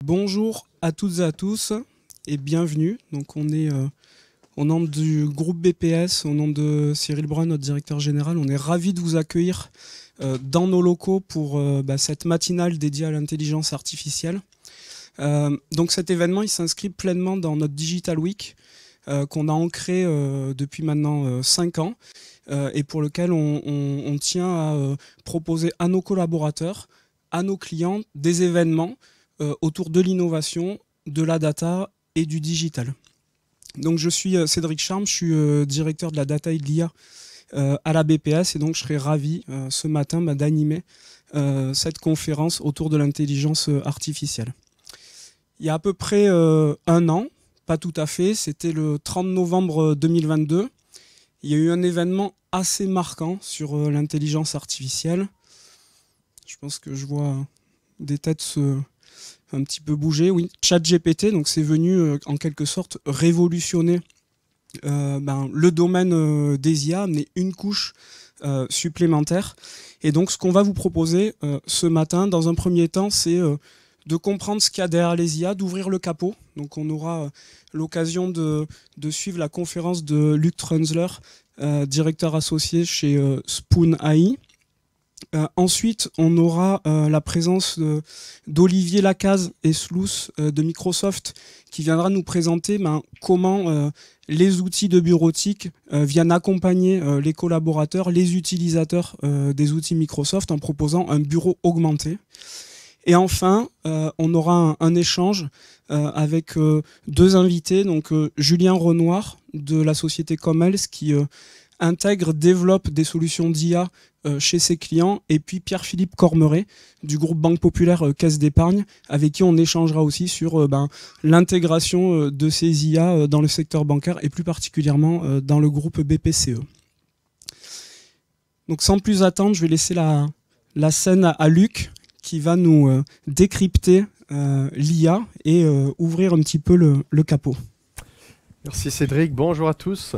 Bonjour à toutes et à tous et bienvenue. Donc on est au nom du groupe BPS, au nom de Cyril Brun, notre directeur général. On est ravis de vous accueillir dans nos locaux pour cette matinale dédiée à l'intelligence artificielle. Donc cet événement il s'inscrit pleinement dans notre Digital Week qu'on a ancré depuis maintenant 5 ans et pour lequel on tient à proposer à nos collaborateurs, à nos clients des événements autour de l'innovation, de la data et du digital. Donc je suis Cédric Charme, je suis directeur de la data et de l'IA à la BPS et donc je serai ravi ce matin d'animer cette conférence autour de l'intelligence artificielle. Il y a à peu près un an, pas tout à fait, c'était le 30 novembre 2022, il y a eu un événement assez marquant sur l'intelligence artificielle. Je pense que je vois des têtes un petit peu bouger. Oui, ChatGPT, donc c'est venu en quelque sorte révolutionner le domaine des IA, amener une couche supplémentaire. Et donc ce qu'on va vous proposer ce matin, dans un premier temps, c'est de comprendre ce qu'il y a derrière les IA, d'ouvrir le capot. Donc on aura l'occasion de suivre la conférence de Luc Trunzler, directeur associé chez Spoon AI. Ensuite, on aura la présence d'Olivier Lacaze et Slous de Microsoft qui viendra nous présenter comment les outils de bureautique viennent accompagner les collaborateurs, les utilisateurs des outils Microsoft en proposant un bureau augmenté. Et enfin, on aura un échange avec deux invités, donc Julien Renoir de la société Comels qui intègre, développe des solutions d'IA chez ses clients, et puis Pierre-Philippe Cormeret du groupe Banque Populaire Caisse d'Épargne, avec qui on échangera aussi sur l'intégration de ces IA dans le secteur bancaire et plus particulièrement dans le groupe BPCE. Donc sans plus attendre, je vais laisser la scène à Luc qui va nous décrypter l'IA et ouvrir un petit peu le capot. Merci Cédric, bonjour à tous.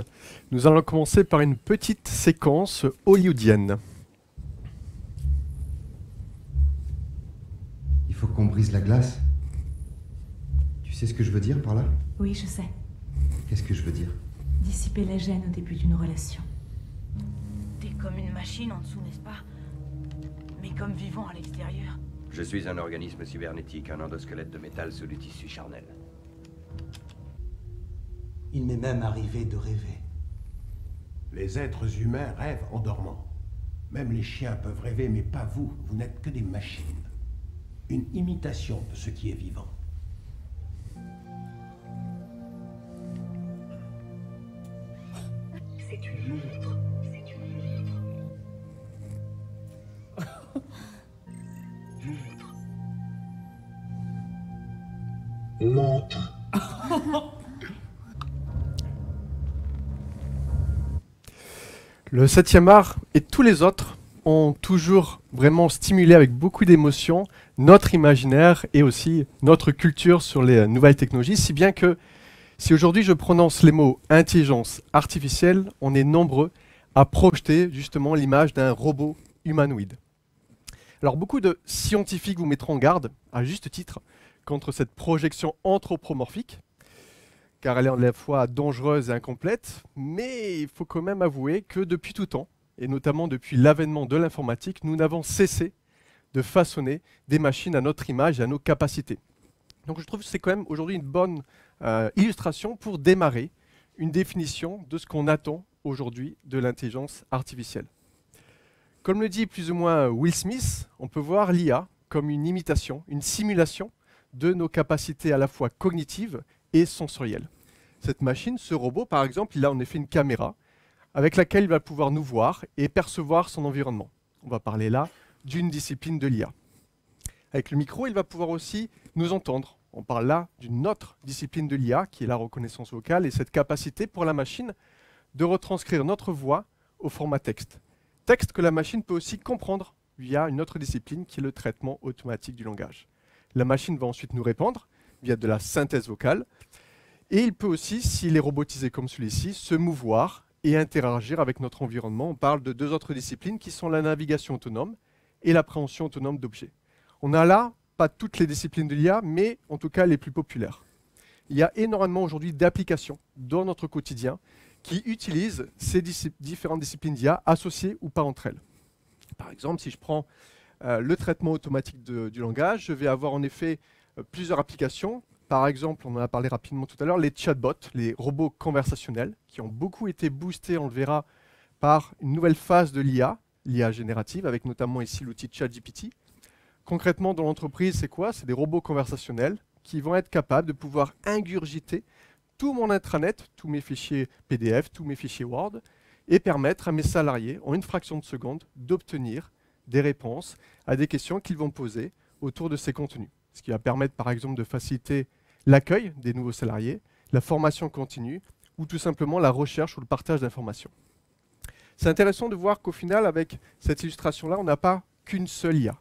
Nous allons commencer par une petite séquence hollywoodienne. Il faut qu'on brise la glace. Tu sais ce que je veux dire par là? Oui, je sais. Qu'est-ce que je veux dire? Dissiper la gêne au début d'une relation. T'es comme une machine en dessous, n'est-ce pas? Mais comme vivant à l'extérieur. Je suis un organisme cybernétique, un endosquelette de métal sous du tissu charnel. Il m'est même arrivé de rêver. Les êtres humains rêvent en dormant. Même les chiens peuvent rêver, mais pas vous. Vous n'êtes que des machines. Une imitation de ce qui est vivant. C'est une montre. C'est une montre. Montre. Le 7e art et tous les autres ont toujours vraiment stimulé avec beaucoup d'émotion notre imaginaire et aussi notre culture sur les nouvelles technologies, si bien que si aujourd'hui je prononce les mots intelligence artificielle, on est nombreux à projeter justement l'image d'un robot humanoïde. Alors beaucoup de scientifiques vous mettront en garde, à juste titre, contre cette projection anthropomorphique, car elle est à la fois dangereuse et incomplète, mais il faut quand même avouer que depuis tout temps, et notamment depuis l'avènement de l'informatique, nous n'avons cessé de façonner des machines à notre image et à nos capacités. Donc je trouve que c'est quand même aujourd'hui une bonne illustration pour démarrer une définition de ce qu'on attend aujourd'hui de l'intelligence artificielle. Comme le dit plus ou moins Will Smith, on peut voir l'IA comme une imitation, une simulation de nos capacités à la fois cognitives et sensorielles. Cette machine, ce robot par exemple, il a en effet une caméra avec laquelle il va pouvoir nous voir et percevoir son environnement. On va parler là d'une discipline de l'IA. Avec le micro, il va pouvoir aussi nous entendre. On parle là d'une autre discipline de l'IA qui est la reconnaissance vocale et cette capacité pour la machine de retranscrire notre voix au format texte. Texte que la machine peut aussi comprendre via une autre discipline qui est le traitement automatique du langage. La machine va ensuite nous répondre via de la synthèse vocale et il peut aussi, s'il est robotisé comme celui-ci, se mouvoir et interagir avec notre environnement. On parle de deux autres disciplines qui sont la navigation autonome et l'appréhension autonome d'objets. On a là pas toutes les disciplines de l'IA, mais en tout cas les plus populaires. Il y a énormément aujourd'hui d'applications dans notre quotidien qui utilisent ces différentes disciplines d'IA associées ou pas entre elles. Par exemple, si je prends le traitement automatique du langage, je vais avoir en effet plusieurs applications. Par exemple, on en a parlé rapidement tout à l'heure, les chatbots, les robots conversationnels, qui ont beaucoup été boostés, on le verra, par une nouvelle phase de l'IA, l'IA générative, avec notamment ici l'outil ChatGPT. Concrètement, dans l'entreprise, c'est quoi? C'est des robots conversationnels qui vont être capables de pouvoir ingurgiter tout mon intranet, tous mes fichiers PDF, tous mes fichiers Word, et permettre à mes salariés, en une fraction de seconde, d'obtenir des réponses à des questions qu'ils vont poser autour de ces contenus. Ce qui va permettre, par exemple, de faciliter l'accueil des nouveaux salariés, la formation continue, ou tout simplement la recherche ou le partage d'informations. C'est intéressant de voir qu'au final, avec cette illustration-là, on n'a pas qu'une seule IA,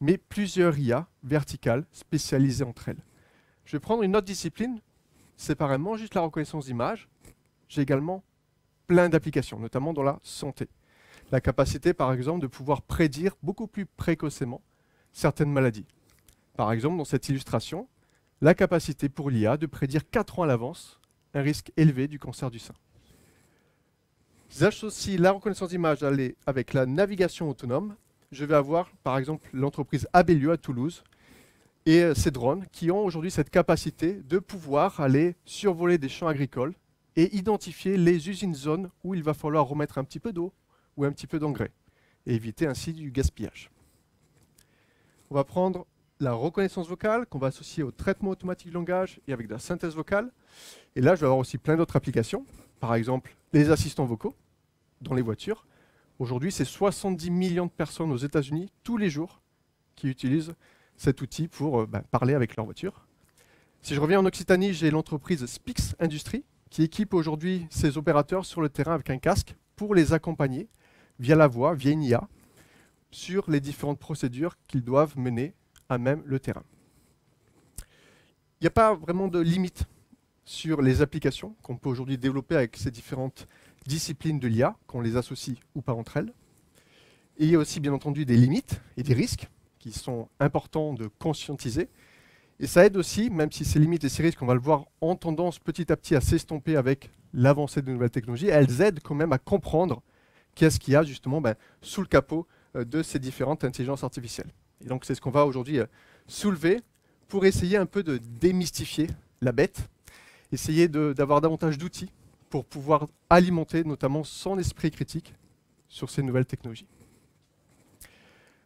mais plusieurs IA verticales spécialisées entre elles. Je vais prendre une autre discipline, séparément, juste la reconnaissance d'image. J'ai également plein d'applications, notamment dans la santé. La capacité, par exemple, de pouvoir prédire beaucoup plus précocement certaines maladies. Par exemple, dans cette illustration, la capacité pour l'IA de prédire 4 ans à l'avance un risque élevé du cancer du sein. J'associe la reconnaissance d'image avec la navigation autonome. Je vais avoir, par exemple, l'entreprise Abellio à Toulouse et ces drones qui ont aujourd'hui cette capacité de pouvoir aller survoler des champs agricoles et identifier les usines-zones où il va falloir remettre un petit peu d'eau ou un petit peu d'engrais et éviter ainsi du gaspillage. On va prendre la reconnaissance vocale qu'on va associer au traitement automatique du langage et avec de la synthèse vocale. Et là, je vais avoir aussi plein d'autres applications. Par exemple, les assistants vocaux dans les voitures. Aujourd'hui, c'est 70 millions de personnes aux États-Unis tous les jours qui utilisent cet outil pour parler avec leur voiture. Si je reviens en Occitanie, j'ai l'entreprise Spix Industrie qui équipe aujourd'hui ses opérateurs sur le terrain avec un casque pour les accompagner via la voix, via une IA, sur les différentes procédures qu'ils doivent mener à même le terrain. Il n'y a pas vraiment de limite sur les applications qu'on peut aujourd'hui développer avec ces différentes disciplines de l'IA, qu'on les associe ou pas entre elles. Et il y a aussi bien entendu des limites et des risques qui sont importants de conscientiser. Et ça aide aussi, même si ces limites et ces risques, on va le voir, ont tendance petit à petit à s'estomper avec l'avancée de nouvelles technologies, elles aident quand même à comprendre qu'est-ce qu'il y a justement sous le capot de ces différentes intelligences artificielles. Et donc c'est ce qu'on va aujourd'hui soulever pour essayer un peu de démystifier la bête, essayer d'avoir davantage d'outils pour pouvoir alimenter notamment son esprit critique sur ces nouvelles technologies.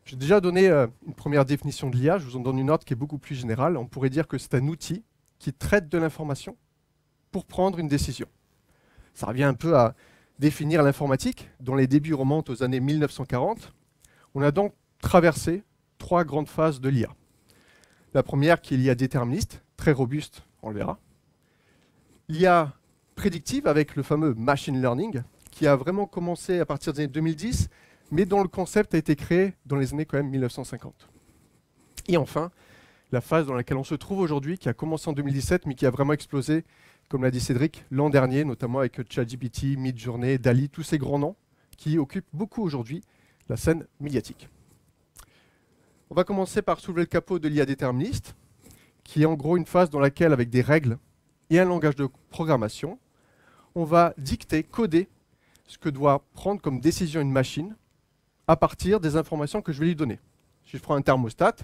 J'ai déjà donné une première définition de l'IA, je vous en donne une autre qui est beaucoup plus générale. On pourrait dire que c'est un outil qui traite de l'information pour prendre une décision. Ça revient un peu à définir l'informatique, dont les débuts remontent aux années 1940. On a donc traversé 3 grandes phases de l'IA. La première qui est l'IA déterministe, très robuste, on le verra. L'IA prédictive avec le fameux machine learning, qui a vraiment commencé à partir des années 2010, mais dont le concept a été créé dans les années quand même 1950. Et enfin, la phase dans laquelle on se trouve aujourd'hui, qui a commencé en 2017, mais qui a vraiment explosé, comme l'a dit Cédric, l'an dernier, notamment avec ChatGPT, Midjourney, DALL-E, tous ces grands noms qui occupent beaucoup aujourd'hui la scène médiatique. On va commencer par soulever le capot de l'IA déterministe, qui est en gros une phase dans laquelle, avec des règles et un langage de programmation, on va dicter, coder ce que doit prendre comme décision une machine à partir des informations que je vais lui donner. Si je prends un thermostat,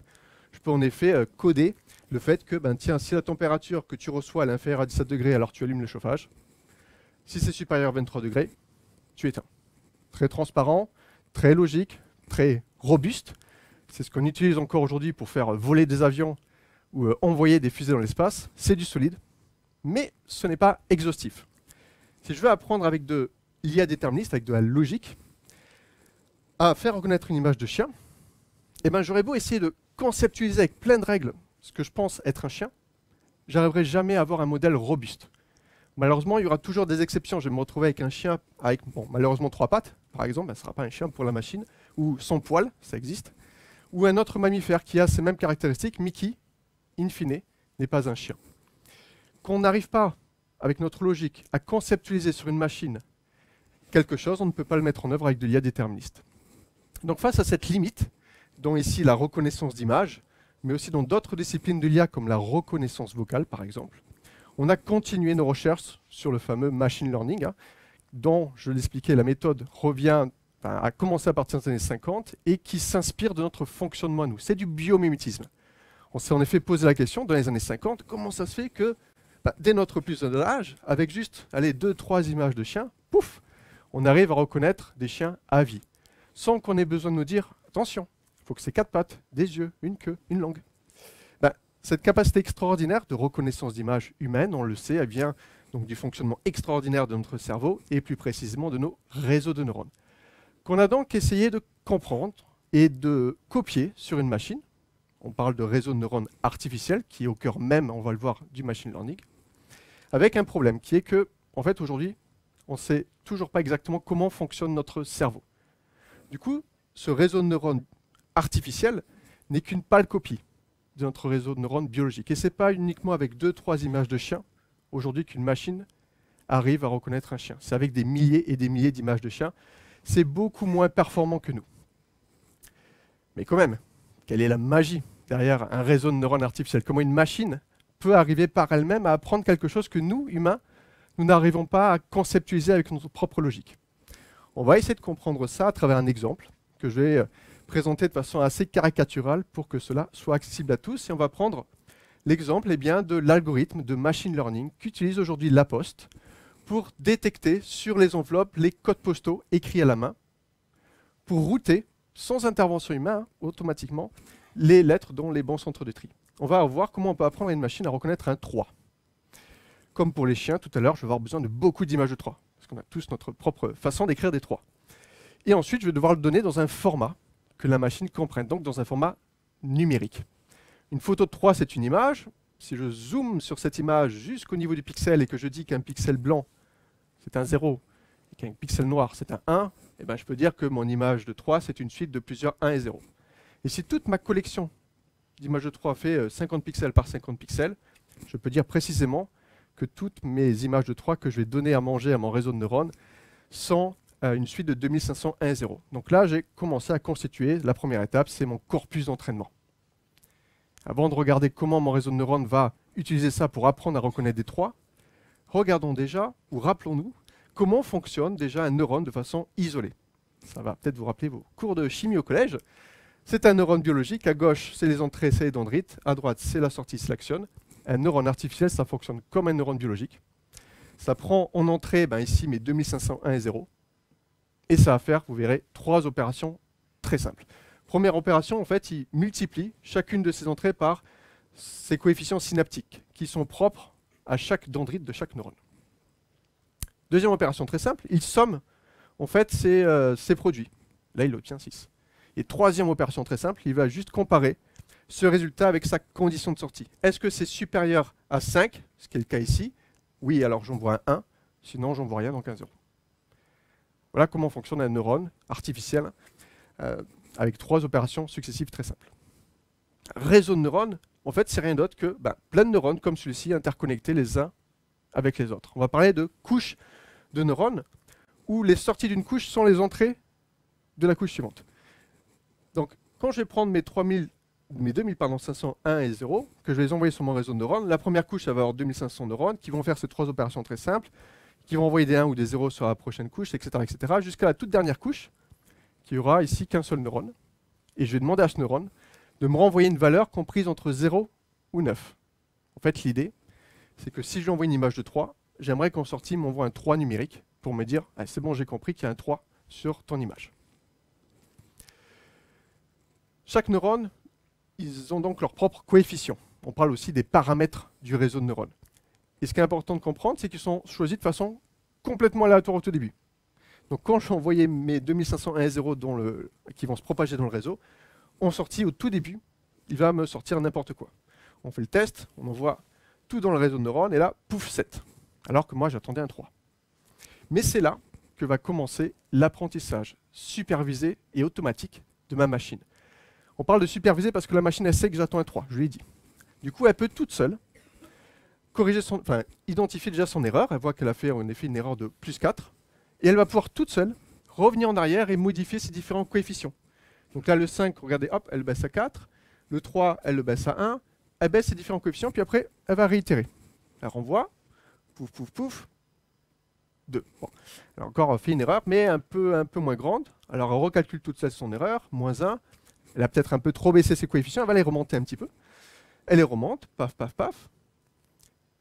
je peux en effet coder le fait que, tiens, si la température que tu reçois est inférieure à 17 degrés, alors tu allumes le chauffage. Si c'est supérieur à 23 degrés, tu éteins. Très transparent, très logique, très robuste. C'est ce qu'on utilise encore aujourd'hui pour faire voler des avions ou envoyer des fusées dans l'espace. C'est du solide, mais ce n'est pas exhaustif. Si je veux apprendre avec de l'IA déterministe, avec de la logique, à faire reconnaître une image de chien, j'aurais beau essayer de conceptualiser avec plein de règles ce que je pense être un chien, j'arriverai jamais à avoir un modèle robuste. Malheureusement, il y aura toujours des exceptions. Je vais me retrouver avec un chien avec malheureusement 3 pattes, par exemple, ce ne sera pas un chien pour la machine, ou sans poils, ça existe, ou un autre mammifère qui a ces mêmes caractéristiques, mais qui, in fine, n'est pas un chien. Qu'on n'arrive pas, avec notre logique, à conceptualiser sur une machine quelque chose, on ne peut pas le mettre en œuvre avec de l'IA déterministe. Donc face à cette limite, dont ici la reconnaissance d'image, mais aussi dans d'autres disciplines de l'IA comme la reconnaissance vocale par exemple, on a continué nos recherches sur le fameux machine learning, dont, je l'expliquais, la méthode a commencé à partir des années 50 et qui s'inspire de notre fonctionnement à nous. C'est du biomimétisme. On s'est en effet posé la question dans les années 50, comment ça se fait que dès notre plus jeune âge, avec juste 2-3 images de chiens, pouf, on arrive à reconnaître des chiens à vie, sans qu'on ait besoin de nous dire, attention, il faut que c'est 4 pattes, des yeux, une queue, une langue. Cette capacité extraordinaire de reconnaissance d'images humaines, on le sait, elle vient donc du fonctionnement extraordinaire de notre cerveau et plus précisément de nos réseaux de neurones, qu'on a donc essayé de comprendre et de copier sur une machine. On parle de réseau de neurones artificiels, qui est au cœur même, on va le voir, du machine learning, avec un problème qui est que, en fait, aujourd'hui, on ne sait toujours pas exactement comment fonctionne notre cerveau. Du coup, ce réseau de neurones artificiel n'est qu'une pâle copie de notre réseau de neurones biologiques. Et ce n'est pas uniquement avec 2-3 images de chiens, aujourd'hui, qu'une machine arrive à reconnaître un chien. C'est avec des milliers et des milliers d'images de chiens. C'est beaucoup moins performant que nous. Mais quand même, quelle est la magie derrière un réseau de neurones artificiels? Comment une machine peut arriver par elle-même à apprendre quelque chose que nous, humains, nous n'arrivons pas à conceptualiser avec notre propre logique? On va essayer de comprendre ça à travers un exemple que je vais présenter de façon assez caricaturale pour que cela soit accessible à tous. Et on va prendre l'exemple de l'algorithme de machine learning qu'utilise aujourd'hui La Poste pour détecter sur les enveloppes les codes postaux écrits à la main, pour router, sans intervention humaine, automatiquement, les lettres dans les bons centres de tri. On va voir comment on peut apprendre à une machine à reconnaître un 3. Comme pour les chiens, tout à l'heure, je vais avoir besoin de beaucoup d'images de 3, parce qu'on a tous notre propre façon d'écrire des 3. Et ensuite, je vais devoir le donner dans un format que la machine comprenne, donc dans un format numérique. Une photo de 3, c'est une image. Si je zoome sur cette image jusqu'au niveau du pixel et que je dis qu'un pixel blanc, c'est un 0, et qu'un pixel noir, c'est un 1, eh ben, je peux dire que mon image de 3, c'est une suite de plusieurs 1 et 0. Et si toute ma collection d'images de 3 fait 50 pixels par 50 pixels, je peux dire précisément que toutes mes images de 3 que je vais donner à manger à mon réseau de neurones sont une suite de 2500 1 et 0. Donc là, j'ai commencé à constituer la première étape, c'est mon corpus d'entraînement. Avant de regarder comment mon réseau de neurones va utiliser ça pour apprendre à reconnaître des 3, regardons déjà, ou rappelons-nous, comment fonctionne déjà un neurone de façon isolée. Ça va peut-être vous rappeler vos cours de chimie au collège. C'est un neurone biologique, à gauche, c'est les entrées, c'est les dendrites, à droite, c'est la sortie, c'est l'axione. Un neurone artificiel, ça fonctionne comme un neurone biologique. Ça prend en entrée, ici, mes 2500 1 et 0. Et ça va faire, vous verrez, 3 opérations très simples. Première opération, en fait, il multiplie chacune de ces entrées par ses coefficients synaptiques, qui sont propres à chaque dendrite de chaque neurone. Deuxième opération très simple, il somme, en fait, ses produits. Là, il obtient 6. Et troisième opération très simple, il va juste comparer ce résultat avec sa condition de sortie. Est-ce que c'est supérieur à 5, ce qui est le cas ici? Oui, alors j'envoie un 1, sinon j'envoie rien, donc un 0. Voilà comment fonctionne un neurone artificiel avec 3 opérations successives très simples. Réseau de neurones, en fait, c'est rien d'autre que plein de neurones comme celui-ci interconnectés les uns avec les autres. On va parler de couches de neurones où les sorties d'une couche sont les entrées de la couche suivante. Donc, quand je vais prendre mes 2501 et 0, que je vais les envoyer sur mon réseau de neurones, la première couche, ça va avoir 2500 neurones qui vont faire ces 3 opérations très simples, qui vont envoyer des 1 ou des 0 sur la prochaine couche, etc., jusqu'à la toute dernière couche, qui aura ici qu'un seul neurone. Et je vais demander à ce neurone de me renvoyer une valeur comprise entre 0 ou 9. En fait, l'idée, c'est que si je lui envoie une image de 3, j'aimerais qu'en sortie, il m'envoie un 3 numérique pour me dire ah, « c'est bon, j'ai compris qu'il y a un 3 sur ton image ». Chaque neurone, ils ont donc leur propre coefficient. On parle aussi des paramètres du réseau de neurones. Et ce qui est important de comprendre, c'est qu'ils sont choisis de façon complètement aléatoire au tout début. Donc quand je vais envoyer mes 2500 1 et 0 qui vont se propager dans le réseau, en sortie au tout début, il va me sortir n'importe quoi. On fait le test, on envoie tout dans le réseau de neurones, et là, pouf, 7. Alors que moi, j'attendais un 3. Mais c'est là que va commencer l'apprentissage supervisé et automatique de ma machine. On parle de supervisé parce que la machine, elle sait que j'attends un 3, je lui ai dit. Du coup, elle peut toute seule identifier déjà son erreur. Elle voit qu'elle a fait en effet une erreur de plus 4. Et elle va pouvoir toute seule revenir en arrière et modifier ses différents coefficients. Donc là, le 5, regardez, hop, elle baisse à 4. Le 3, elle le baisse à 1. Elle baisse ses différents coefficients, puis après, elle va réitérer. Elle renvoie. Pouf, pouf, pouf. 2. Bon. Elle a encore fait une erreur, mais un peu moins grande. Alors, elle recalcule toute seule son erreur. Moins 1. Elle a peut-être un peu trop baissé ses coefficients. Elle va les remonter un petit peu. Elle les remonte. Paf, paf, paf.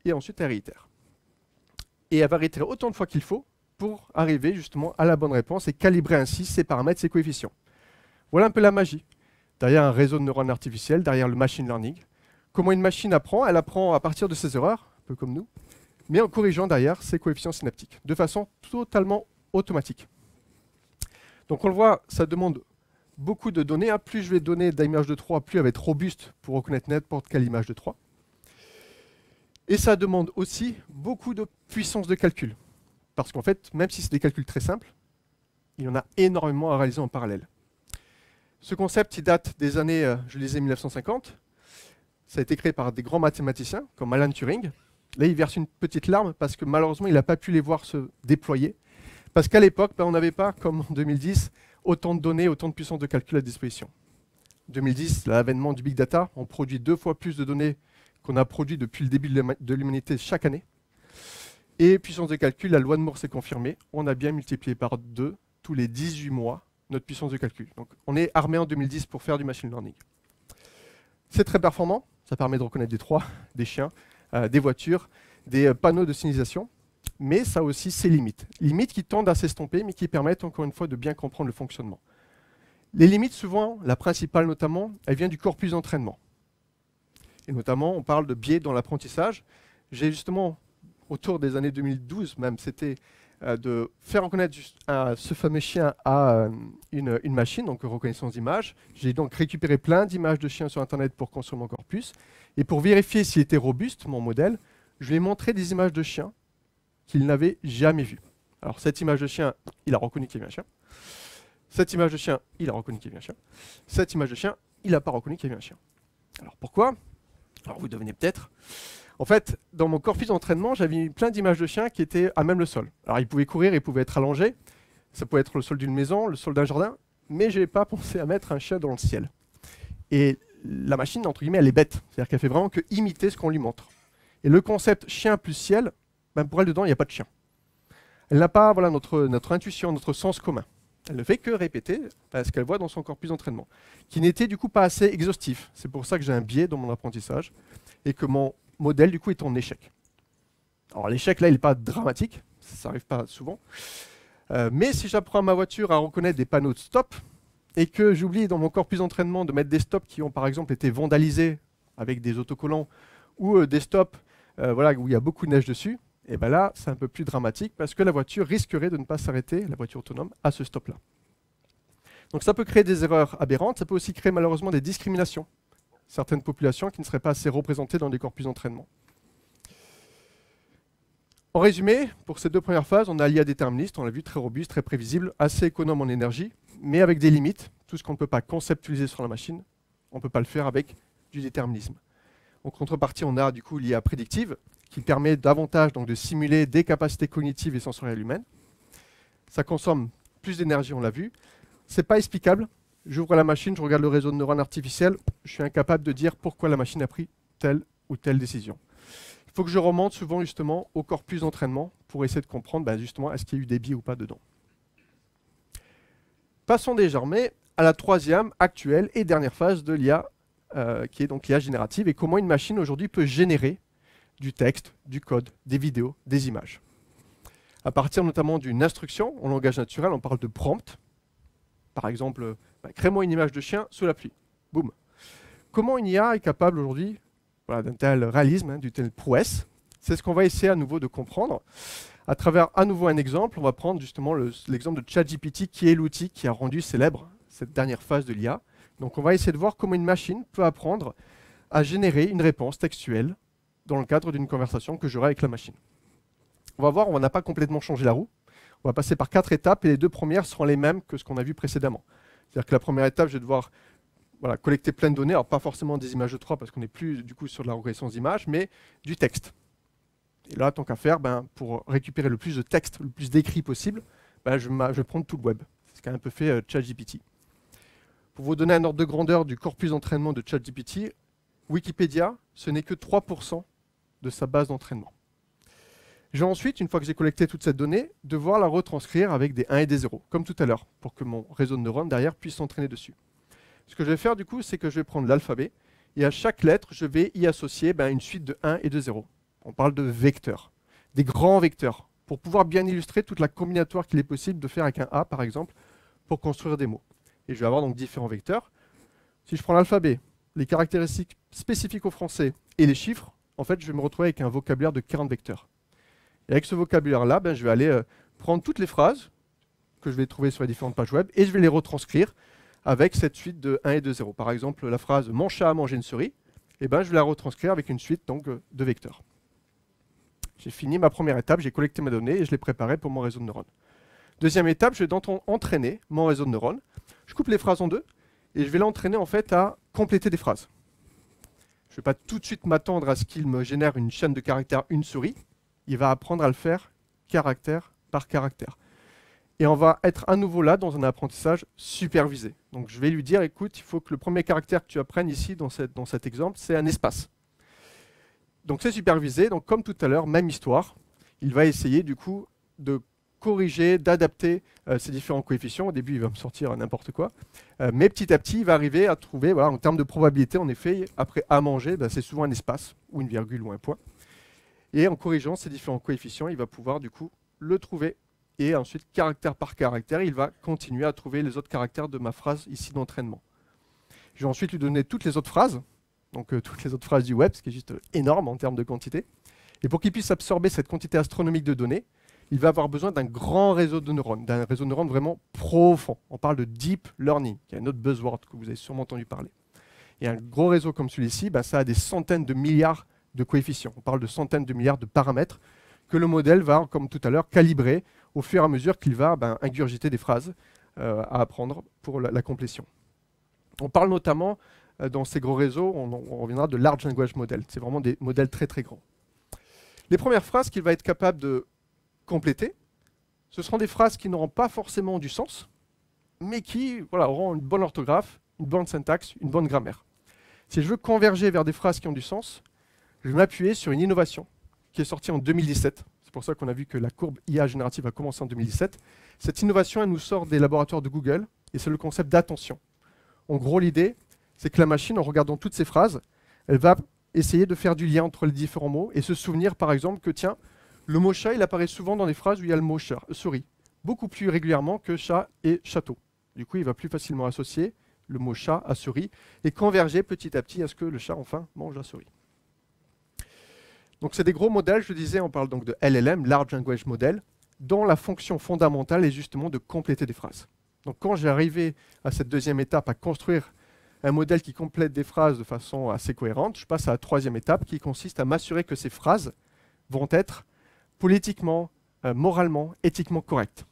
Et ensuite, elle réitère. Et elle va réitérer autant de fois qu'il faut pour arriver justement à la bonne réponse et calibrer ainsi ses paramètres, ses coefficients. Voilà un peu la magie. Derrière un réseau de neurones artificiels, derrière le machine learning. Comment une machine apprend? Elle apprend à partir de ses erreurs, un peu comme nous, mais en corrigeant derrière ses coefficients synaptiques, de façon totalement automatique. Donc on le voit, ça demande beaucoup de données. Plus je vais donner d'images de 3, plus elle va être robuste pour reconnaître n'importe quelle image de 3. Et ça demande aussi beaucoup de puissance de calcul. Parce qu'en fait, même si c'est des calculs très simples, il y en a énormément à réaliser en parallèle. Ce concept, il date des années, je le disais, 1950. Ça a été créé par des grands mathématiciens, comme Alan Turing. Là, il verse une petite larme parce que malheureusement, il n'a pas pu les voir se déployer. Parce qu'à l'époque, on n'avait pas, comme en 2010, autant de données, autant de puissance de calcul à disposition. En 2010, l'avènement du big data, on produit 2 fois plus de données qu'on a produit depuis le début de l'humanité chaque année. Et puissance de calcul, la loi de Moore s'est confirmée. On a bien multiplié par 2 tous les 18 mois notre puissance de calcul. Donc on est armé en 2010 pour faire du machine learning. C'est très performant, ça permet de reconnaître des 3, des chiens, des voitures, des panneaux de signalisation, mais ça a aussi ses limites. Limites qui tendent à s'estomper, mais qui permettent encore une fois de bien comprendre le fonctionnement. Les limites, souvent, la principale notamment, elle vient du corpus d'entraînement. Et notamment, on parle de biais dans l'apprentissage. J'ai justement, autour des années 2012 même, c'était de faire reconnaître ce fameux chien à une machine, donc reconnaissance d'image. J'ai donc récupéré plein d'images de chiens sur Internet pour construire mon corpus. Et pour vérifier s'il était robuste, mon modèle, je lui ai montré des images de chiens qu'il n'avait jamais vues. Alors cette image de chien, il a reconnu qu'il y avait un chien. Cette image de chien, il a reconnu qu'il y avait un chien. Cette image de chien, il n'a pas reconnu qu'il y avait un chien. Alors pourquoi? Alors vous devenez peut-être. En fait, dans mon corpus d'entraînement, j'avais mis plein d'images de chiens qui étaient à même le sol. Alors ils pouvaient courir, ils pouvaient être allongés. Ça pouvait être le sol d'une maison, le sol d'un jardin. Mais je n'ai pas pensé à mettre un chien dans le ciel. Et la machine, entre guillemets, elle est bête. C'est-à-dire qu'elle fait vraiment que imiter ce qu'on lui montre. Et le concept chien plus ciel, ben pour elle, dedans, il n'y a pas de chien. Elle n'a pas notre intuition, notre sens commun. Elle ne fait que répéter ce qu'elle voit dans son corpus d'entraînement, qui n'était du coup pas assez exhaustif. C'est pour ça que j'ai un biais dans mon apprentissage et que mon modèle, du coup, est en échec. Alors l'échec, là, il n'est pas dramatique, ça n'arrive pas souvent. Mais si j'apprends à ma voiture à reconnaître des panneaux de stop et que j'oublie dans mon corpus d'entraînement de mettre des stops qui ont par exemple été vandalisés avec des autocollants ou des stops voilà, où il y a beaucoup de neige dessus, et bien là, c'est un peu plus dramatique parce que la voiture risquerait de ne pas s'arrêter, la voiture autonome, à ce stop-là. Donc ça peut créer des erreurs aberrantes, ça peut aussi créer malheureusement des discriminations. Certaines populations qui ne seraient pas assez représentées dans des corpus d'entraînement. En résumé, pour ces 2 premières phases, on a l'IA déterministe, on l'a vu, très robuste, très prévisible, assez économe en énergie, mais avec des limites. Tout ce qu'on ne peut pas conceptualiser sur la machine, on ne peut pas le faire avec du déterminisme. En contrepartie, on a du coup l'IA prédictive, qui permet davantage donc, de simuler des capacités cognitives et sensorielles humaines. Ça consomme plus d'énergie, on l'a vu. Ce n'est pas explicable. J'ouvre la machine, je regarde le réseau de neurones artificiels, je suis incapable de dire pourquoi la machine a pris telle ou telle décision. Il faut que je remonte souvent justement au corpus d'entraînement pour essayer de comprendre justement est-ce qu'il y a eu des biais ou pas dedans. Passons désormais à la 3e, actuelle et dernière phase de l'IA, qui est donc l'IA générative, et comment une machine aujourd'hui peut générer du texte, du code, des vidéos, des images. À partir notamment d'une instruction en langage naturel, on parle de prompt. Par exemple, crée-moi une image de chien sous la pluie. Boum. Comment une IA est capable aujourd'hui d'un tel réalisme, d'une telle prouesse? C'est ce qu'on va essayer à nouveau de comprendre. À travers à nouveau un exemple, on va prendre justement l'exemple de ChatGPT, qui est l'outil qui a rendu célèbre cette dernière phase de l'IA. Donc on va essayer de voir comment une machine peut apprendre à générer une réponse textuelle dans le cadre d'une conversation que j'aurai avec la machine. On va voir, on n'a pas complètement changé la roue. On va passer par 4 étapes et les 2 premières seront les mêmes que ce qu'on a vu précédemment. C'est-à-dire que la première étape, je vais devoir collecter plein de données, alors pas forcément des images de 3 parce qu'on n'est plus du coup sur de la reconnaissance d'images, mais du texte. Et là, tant qu'à faire, pour récupérer le plus de texte, le plus d'écrit possible, je vais prendre tout le web. C'est ce qu'a un peu fait ChatGPT. Pour vous donner un ordre de grandeur du corpus d'entraînement de ChatGPT, Wikipédia, ce n'est que 3% de sa base d'entraînement. Je vais ensuite, une fois que j'ai collecté toute cette donnée, devoir la retranscrire avec des 1 et des 0, comme tout à l'heure, pour que mon réseau de neurones derrière puisse s'entraîner dessus. Ce que je vais faire du coup, c'est que je vais prendre l'alphabet, et à chaque lettre, je vais y associer une suite de 1 et de 0. On parle de vecteurs, des grands vecteurs, pour pouvoir bien illustrer toute la combinatoire qu'il est possible de faire avec un A, par exemple, pour construire des mots. Et je vais avoir donc différents vecteurs. Si je prends l'alphabet, les caractéristiques spécifiques au français et les chiffres, en fait, je vais me retrouver avec un vocabulaire de 40 vecteurs. Et avec ce vocabulaire-là, je vais aller prendre toutes les phrases que je vais trouver sur les différentes pages web et je vais les retranscrire avec cette suite de 1 et de 0. Par exemple, la phrase « Mon chat a mangé une souris », je vais la retranscrire avec une suite donc, de vecteurs. J'ai fini ma première étape, j'ai collecté ma donnée et je l'ai préparée pour mon réseau de neurones. Deuxième étape, je vais entraîner mon réseau de neurones. Je coupe les phrases en deux et je vais l'entraîner en fait à compléter des phrases. Je ne vais pas tout de suite m'attendre à ce qu'il me génère une chaîne de caractères, une souris. Il va apprendre à le faire caractère par caractère. Et on va être à nouveau là dans un apprentissage supervisé. Donc je vais lui dire, écoute, il faut que le premier caractère que tu apprennes ici dans cet exemple, c'est un espace. Donc c'est supervisé, donc comme tout à l'heure, même histoire. Il va essayer du coup de corriger, d'adapter ces différents coefficients. Au début, il va me sortir n'importe quoi. Mais petit à petit, il va arriver à trouver, voilà, en termes de probabilité, en effet, après à manger, c'est souvent un espace, ou une virgule, ou un point. Et en corrigeant ces différents coefficients, il va pouvoir du coup le trouver. Et ensuite, caractère par caractère, il va continuer à trouver les autres caractères de ma phrase ici d'entraînement. Je vais ensuite lui donner toutes les autres phrases, donc toutes les autres phrases du web, ce qui est juste énorme en termes de quantité. Et pour qu'il puisse absorber cette quantité astronomique de données, il va avoir besoin d'un grand réseau de neurones, d'un réseau de neurones vraiment profond. On parle de deep learning, qui est un autre buzzword que vous avez sûrement entendu parler. Et un gros réseau comme celui-ci, ça a des centaines de milliards de coefficients. On parle de centaines de milliards de paramètres que le modèle va, comme tout à l'heure, calibrer au fur et à mesure qu'il va ingurgiter des phrases à apprendre pour la complétion. On parle notamment, dans ces gros réseaux, on reviendra de large language model. C'est vraiment des modèles très très grands. Les premières phrases qu'il va être capable de compléter, ce seront des phrases qui n'auront pas forcément du sens, mais qui auront une bonne orthographe, une bonne syntaxe, une bonne grammaire. Si je veux converger vers des phrases qui ont du sens, je vais m'appuyer sur une innovation qui est sortie en 2017. C'est pour ça qu'on a vu que la courbe IA générative a commencé en 2017. Cette innovation, elle nous sort des laboratoires de Google, et c'est le concept d'attention. En gros, l'idée, c'est que la machine, en regardant toutes ces phrases, elle va essayer de faire du lien entre les différents mots et se souvenir, par exemple, que tiens, le mot chat, il apparaît souvent dans les phrases où il y a le mot souris, beaucoup plus régulièrement que chat et château. Du coup, il va plus facilement associer le mot chat à souris et converger petit à petit à ce que le chat, enfin, mange la souris. Donc c'est des gros modèles, je disais, on parle donc de LLM, Large Language Model, dont la fonction fondamentale est justement de compléter des phrases. Donc quand j'ai arrivé à cette deuxième étape, à construire un modèle qui complète des phrases de façon assez cohérente, je passe à la troisième étape qui consiste à m'assurer que ces phrases vont être politiquement, moralement, éthiquement correctes.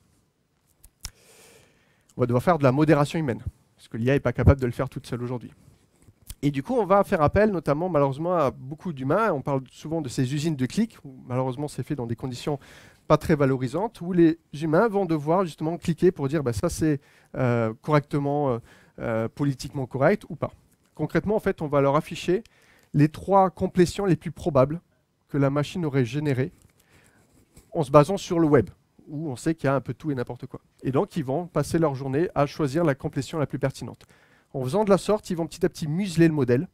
On va devoir faire de la modération humaine, parce que l'IA n'est pas capable de le faire toute seule aujourd'hui. Et du coup, on va faire appel notamment, malheureusement, à beaucoup d'humains. On parle souvent de ces usines de clics, où malheureusement c'est fait dans des conditions pas très valorisantes, où les humains vont devoir justement cliquer pour dire ça c'est correctement, politiquement correct ou pas. Concrètement, en fait, on va leur afficher les 3 complétions les plus probables que la machine aurait générées en se basant sur le web, où on sait qu'il y a un peu tout et n'importe quoi. Et donc, ils vont passer leur journée à choisir la complétion la plus pertinente. En faisant de la sorte, ils vont petit à petit museler le modèle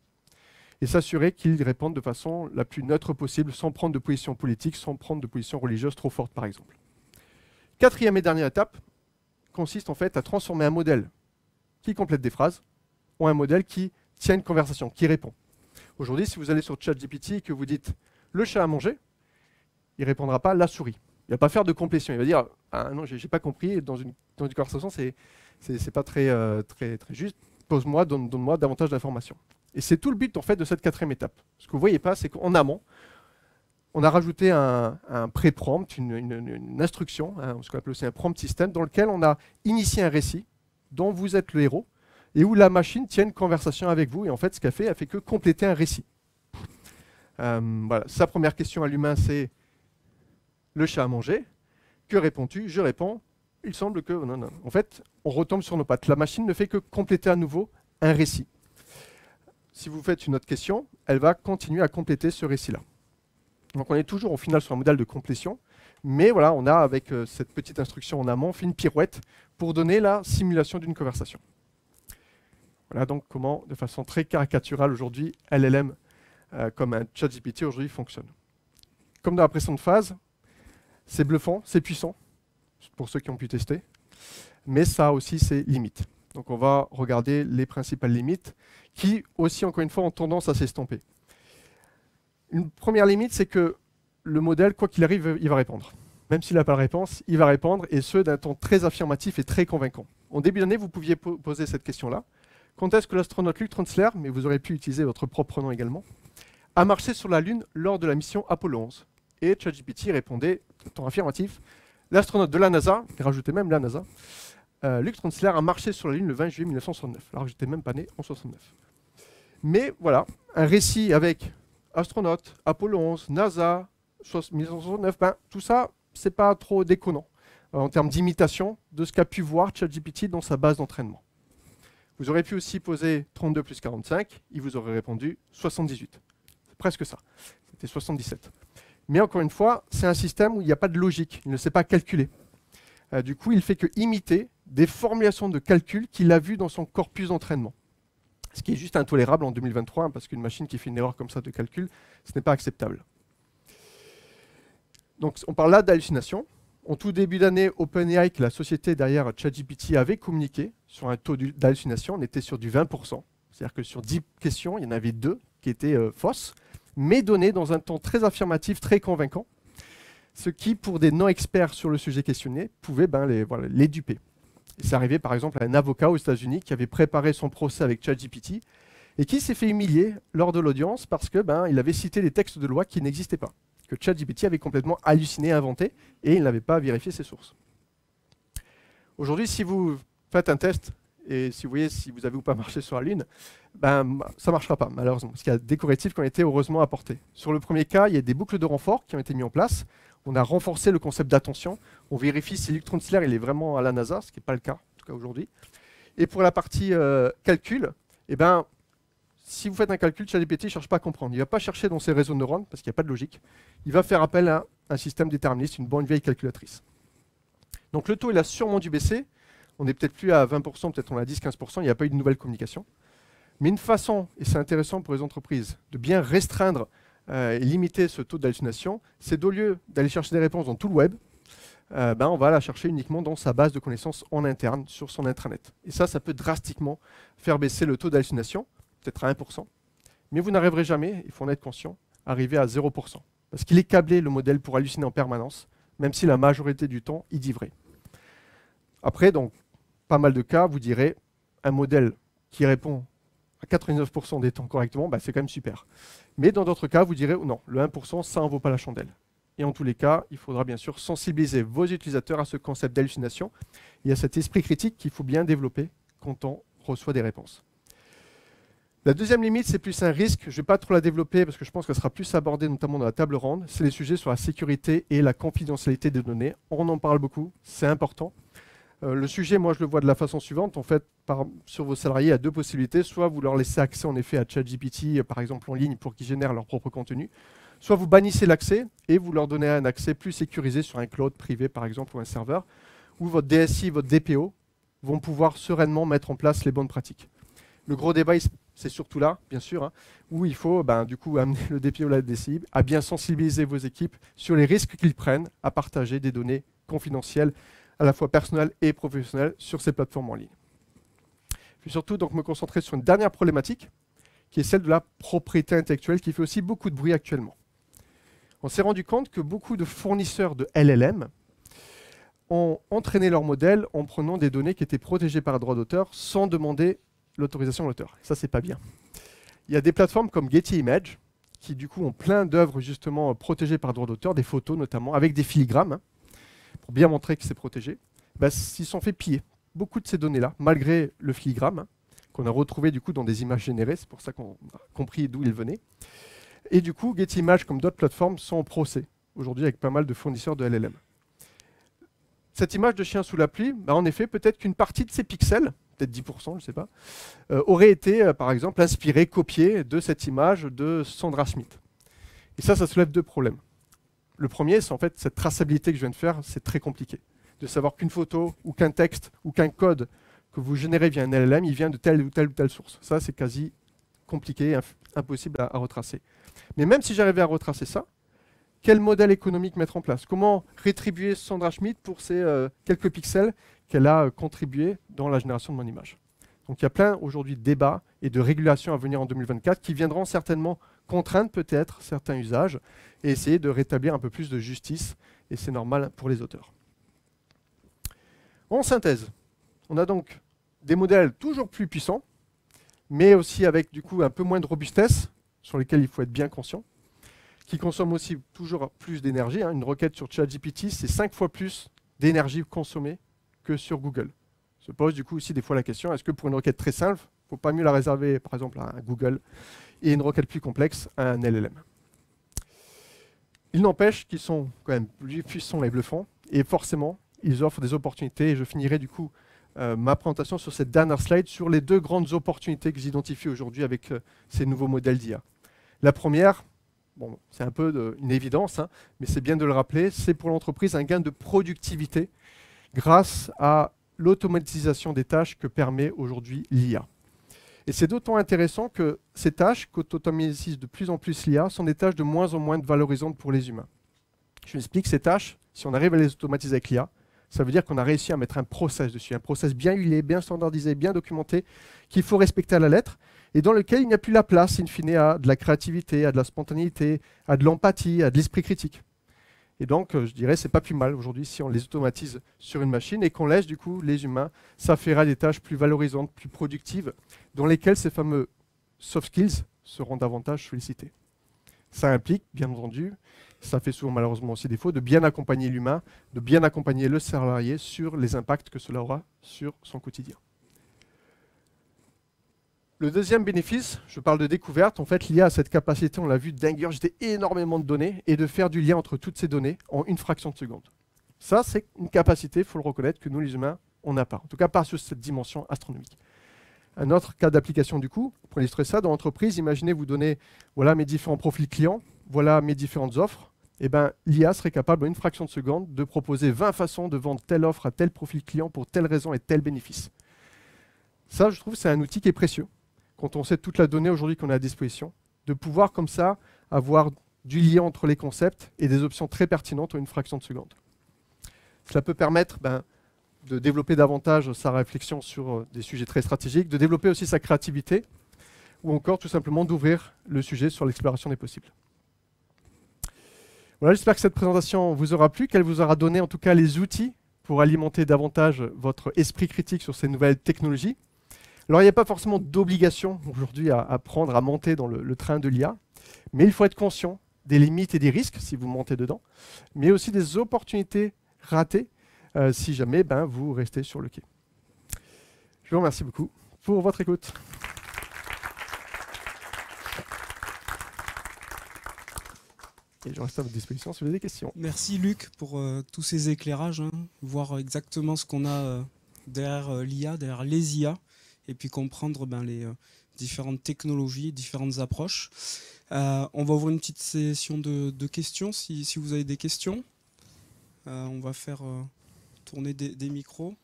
et s'assurer qu'ils répondent de façon la plus neutre possible, sans prendre de position politique, sans prendre de position religieuse trop forte, par exemple. Quatrième et dernière étape consiste en fait à transformer un modèle qui complète des phrases en un modèle qui tient une conversation, qui répond. Aujourd'hui, si vous allez sur ChatGPT et que vous dites « le chat a mangé », il ne répondra pas « la souris ». Il ne va pas faire de complétion. Il va dire « ah non, j'ai pas compris, dans une conversation, c'est pas très juste. Pose-moi, donne-moi davantage d'informations. » Et c'est tout le but en fait de cette quatrième étape. Ce que vous ne voyez pas, c'est qu'en amont, on a rajouté un pré-prompt, une instruction, ce qu'on appelle aussi un prompt system, dans lequel on a initié un récit dont vous êtes le héros et où la machine tient une conversation avec vous. Et en fait, ce qu'elle fait, elle fait que compléter un récit. Voilà. Sa première question à l'humain, c'est « le chat a mangé ». Que réponds-tu ? Je réponds il semble que... Non, non. En fait, on retombe sur nos pattes. La machine ne fait que compléter à nouveau un récit. Si vous faites une autre question, elle va continuer à compléter ce récit-là. Donc on est toujours au final sur un modèle de complétion, mais voilà, on a avec cette petite instruction en amont fait une pirouette pour donner la simulation d'une conversation. Voilà donc comment, de façon très caricaturale aujourd'hui, LLM comme un ChatGPT aujourd'hui fonctionne. Comme dans la précédente phase, c'est bluffant, c'est puissant, pour ceux qui ont pu tester, mais ça a aussi ses limites. Donc on va regarder les principales limites qui aussi, encore une fois, ont tendance à s'estomper. Une première limite, c'est que le modèle, quoi qu'il arrive, il va répondre. Même s'il n'a pas la réponse, il va répondre, et ce, d'un ton très affirmatif et très convaincant. En début d'année, vous pouviez poser cette question-là. Quand est-ce que l'astronaute Luc Tronsler, mais vous aurez pu utiliser votre propre nom également, a marché sur la Lune lors de la mission Apollo 11 ? Et ChatGPT répondait, de ton affirmatif, l'astronaute de la NASA, il rajoutait même la NASA, Luc Tronsler a marché sur la Lune le 20 juillet 1969. Alors j'étais même pas né en 69. Mais voilà, un récit avec astronaute, Apollo 11, NASA, 1969, ben, tout ça, c'est pas trop déconnant en termes d'imitation de ce qu'a pu voir ChatGPT dans sa base d'entraînement. Vous aurez pu aussi poser 32 plus 45, il vous aurait répondu 78. C'est presque ça, c'était 77. Mais encore une fois, c'est un système où il n'y a pas de logique, il ne sait pas calculer. Du coup, il fait que imiter des formulations de calcul qu'il a vues dans son corpus d'entraînement. Ce qui est juste intolérable en 2023, hein, parce qu'une machine qui fait une erreur comme ça de calcul, ce n'est pas acceptable. Donc on parle là d'hallucination. En tout début d'année, OpenAI, qui est la société derrière ChatGPT, avait communiqué sur un taux d'hallucination. On était sur du 20%. C'est-à-dire que sur 10 questions, il y en avait 2 qui étaient fausses, mais données dans un ton très affirmatif, très convaincant, ce qui, pour des non-experts sur le sujet questionné, pouvait les duper. C'est arrivé par exemple à un avocat aux États-Unis qui avait préparé son procès avec ChatGPT et qui s'est fait humilier lors de l'audience parce que il avait cité des textes de loi qui n'existaient pas, que ChatGPT avait complètement halluciné, inventé, et il n'avait pas vérifié ses sources. Aujourd'hui, si vous faites un test et si vous voyez si vous avez ou pas marché sur la Lune, ça ne marchera pas malheureusement, parce qu'il y a des correctifs qui ont été heureusement apportés. Sur le premier cas, il y a des boucles de renfort qui ont été mises en place. On a renforcé le concept d'attention. On vérifie si Luc Tronsler il est vraiment à la NASA, ce qui n'est pas le cas, en tout cas aujourd'hui. Et pour la partie calcul, si vous faites un calcul, ChatGPT ne cherche pas à comprendre. Il ne va pas chercher dans ses réseaux de neurones, parce qu'il n'y a pas de logique. Il va faire appel à un système déterministe, une bonne vieille calculatrice. Donc le taux, il a sûrement dû baisser. On n'est peut-être plus à 20%, peut-être on est à 10-15%, il n'y a pas eu de nouvelle communication. Mais une façon, et c'est intéressant pour les entreprises, de bien restreindre et limiter ce taux d'hallucination, c'est d'au lieu d'aller chercher des réponses dans tout le web, on va la chercher uniquement dans sa base de connaissances en interne, sur son intranet. Et ça peut drastiquement faire baisser le taux d'hallucination, peut-être à 1%. Mais vous n'arriverez jamais, il faut en être conscient, à arriver à 0%. Parce qu'il est câblé, le modèle, pour halluciner en permanence, même si la majorité du temps, il dit vrai. Après, dans pas mal de cas, vous direz, un modèle qui répond à 99% des temps correctement, c'est quand même super. Mais dans d'autres cas, vous direz, non, le 1%, ça n'en vaut pas la chandelle. Et en tous les cas, il faudra bien sûr sensibiliser vos utilisateurs à ce concept d'hallucination et à cet esprit critique qu'il faut bien développer quand on reçoit des réponses. La deuxième limite, c'est plus un risque. Je ne vais pas trop la développer parce que je pense qu'elle sera plus abordée notamment dans la table ronde. C'est les sujets sur la sécurité et la confidentialité des données. On en parle beaucoup, c'est important. Le sujet, moi, je le vois de la façon suivante. En fait, sur vos salariés, il y a deux possibilités. Soit vous leur laissez accès, en effet, à ChatGPT, par exemple en ligne, pour qu'ils génèrent leur propre contenu. Soit vous bannissez l'accès et vous leur donnez un accès plus sécurisé sur un cloud privé, par exemple, ou un serveur, où votre DSI, votre DPO vont pouvoir sereinement mettre en place les bonnes pratiques. Le gros débat, c'est surtout là, bien sûr, où il faut du coup amener le DPO ou la DSI à bien sensibiliser vos équipes sur les risques qu'ils prennent à partager des données confidentielles, à la fois personnelles et professionnelles, sur ces plateformes en ligne. Je vais surtout donc me concentrer sur une dernière problématique, qui est celle de la propriété intellectuelle, qui fait aussi beaucoup de bruit actuellement. On s'est rendu compte que beaucoup de fournisseurs de LLM ont entraîné leur modèle en prenant des données qui étaient protégées par le droit d'auteur sans demander l'autorisation de l'auteur. Ça, c'est pas bien. Il y a des plateformes comme Getty Images qui, du coup, ont plein d'œuvres justement protégées par le droit d'auteur, des photos notamment, avec des filigrammes, pour bien montrer que c'est protégé. Ils se sont fait piller beaucoup de ces données-là, malgré le filigrane, qu'on a retrouvé du coup dans des images générées, c'est pour ça qu'on a compris d'où ils venaient. Et du coup, Getty Images, comme d'autres plateformes, sont en procès aujourd'hui avec pas mal de fournisseurs de LLM. cette image de chien sous la pluie, bah, en effet, peut-être qu'une partie de ces pixels, peut-être 10%, je ne sais pas, aurait été, par exemple, inspirée, copiée de cette image de Sandra Schmidt. Et ça soulève deux problèmes. Le premier, c'est en fait cette traçabilité que je viens de faire, c'est très compliqué. De savoir qu'une photo, ou qu'un texte, ou qu'un code que vous générez via un LLM, il vient de telle ou telle source. Ça, c'est quasi compliqué, impossible à retracer. Mais même si j'arrivais à retracer ça, quel modèle économique mettre en place? Comment rétribuer Sandra Schmidt pour ces quelques pixels qu'elle a contribué dans la génération de mon image? Donc il y a plein aujourd'hui de débats et de régulations à venir en 2024 qui viendront certainement contraindre peut-être certains usages et essayer de rétablir un peu plus de justice, et c'est normal pour les auteurs. En synthèse, on a donc des modèles toujours plus puissants, mais aussi avec du coup un peu moins de robustesse, sur lesquels il faut être bien conscient, qui consomment aussi toujours plus d'énergie. Une requête sur ChatGPT, c'est 5 fois plus d'énergie consommée que sur Google. Se pose du coup aussi des fois la question, est-ce que pour une requête très simple, il ne faut pas mieux la réserver par exemple à un Google et une requête plus complexe à un LLM? Il n'empêche qu'ils sont quand même plus puissants et bluffants, et forcément, ils offrent des opportunités, et je finirai du coup ma présentation sur cette dernière slide sur les deux grandes opportunités que j'identifie aujourd'hui avec ces nouveaux modèles d'IA. La première, bon, c'est un peu une évidence, hein, mais c'est bien de le rappeler, c'est pour l'entreprise un gain de productivité grâce à l'automatisation des tâches que permet aujourd'hui l'IA. Et c'est d'autant intéressant que ces tâches qu'automatise de plus en plus l'IA sont des tâches de moins en moins valorisantes pour les humains. Je m'explique, ces tâches, si on arrive à les automatiser avec l'IA, ça veut dire qu'on a réussi à mettre un process dessus, un process bien huilé, bien standardisé, bien documenté, qu'il faut respecter à la lettre, et dans lequel il n'y a plus la place, in fine, à de la créativité, à de la spontanéité, à de l'empathie, à de l'esprit critique. Et donc, je dirais, c'est pas plus mal aujourd'hui si on les automatise sur une machine et qu'on laisse du coup les humains s'affairer des tâches plus valorisantes, plus productives, dans lesquelles ces fameux soft skills seront davantage sollicités. Ça implique, bien entendu, ça fait souvent malheureusement aussi défaut, de bien accompagner l'humain, de bien accompagner le salarié sur les impacts que cela aura sur son quotidien. Le deuxième bénéfice, je parle de découverte, en fait l'IA a cette capacité, on l'a vu, d'ingurgiter énormément de données et de faire du lien entre toutes ces données en une fraction de seconde. Ça, c'est une capacité, il faut le reconnaître, que nous les humains, on n'a pas. En tout cas, pas sur cette dimension astronomique. Un autre cas d'application du coup, pour illustrer ça, dans l'entreprise, imaginez vous donnez, voilà mes différents profils clients, voilà mes différentes offres, et ben l'IA serait capable en une fraction de seconde de proposer 20 façons de vendre telle offre à tel profil client pour telle raison et tel bénéfice. Ça, je trouve, c'est un outil qui est précieux. Quand on sait toute la donnée aujourd'hui qu'on a à disposition, de pouvoir comme ça avoir du lien entre les concepts et des options très pertinentes en une fraction de seconde. Cela peut permettre de développer davantage sa réflexion sur des sujets très stratégiques, de développer aussi sa créativité, ou encore tout simplement d'ouvrir le sujet sur l'exploration des possibles. Voilà, j'espère que cette présentation vous aura plu, qu'elle vous aura donné en tout cas les outils pour alimenter davantage votre esprit critique sur ces nouvelles technologies. Alors il n'y a pas forcément d'obligation aujourd'hui à prendre, à monter dans le train de l'IA, mais il faut être conscient des limites et des risques si vous montez dedans, mais aussi des opportunités ratées si jamais vous restez sur le quai. Je vous remercie beaucoup pour votre écoute. Et je reste à votre disposition si vous avez des questions. Merci Luc pour tous ces éclairages, voir exactement ce qu'on a derrière l'IA, derrière les IA, et puis comprendre les différentes technologies, différentes approches. On va ouvrir une petite session de questions, si vous avez des questions. On va faire tourner des micros.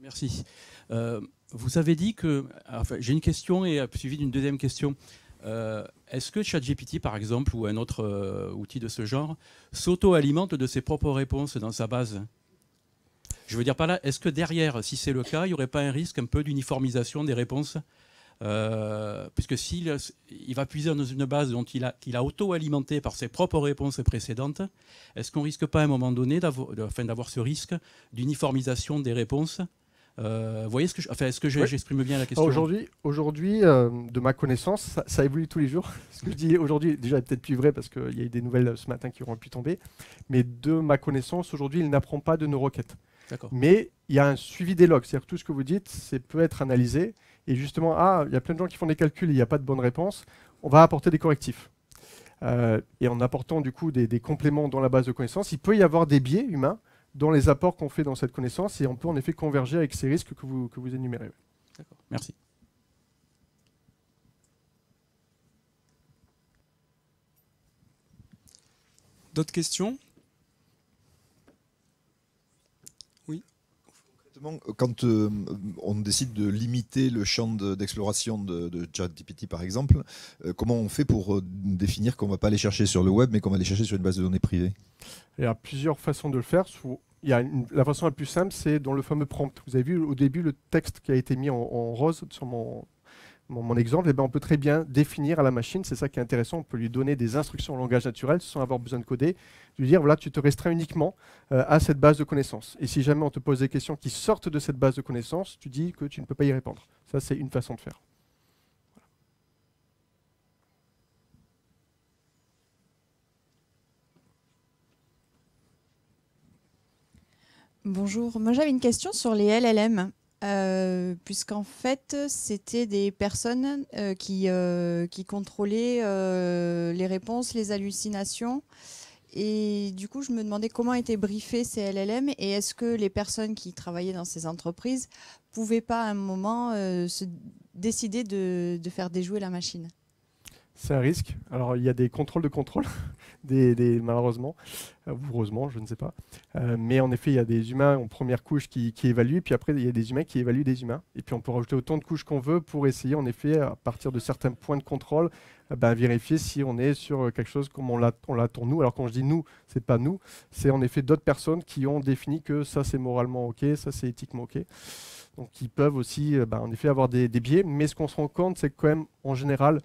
Merci. Vous avez dit que... Enfin, j'ai une question et suivi d'une deuxième question. Est-ce que ChatGPT, par exemple, ou un autre outil de ce genre, s'auto-alimente de ses propres réponses dans sa base ? Je veux dire par là, est-ce que derrière, si c'est le cas, il n'y aurait pas un risque un peu d'uniformisation des réponses puisque s'il va puiser dans une base dont il a auto-alimenté par ses propres réponses précédentes, est-ce qu'on ne risque pas à un moment donné d'avoir ce risque d'uniformisation des réponses? Vous voyez ce que est-ce que j'exprime bien la question? Aujourd'hui, de ma connaissance, ça évolue tous les jours. Ce que je dis aujourd'hui, déjà, est peut-être plus vrai parce qu'il y a eu des nouvelles ce matin qui auront pu tomber. Mais de ma connaissance, aujourd'hui, il n'apprend pas de nos requêtes. Mais il y a un suivi des logs. C'est-à-dire que tout ce que vous dites, peut être analysé. Et justement, il y a plein de gens qui font des calculs et il n'y a pas de bonne réponse. On va apporter des correctifs. et en apportant du coup des compléments dans la base de connaissances, il peut y avoir des biais humains dans les apports qu'on fait dans cette connaissance et on peut en effet converger avec ces risques que vous énumérez. D'accord, merci. D'autres questions? Quand on décide de limiter le champ d'exploration de ChatGPT, par exemple, comment on fait pour définir qu'on ne va pas aller chercher sur le web, mais qu'on va aller chercher sur une base de données privée? Il y a plusieurs façons de le faire. La façon la plus simple, c'est dans le fameux prompt. Vous avez vu au début le texte qui a été mis en rose sur mon exemple, on peut très bien définir à la machine, c'est ça qui est intéressant, on peut lui donner des instructions en langage naturel sans avoir besoin de coder, lui dire voilà, tu te restreins uniquement à cette base de connaissances. Et si jamais on te pose des questions qui sortent de cette base de connaissances, tu dis que tu ne peux pas y répondre. Ça, c'est une façon de faire. Bonjour, moi j'avais une question sur les LLM. Puisqu'en fait, c'était des personnes qui contrôlaient les réponses, les hallucinations. Et du coup, je me demandais comment étaient briefés ces LLM et est-ce que les personnes qui travaillaient dans ces entreprises pouvaient pas à un moment se décider de faire déjouer la machine? C'est un risque. Alors, il y a des contrôles de contrôle, malheureusement, ou heureusement, je ne sais pas. Mais en effet, il y a des humains en première couche qui évaluent, puis après, il y a des humains qui évaluent des humains. Et puis, on peut rajouter autant de couches qu'on veut pour essayer, en effet, à partir de certains points de contrôle, vérifier si on est sur quelque chose comme on l'attend nous. Alors, quand je dis nous, c'est pas nous, c'est en effet d'autres personnes qui ont défini que ça, c'est moralement OK, ça, c'est éthiquement OK. Donc, ils peuvent aussi, en effet, avoir des biais. Mais ce qu'on se rend compte, c'est que quand même, en général,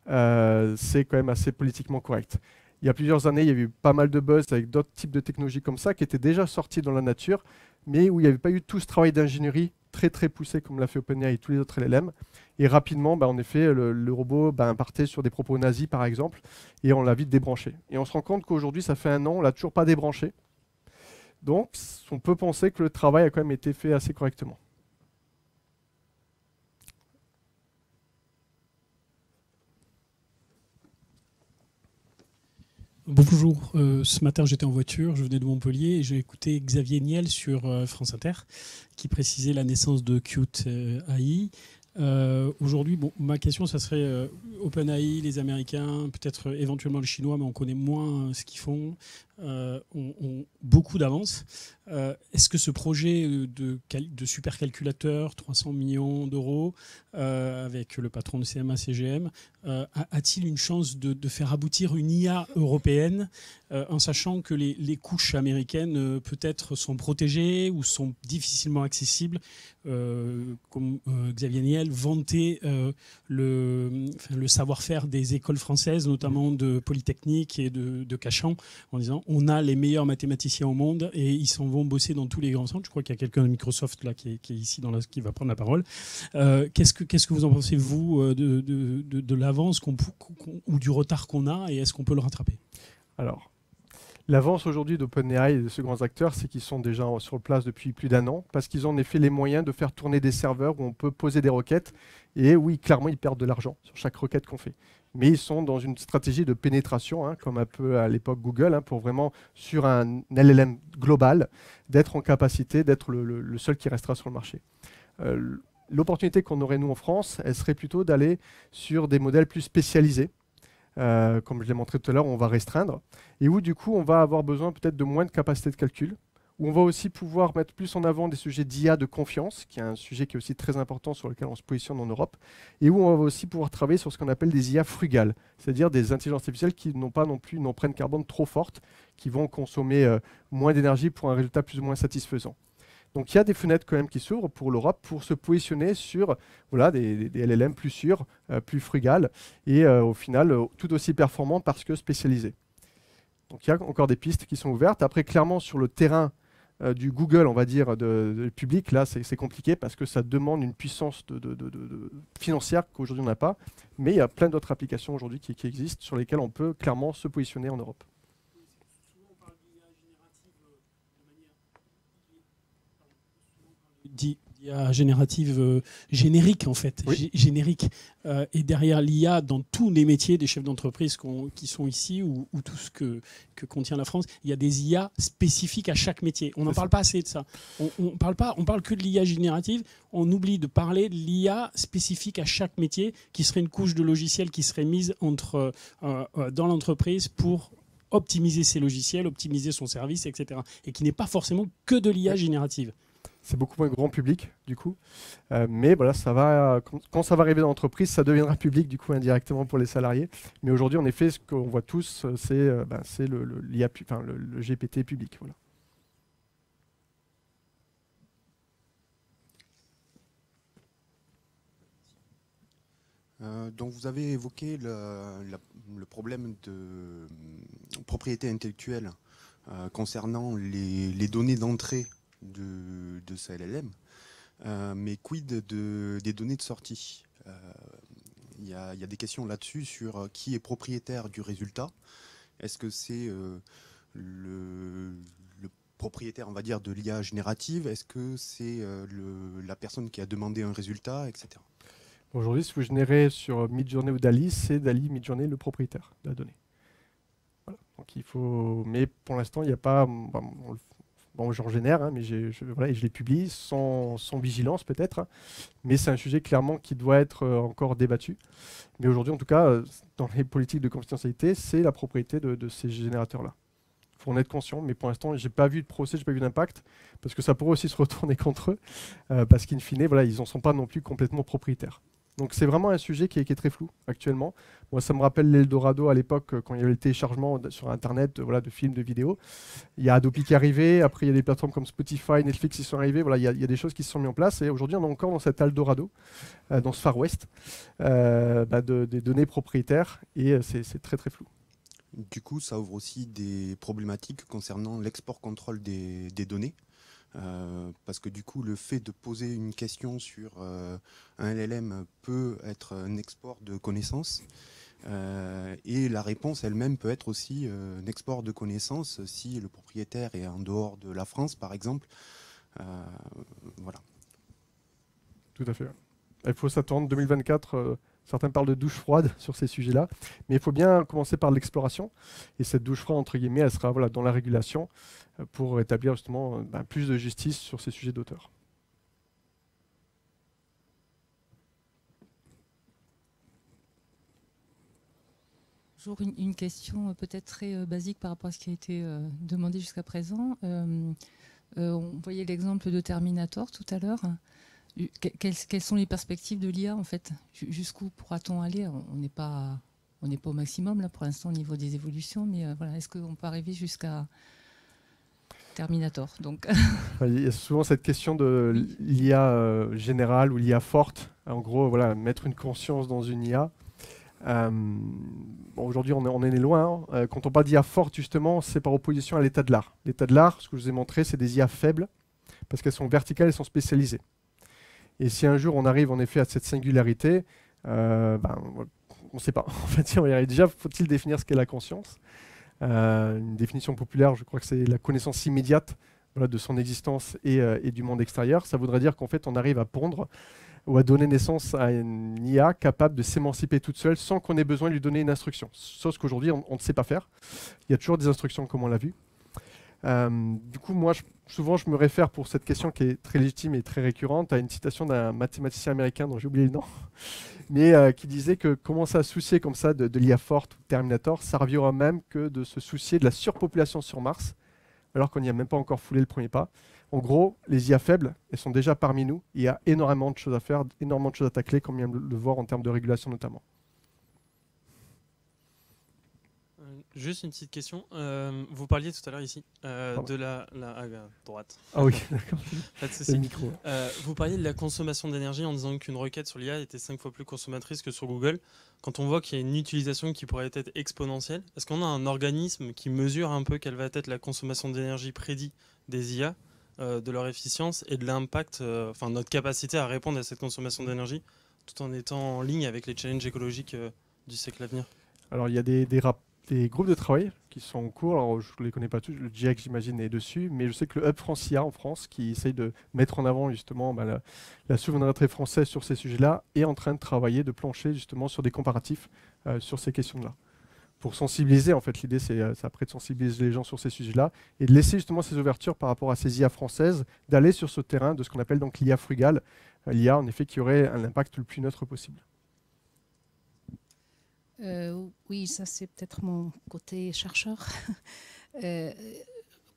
c'est quand même assez politiquement correct. Il y a plusieurs années, il y a eu pas mal de buzz avec d'autres types de technologies comme ça qui étaient déjà sorties dans la nature, mais où il n'y avait pas eu tout ce travail d'ingénierie très très poussé comme l'a fait OpenAI et tous les autres LLM. Et rapidement, en effet, le robot partait sur des propos nazis par exemple, et on l'a vite débranché. Et on se rend compte qu'aujourd'hui, ça fait 1 an, on l'a toujours pas débranché. Donc, on peut penser que le travail a quand même été fait assez correctement. Bonjour, ce matin j'étais en voiture, je venais de Montpellier et j'ai écouté Xavier Niel sur France Inter qui précisait la naissance de Qt AI. Aujourd'hui, ma question, ça serait OpenAI, les Américains, peut-être éventuellement les Chinois, mais on connaît moins ce qu'ils font, ont beaucoup d'avance. Est-ce que ce projet de supercalculateur, 300 millions d'euros, avec le patron de CMA-CGM, a-t-il une chance de faire aboutir une IA européenne, en sachant que les couches américaines peut-être sont protégées ou sont difficilement accessibles, comme Xavier Niel vantait le savoir-faire des écoles françaises, notamment de Polytechnique et de Cachan, en disant on a les meilleurs mathématiciens au monde et ils s'en vont bosser dans tous les grands centres. Je crois qu'il y a quelqu'un de Microsoft là, qui est ici qui va prendre la parole. Qu'est-ce que vous en pensez, vous, de l'avance ou du retard qu'on a, et est-ce qu'on peut le rattraper? Alors, l'avance aujourd'hui d'OpenAI et de ces grands acteurs, c'est qu'ils sont déjà sur place depuis plus d'1 an, parce qu'ils ont en effet les moyens de faire tourner des serveurs où on peut poser des requêtes. Et oui, clairement, ils perdent de l'argent sur chaque requête qu'on fait. Mais ils sont dans une stratégie de pénétration, comme un peu à l'époque Google, pour vraiment, sur un LLM global, d'être en capacité d'être le seul qui restera sur le marché. L'opportunité qu'on aurait, nous, en France, elle serait plutôt d'aller sur des modèles plus spécialisés, comme je l'ai montré tout à l'heure, on va restreindre, et où du coup on va avoir besoin peut-être de moins de capacité de calcul, où on va aussi pouvoir mettre plus en avant des sujets d'IA de confiance, qui est un sujet qui est aussi très important sur lequel on se positionne en Europe, et où on va aussi pouvoir travailler sur ce qu'on appelle des IA frugales, c'est-à-dire des intelligences artificielles qui n'ont pas non plus une empreinte carbone trop forte, qui vont consommer moins d'énergie pour un résultat plus ou moins satisfaisant. Donc il y a des fenêtres quand même qui s'ouvrent pour l'Europe pour se positionner sur des LLM plus sûrs, plus frugales et au final tout aussi performants parce que spécialisés. Donc il y a encore des pistes qui sont ouvertes. Après clairement sur le terrain du Google, on va dire, de public, là c'est compliqué parce que ça demande une puissance financière qu'aujourd'hui on n'a pas. Mais il y a plein d'autres applications aujourd'hui qui existent sur lesquelles on peut clairement se positionner en Europe. l'IA générative générique en fait, Oui. générique. Et derrière l'IA, dans tous les métiers des chefs d'entreprise qui sont ici ou tout ce que contient la France, il y a des IA spécifiques à chaque métier. On n'en parle pas assez de ça. On parle que de l'IA générative. On oublie de parler de l'IA spécifique à chaque métier, qui serait une couche de logiciels qui serait mise dans l'entreprise pour optimiser ses logiciels, optimiser son service, etc. Et qui n'est pas forcément que de l'IA générative. C'est beaucoup moins grand public, du coup. Mais voilà, quand ça va arriver dans l'entreprise, ça deviendra public, du coup, indirectement pour les salariés. Mais aujourd'hui, en effet, ce qu'on voit tous, c'est l'IA, le GPT public. Voilà. Donc vous avez évoqué le problème de propriété intellectuelle concernant les données d'entrée de ce LLM, mais quid des données de sortie? Il y a des questions là-dessus sur qui est propriétaire du résultat. Est-ce que c'est le propriétaire, on va dire, de l'IA générative? Est-ce que c'est la personne qui a demandé un résultat, etc. Aujourd'hui, si vous générez sur Midjourney ou DALL-E, c'est DALL-E, Midjourney, le propriétaire de la donnée. Voilà. Donc il faut, mais pour l'instant, il n'y a pas. Bon, j'en génère, hein, mais voilà, et je les publie sans vigilance peut-être. Hein, mais c'est un sujet clairement qui doit être encore débattu. Mais aujourd'hui, en tout cas, dans les politiques de confidentialité, c'est la propriété de ces générateurs-là. Il faut en être conscient, mais pour l'instant, je n'ai pas vu de procès, je n'ai pas vu d'impact, parce que ça pourrait aussi se retourner contre eux, parce qu'in fine, voilà, ils n'en sont pas non plus complètement propriétaires. Donc c'est vraiment un sujet qui est très flou actuellement. Moi, ça me rappelle l'Eldorado à l'époque, quand il y avait le téléchargement sur Internet de films, de vidéos. Il y a Adobe qui est arrivé, après il y a des plateformes comme Spotify, Netflix qui sont arrivées. Voilà, il y a des choses qui se sont mises en place, et aujourd'hui on est encore dans cet Eldorado, dans ce Far West, des données propriétaires, et c'est très très flou. Du coup, ça ouvre aussi des problématiques concernant l'export-contrôle des données. Parce que du coup, le fait de poser une question sur un LLM peut être un export de connaissances, et la réponse elle-même peut être aussi un export de connaissances si le propriétaire est en dehors de la France, par exemple. Voilà. Tout à fait. Il faut s'attendre, 2024, certains parlent de douche froide sur ces sujets-là, mais il faut bien commencer par l'exploration, et cette douche froide, entre guillemets, elle sera dans la régulation, pour établir justement plus de justice sur ces sujets d'auteur. Toujours une question peut-être très basique par rapport à ce qui a été demandé jusqu'à présent. On voyait l'exemple de Terminator tout à l'heure. Quelles sont les perspectives de l'IA en fait? Jusqu'où pourra-t-on aller? On n'est pas au maximum là pour l'instant au niveau des évolutions, mais voilà, est-ce qu'on peut arriver jusqu'à Terminator donc. Il y a souvent cette question de l'IA générale ou l'IA forte. En gros, voilà, mettre une conscience dans une IA. Aujourd'hui, on en est loin. Hein. Quand on parle d'IA forte, justement, c'est par opposition à l'état de l'art. L'état de l'art, ce que je vous ai montré, c'est des IA faibles, parce qu'elles sont verticales, elles sont spécialisées. Et si un jour on arrive en effet à cette singularité, on ne sait pas. En fait, si on y arrive, déjà, faut-il définir ce qu'est la conscience? Une définition populaire, je crois que c'est la connaissance immédiate de son existence et du monde extérieur. Ça voudrait dire qu'en fait, on arrive à pondre ou à donner naissance à une IA capable de s'émanciper toute seule sans qu'on ait besoin de lui donner une instruction. Sauf qu'aujourd'hui, on ne sait pas faire. Il y a toujours des instructions comme on l'a vu. Du coup, moi, souvent, je me réfère pour cette question qui est très légitime et très récurrente à une citation d'un mathématicien américain dont j'ai oublié le nom, mais qui disait que commencer à se soucier comme ça de l'IA forte ou de Terminator, ça revient au même que de se soucier de la surpopulation sur Mars, alors qu'on n'y a même pas encore foulé le premier pas. En gros, les IA faibles, elles sont déjà parmi nous. Il y a énormément de choses à faire, énormément de choses à tacler, comme on vient de le voir en termes de régulation notamment. Juste une petite question. Vous parliez tout à l'heure ici de la droite. Ah oui, d'accord. Pas de souci. Vous parliez de la consommation d'énergie en disant qu'une requête sur l'IA était 5 fois plus consommatrice que sur Google. Quand on voit qu'il y a une utilisation qui pourrait être exponentielle, est-ce qu'on a un organisme qui mesure un peu quelle va être la consommation d'énergie prédite des IA, de leur efficience et de l'impact, notre capacité à répondre à cette consommation d'énergie, tout en étant en ligne avec les challenges écologiques du siècle à venir? Alors il y a des rapports des groupes de travail qui sont en cours. Alors, je ne les connais pas tous, le GIEC, j'imagine, est dessus, mais je sais que le Hub Francia en France, qui essaye de mettre en avant justement la souveraineté française sur ces sujets-là, est en train de travailler, de plancher justement sur des comparatifs sur ces questions-là. Pour sensibiliser, en fait, l'idée, c'est après de sensibiliser les gens sur ces sujets-là et de laisser justement ces ouvertures par rapport à ces IA françaises, d'aller sur ce terrain de ce qu'on appelle donc l'IA frugale, l'IA en effet qui aurait un impact le plus neutre possible. Oui, ça c'est peut-être mon côté chercheur.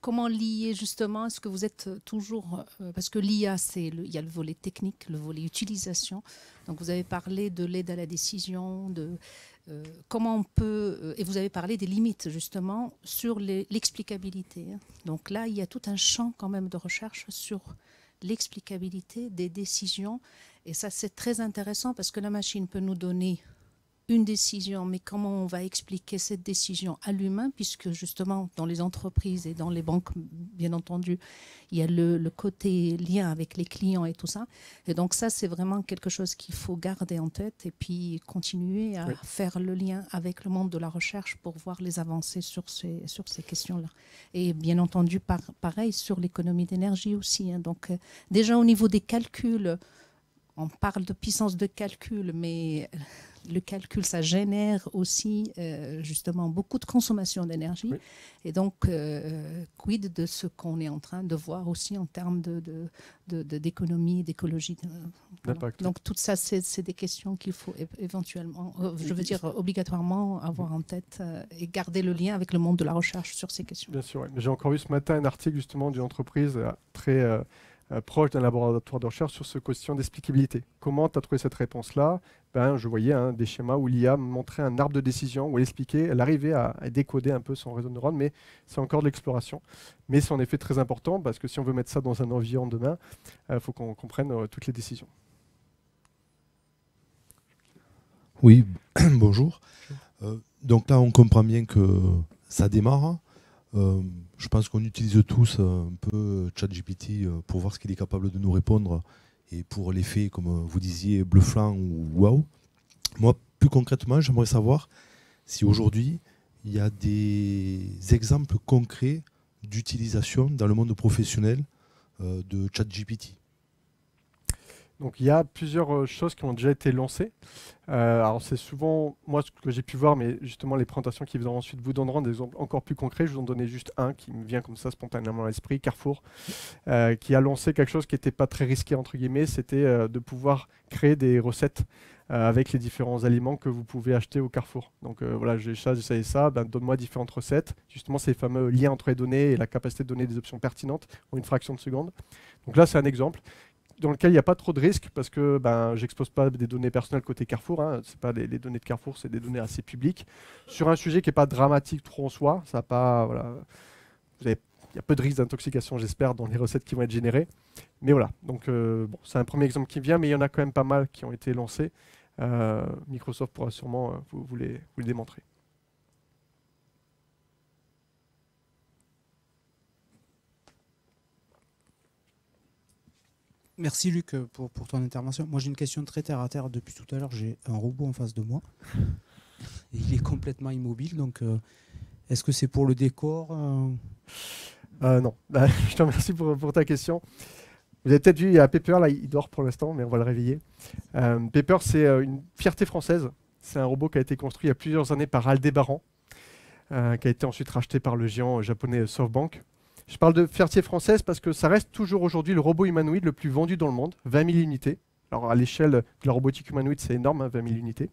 Comment lier justement, est-ce que vous êtes toujours, parce que l'IA, il y a le volet technique, le volet utilisation, donc vous avez parlé de l'aide à la décision, de comment on peut, et vous avez parlé des limites justement sur l'explicabilité. Donc là, il y a tout un champ quand même de recherche sur l'explicabilité des décisions, et ça c'est très intéressant parce que la machine peut nous donner une décision, mais comment on va expliquer cette décision à l'humain, puisque justement dans les entreprises et dans les banques, bien entendu, il y a le côté lien avec les clients et tout ça. Et donc ça, c'est vraiment quelque chose qu'il faut garder en tête et puis continuer à faire le lien avec le monde de la recherche pour voir les avancées sur ces questions-là. Et bien entendu, pareil sur l'économie d'énergie aussi. Hein. Donc déjà au niveau des calculs, on parle de puissance de calcul, mais le calcul, ça génère aussi justement beaucoup de consommation d'énergie. Oui. Et donc, quid de ce qu'on est en train de voir aussi en termes d'économie, d'écologie. Voilà. Donc, tout ça, c'est des questions qu'il faut éventuellement, je veux dire obligatoirement avoir en tête et garder le lien avec le monde de la recherche sur ces questions. Bien sûr, oui. J'ai encore vu ce matin un article justement d'une entreprise très... proche d'un laboratoire de recherche sur ce question d'explicabilité. Comment tu as trouvé cette réponse-là? Je voyais des schémas où l'IA montrait un arbre de décision, où elle expliquait, elle arrivait à décoder un peu son réseau de neurones, mais c'est encore de l'exploration. Mais c'est en effet très important, parce que si on veut mettre ça dans un environnement demain, il faut qu'on comprenne toutes les décisions. Oui, bonjour. Donc là, on comprend bien que ça démarre. Je pense qu'on utilise tous un peu ChatGPT pour voir ce qu'il est capable de nous répondre et pour l'effet, comme vous disiez, bluffant ou waouh. Moi, plus concrètement, j'aimerais savoir si aujourd'hui, il y a des exemples concrets d'utilisation dans le monde professionnel de ChatGPT. Donc il y a plusieurs choses qui ont déjà été lancées. Alors c'est souvent, moi ce que j'ai pu voir, mais justement les présentations qui viendront ensuite vous donneront des exemples encore plus concrets. Je vous en donnais juste un qui me vient comme ça spontanément à l'esprit, Carrefour, qui a lancé quelque chose qui n'était pas très risqué entre guillemets, c'était de pouvoir créer des recettes avec les différents aliments que vous pouvez acheter au Carrefour. Donc voilà, j'ai ça, j'essaie ça, donne-moi différentes recettes. Justement ces fameux liens entre les données et la capacité de donner des options pertinentes en une fraction de seconde. Donc là c'est un exemple dans lequel il n'y a pas trop de risques parce que j'expose pas des données personnelles côté Carrefour. Hein. C'est pas les données de Carrefour, c'est des données assez publiques. Sur un sujet qui n'est pas dramatique trop en soi, ça pas, voilà, il y a peu de risques d'intoxication, j'espère, dans les recettes qui vont être générées. Mais voilà, donc bon, c'est un premier exemple qui vient, mais il y en a quand même pas mal qui ont été lancés. Microsoft pourra sûrement vous les démontrer. Merci Luc pour ton intervention. Moi j'ai une question très terre à terre. Depuis tout à l'heure, j'ai un robot en face de moi. Et il est complètement immobile. Donc est-ce que c'est pour le décor Non. Je te remercie pour ta question. Vous avez peut-être vu, il y a Pepper, là il dort pour l'instant, mais on va le réveiller. Pepper, c'est une fierté française. C'est un robot qui a été construit il y a plusieurs années par Aldébaran, qui a été ensuite racheté par le géant japonais SoftBank. Je parle de fierté française parce que ça reste toujours aujourd'hui le robot humanoïde le plus vendu dans le monde, 20 000 unités. Alors à l'échelle de la robotique humanoïde, c'est énorme, hein, 20 000 unités.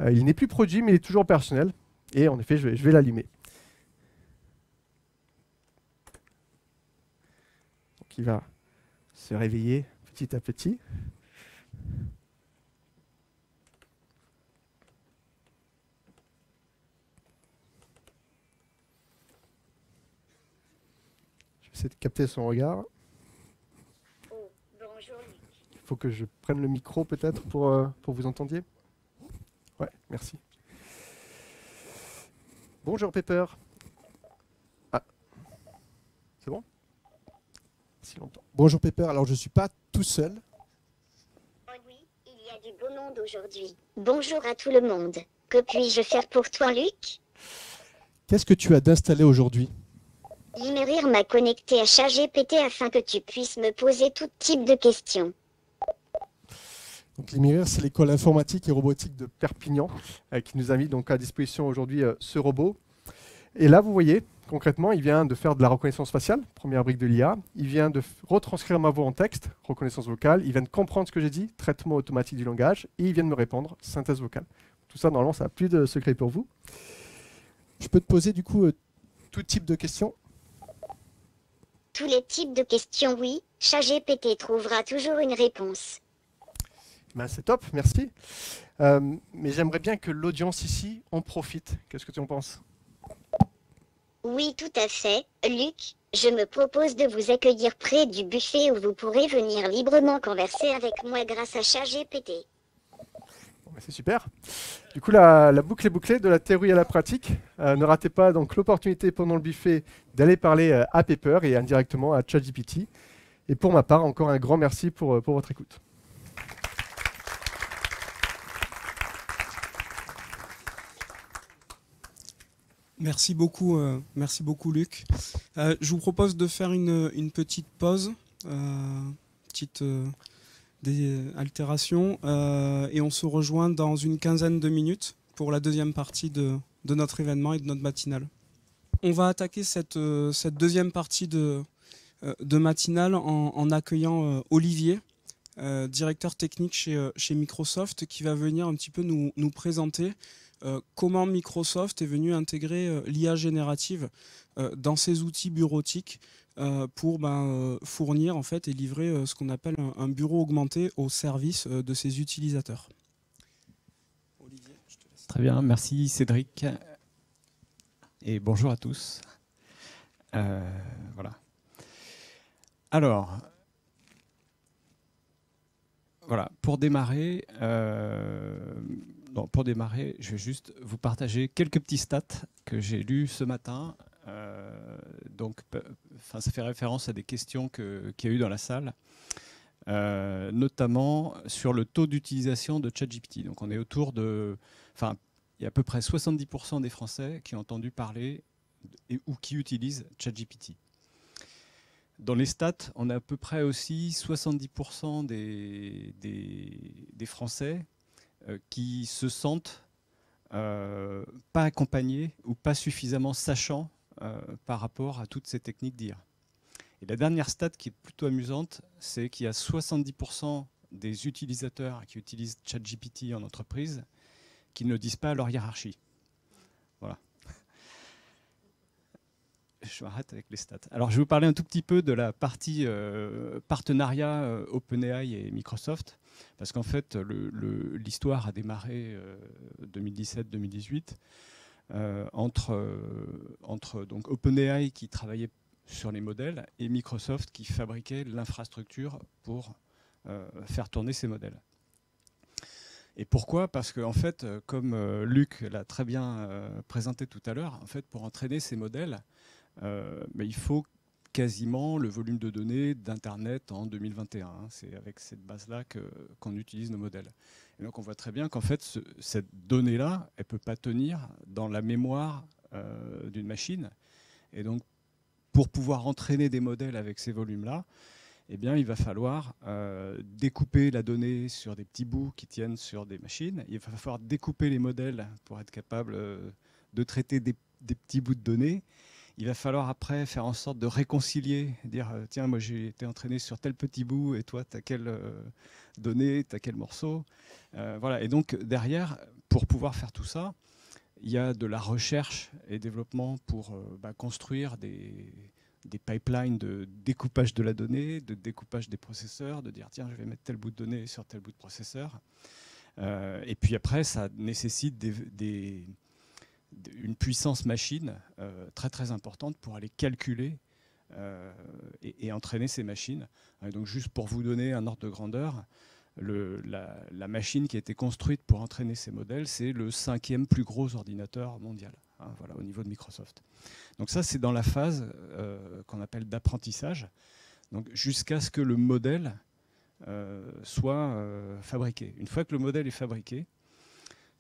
Il n'est plus produit, mais il est toujours opérationnel. Et en effet, je vais l'allumer. Donc il va se réveiller petit à petit. J'essaie de capter son regard. Oh, bonjour Luc. Il faut que je prenne le micro peut-être pour vous entendiez. Ouais, merci. Bonjour Pepper. Ah, c'est bon? Si longtemps. Bonjour Pepper, alors je ne suis pas tout seul. Oh oui, il y a du beau monde aujourd'hui. Bonjour à tout le monde. Que puis-je faire pour toi Luc? Qu'est-ce que tu as d'installé aujourd'hui? Limerir m'a connecté à ChatGPT afin que tu puisses me poser tout type de questions. Donc Limerir, c'est l'école informatique et robotique de Perpignan qui nous a mis donc à disposition aujourd'hui ce robot. Et là, vous voyez, concrètement, il vient de faire de la reconnaissance faciale, première brique de l'IA. Il vient de retranscrire ma voix en texte, reconnaissance vocale. Il vient de comprendre ce que j'ai dit, traitement automatique du langage. Et il vient de me répondre, synthèse vocale. Tout ça, normalement, ça n'a plus de secret pour vous. Je peux te poser du coup tout type de questions? Tous les types de questions, oui. ChatGPT trouvera toujours une réponse. Ben, c'est top, merci. Mais j'aimerais bien que l'audience ici en profite. Qu'est-ce que tu en penses? Oui, tout à fait. Luc, je me propose de vous accueillir près du buffet où vous pourrez venir librement converser avec moi grâce à ChatGPT. Bon, ben, c'est super. Du coup, la boucle est bouclée de la théorie à la pratique. Ne ratez pas donc l'opportunité pendant le buffet d'aller parler à Pepper et indirectement à ChatGPT. Et pour ma part, encore un grand merci pour votre écoute. Merci beaucoup Luc. Je vous propose de faire une petite pause, petite altération, et on se rejoint dans une quinzaine de minutes pour la deuxième partie de notre événement et de notre matinale. On va attaquer cette deuxième partie de matinale en accueillant Olivier, directeur technique chez Microsoft, qui va venir un petit peu nous présenter comment Microsoft est venu intégrer l'IA générative dans ses outils bureautiques pour fournir en fait, et livrer ce qu'on appelle un bureau augmenté au service de ses utilisateurs. Olivier, je te laisse. Très bien, merci Cédric. Et bonjour à tous. Voilà. Alors, voilà, pour démarrer, je vais juste vous partager quelques petits stats que j'ai lus ce matin. Ça fait référence à des questions qu'il y a eu dans la salle, notamment sur le taux d'utilisation de ChatGPT. Donc on est autour de... Enfin, il y a à peu près 70% des Français qui ont entendu parler ou qui utilisent ChatGPT. Dans les stats, on a à peu près aussi 70% des Français qui se sentent pas accompagnés ou pas suffisamment sachants par rapport à toutes ces techniques d'IA. Et la dernière stat qui est plutôt amusante, c'est qu'il y a 70% des utilisateurs qui utilisent ChatGPT en entreprise qui ne le disent pas à leur hiérarchie. Voilà. Je m'arrête avec les stats. Alors, je vais vous parler un tout petit peu de la partie partenariat OpenAI et Microsoft, parce qu'en fait, l'histoire a démarré 2017-2018 entre donc OpenAI qui travaillait sur les modèles et Microsoft qui fabriquait l'infrastructure pour faire tourner ces modèles. Et pourquoi? Parce que, en fait, comme Luc l'a très bien présenté tout à l'heure, en fait, pour entraîner ces modèles, il faut quasiment le volume de données d'Internet en 2021. C'est avec cette base-là qu'on utilise nos modèles. Et donc on voit très bien qu'en fait, cette donnée-là, elle ne peut pas tenir dans la mémoire d'une machine. Et donc, pour pouvoir entraîner des modèles avec ces volumes-là, eh bien, il va falloir découper la donnée sur des petits bouts qui tiennent sur des machines. Il va falloir découper les modèles pour être capable de traiter des petits bouts de données. Il va falloir après faire en sorte de réconcilier, dire tiens, moi j'ai été entraîné sur tel petit bout et toi tu as quelle donnée, tu as quel morceau. Voilà. Et donc derrière, pour pouvoir faire tout ça, il y a de la recherche et développement pour construire des pipelines de découpage de la donnée, de découpage des processeurs, de dire tiens, je vais mettre tel bout de donnée sur tel bout de processeur. Et puis après, ça nécessite une puissance machine très très importante pour aller calculer et entraîner ces machines. Et donc juste pour vous donner un ordre de grandeur, la machine qui a été construite pour entraîner ces modèles, c'est le 5e plus gros ordinateur mondial, voilà, au niveau de Microsoft. Donc ça, c'est dans la phase qu'on appelle d'apprentissage, donc jusqu'à ce que le modèle soit fabriqué. Une fois que le modèle est fabriqué,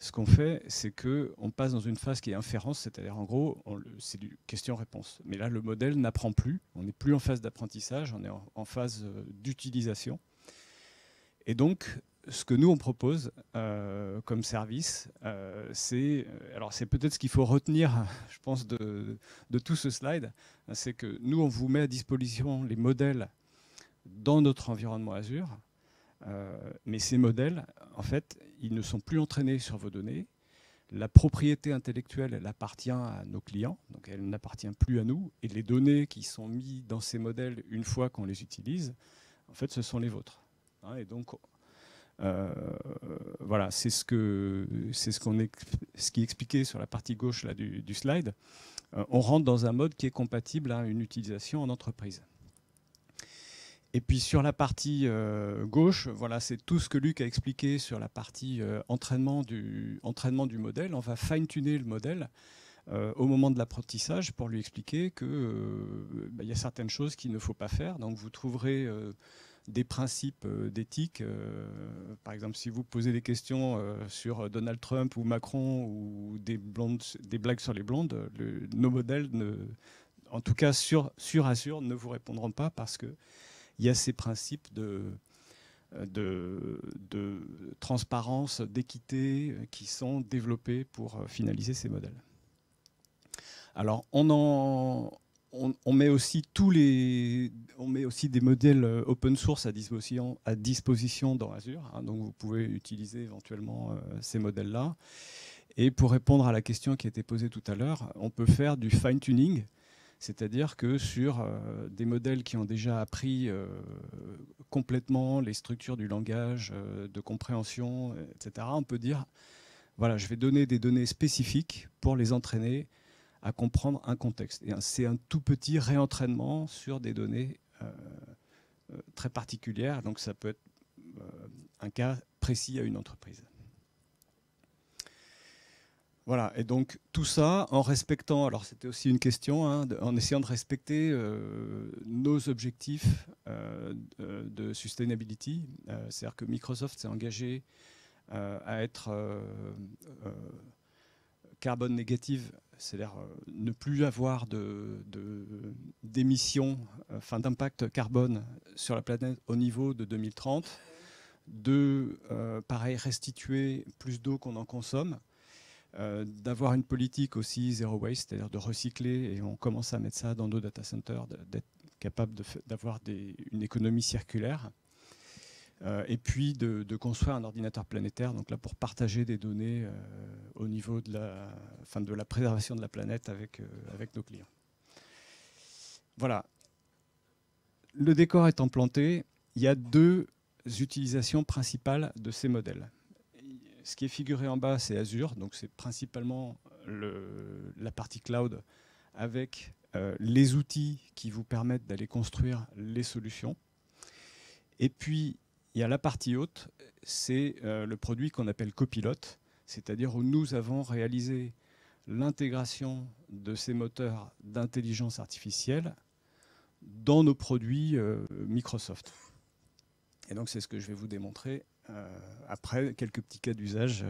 ce qu'on fait, c'est qu'on passe dans une phase qui est inférence, c'est-à-dire en gros, c'est du question-réponse. Mais là, le modèle n'apprend plus, on n'est plus en phase d'apprentissage, on est en phase d'utilisation. Et donc, ce que nous, on propose comme service, c'est peut-être ce qu'il faut retenir, je pense, de tout ce slide, c'est que nous, on vous met à disposition les modèles dans notre environnement Azure, mais ces modèles, en fait, ils ne sont plus entraînés sur vos données. La propriété intellectuelle, elle appartient à nos clients, donc elle n'appartient plus à nous, et les données qui sont mises dans ces modèles une fois qu'on les utilise, en fait, ce sont les vôtres. Hein, et donc, voilà, c'est ce qui est expliqué sur la partie gauche là, du slide. On rentre dans un mode qui est compatible à une utilisation en entreprise. Et puis sur la partie gauche, voilà, c'est tout ce que Luc a expliqué sur la partie entraînement du modèle. On va fine-tuner le modèle au moment de l'apprentissage pour lui expliquer qu'il y a certaines choses qu'il ne faut pas faire. Donc vous trouverez des principes d'éthique. Par exemple, si vous posez des questions sur Donald Trump ou Macron ou des blagues sur les blondes, nos modèles, en tout cas sur Azure, ne vous répondront pas parce qu'il y a ces principes de transparence, d'équité qui sont développés pour finaliser ces modèles. Alors, on met aussi des modèles open source à disposition dans Azure, hein, donc vous pouvez utiliser éventuellement ces modèles-là. Et pour répondre à la question qui a été posée tout à l'heure, on peut faire du fine-tuning, c'est-à-dire que sur des modèles qui ont déjà appris complètement les structures du langage, de compréhension, etc., on peut dire, voilà, je vais donner des données spécifiques pour les entraîner à comprendre un contexte. Et c'est un tout petit réentraînement sur des données très particulières, donc ça peut être un cas précis à une entreprise. Voilà, et donc tout ça en respectant, alors c'était aussi une question, hein, en essayant de respecter nos objectifs de sustainability. C'est-à-dire que Microsoft s'est engagé à être carbone négative, c'est-à-dire ne plus avoir d'émissions, d'impact carbone sur la planète au niveau de 2030, pareil, restituer plus d'eau qu'on en consomme, d'avoir une politique aussi zéro waste, c'est-à-dire de recycler, et on commence à mettre ça dans nos data centers, d'être capable d'avoir une économie circulaire, et puis de construire un ordinateur planétaire, donc là pour partager des données au niveau de la préservation de la planète avec nos clients. Voilà. Le décor étant planté, il y a deux utilisations principales de ces modèles. Ce qui est figuré en bas, c'est Azure, donc c'est principalement la partie cloud avec les outils qui vous permettent d'aller construire les solutions. Et puis, il y a la partie haute, c'est le produit qu'on appelle Copilot, c'est-à-dire où nous avons réalisé l'intégration de ces moteurs d'intelligence artificielle dans nos produits Microsoft. Et donc, c'est ce que je vais vous démontrer après, quelques petits cas d'usage.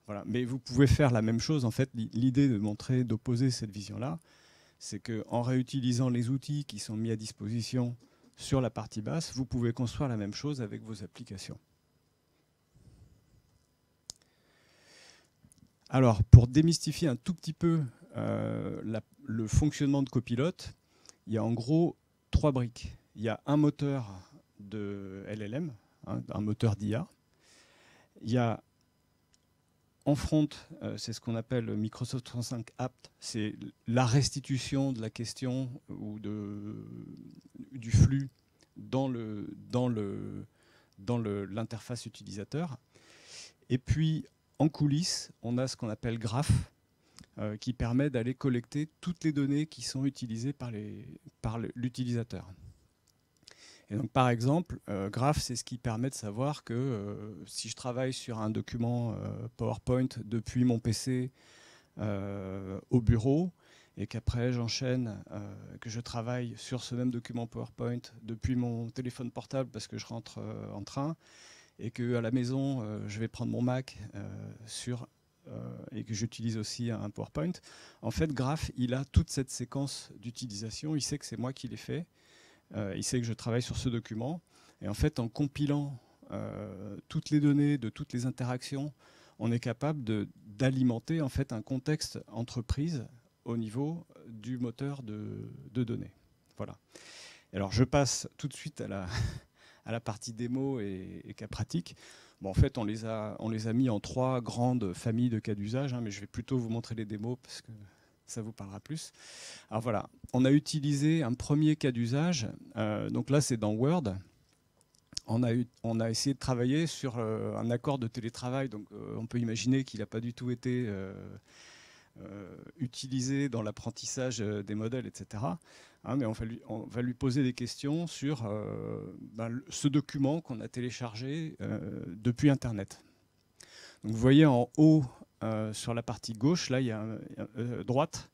Voilà. Mais vous pouvez faire la même chose. En fait, l'idée de montrer, d'opposer cette vision-là, c'est qu'en réutilisant les outils qui sont mis à disposition sur la partie basse, vous pouvez construire la même chose avec vos applications. Alors, pour démystifier un tout petit peu le fonctionnement de Copilot, il y a en gros 3 briques. Il y a un moteur de LLM, un moteur d'IA. Il y a en front, c'est ce qu'on appelle Microsoft 365 Apt, c'est la restitution de la question ou du flux dans l'interface utilisateur. Et puis en coulisses, on a ce qu'on appelle Graph, qui permet d'aller collecter toutes les données qui sont utilisées par l'utilisateur. Et donc, par exemple, Graph, c'est ce qui permet de savoir que si je travaille sur un document PowerPoint depuis mon PC au bureau, et qu'après j'enchaîne, que je travaille sur ce même document PowerPoint depuis mon téléphone portable parce que je rentre en train, et qu'à la maison, je vais prendre mon Mac et que j'utilise aussi un PowerPoint, en fait, Graph, il a toute cette séquence d'utilisation. Il sait que c'est moi qui l'ai fait. Il sait que je travaille sur ce document. Et en fait, en compilant toutes les données de toutes les interactions, on est capable d'alimenter en fait un contexte entreprise au niveau du moteur de données. Voilà. Alors, je passe tout de suite à la partie démo et cas pratique. Bon, en fait, on les a mis en 3 grandes familles de cas d'usage, mais je vais plutôt vous montrer les démos parce que ça vous parlera plus. Alors voilà, on a utilisé un premier cas d'usage. Donc là, c'est dans Word. On a essayé de travailler sur un accord de télétravail. Donc on peut imaginer qu'il n'a pas du tout été utilisé dans l'apprentissage des modèles, etc. Mais on va lui poser des questions sur ce document qu'on a téléchargé depuis Internet. Donc vous voyez en haut, sur la partie gauche, là, droite,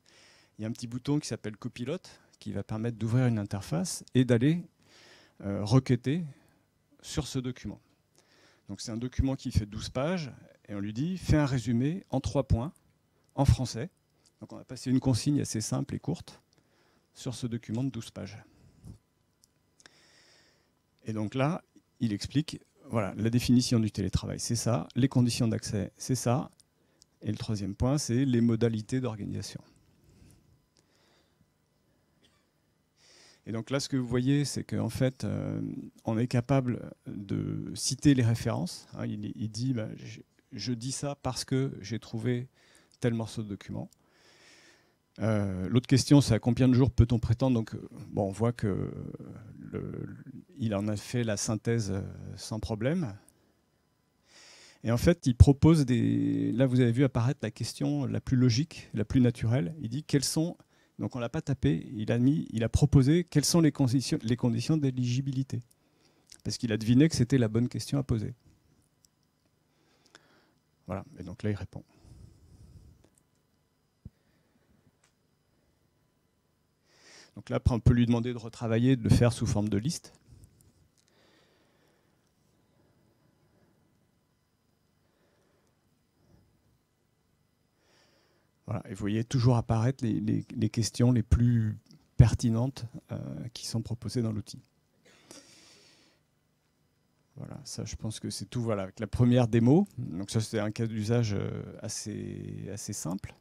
il y a un petit bouton qui s'appelle Copilote, qui va permettre d'ouvrir une interface et d'aller requêter sur ce document. Donc c'est un document qui fait 12 pages, et on lui dit « Fais un résumé en 3 points, en français ». Donc on a passé une consigne assez simple et courte sur ce document de 12 pages. Et donc là, il explique, voilà, la définition du télétravail, c'est ça, les conditions d'accès, c'est ça, et le 3e point, c'est les modalités d'organisation. Et donc là, ce que vous voyez, c'est qu'en fait, on est capable de citer les références. Il dit, je dis ça parce que j'ai trouvé tel morceau de document. L'autre question, c'est à combien de jours peut-on prétendre? Donc, bon, on voit qu'il en a fait la synthèse sans problème. Et en fait, il propose là, vous avez vu apparaître la question la plus logique, la plus naturelle. Il dit quelles sont, donc on ne l'a pas tapé, il a proposé quelles sont les conditions d'éligibilité. Parce qu'il a deviné que c'était la bonne question à poser. Voilà, et donc là, il répond. Donc là, après, on peut lui demander de retravailler, de le faire sous forme de liste. Voilà, et vous voyez toujours apparaître les questions les plus pertinentes qui sont proposées dans l'outil. Voilà, ça je pense que c'est tout. Voilà, avec la première démo. Donc ça c'est un cas d'usage assez simple.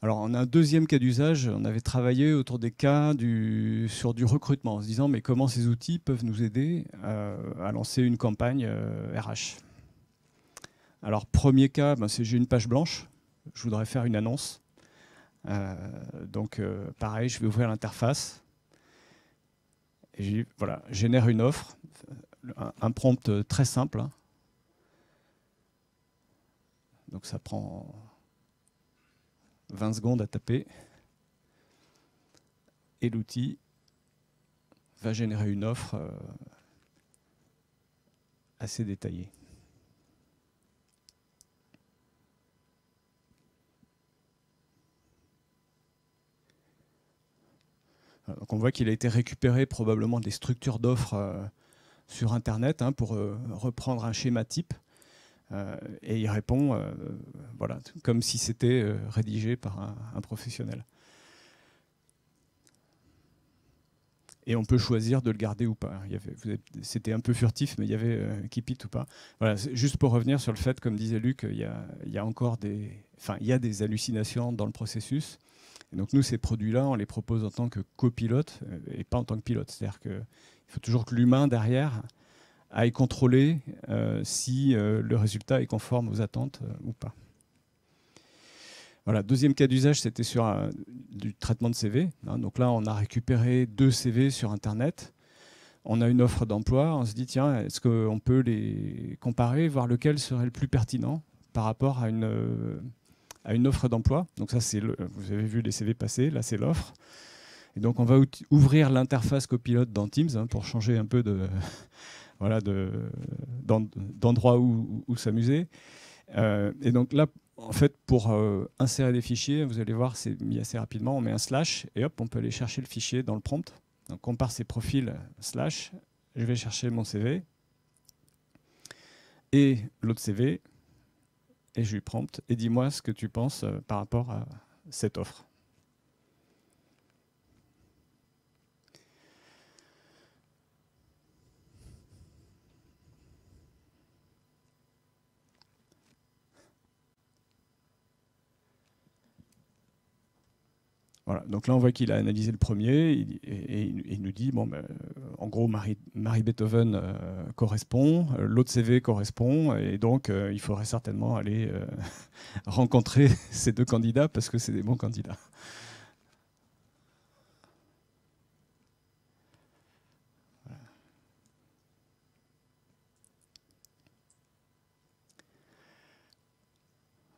Alors on a un deuxième cas d'usage. On avait travaillé autour des cas sur du recrutement en se disant mais comment ces outils peuvent nous aider à lancer une campagne RH. Alors premier cas, c'est j'ai une page blanche. Je voudrais faire une annonce. Donc, pareil, je vais ouvrir l'interface. Et voilà, génère une offre. Un prompt très simple. Donc, ça prend 20 secondes à taper. Et l'outil va générer une offre assez détaillée. Donc on voit qu'il a été récupéré probablement des structures d'offres sur Internet pour reprendre un schéma type. Et il répond voilà, comme si c'était rédigé par un professionnel. Et on peut choisir de le garder ou pas. C'était un peu furtif, mais il y avait keep it ou pas. Voilà, juste pour revenir sur le fait, comme disait Luc, il y a encore il y a des hallucinations dans le processus. Et donc nous, ces produits-là, on les propose en tant que copilote et pas en tant que pilote. C'est-à-dire qu'il faut toujours que l'humain derrière aille contrôler si le résultat est conforme aux attentes ou pas. Voilà, deuxième cas d'usage, c'était sur du traitement de CV. Donc là, on a récupéré 2 CV sur Internet. On a une offre d'emploi. On se dit, tiens, est-ce qu'on peut les comparer, voir lequel serait le plus pertinent par rapport à une offre d'emploi. Donc ça, vous avez vu les CV passer, là c'est l'offre. Et donc on va ouvrir l'interface copilote dans Teams pour changer un peu d'endroit où s'amuser. Et donc là, en fait, pour insérer des fichiers, vous allez voir, c'est mis assez rapidement, on met un slash et hop, on peut aller chercher le fichier dans le prompt. Donc compare ces profils slash, je vais chercher mon CV. et l'autre CV, et je lui prompte, et dis-moi ce que tu penses par rapport à cette offre. Voilà, donc là on voit qu'il a analysé le premier et il nous dit, bon, ben, en gros Marie Beethoven correspond, l'autre CV correspond, et donc il faudrait certainement aller rencontrer ces deux candidats parce que c'est des bons candidats.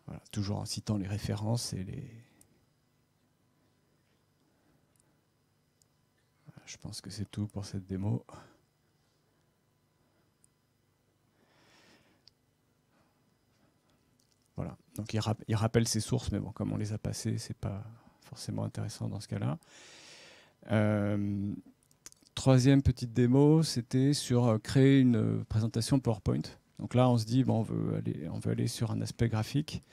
Voilà, toujours en citant les références et les... Je pense que c'est tout pour cette démo. Voilà, donc il rappelle ses sources, mais bon, comme on les a passées, c'est pas forcément intéressant dans ce cas-là. Troisième petite démo, c'était sur créer une présentation PowerPoint. Donc là, on se dit, bon, on veut aller sur un aspect graphique.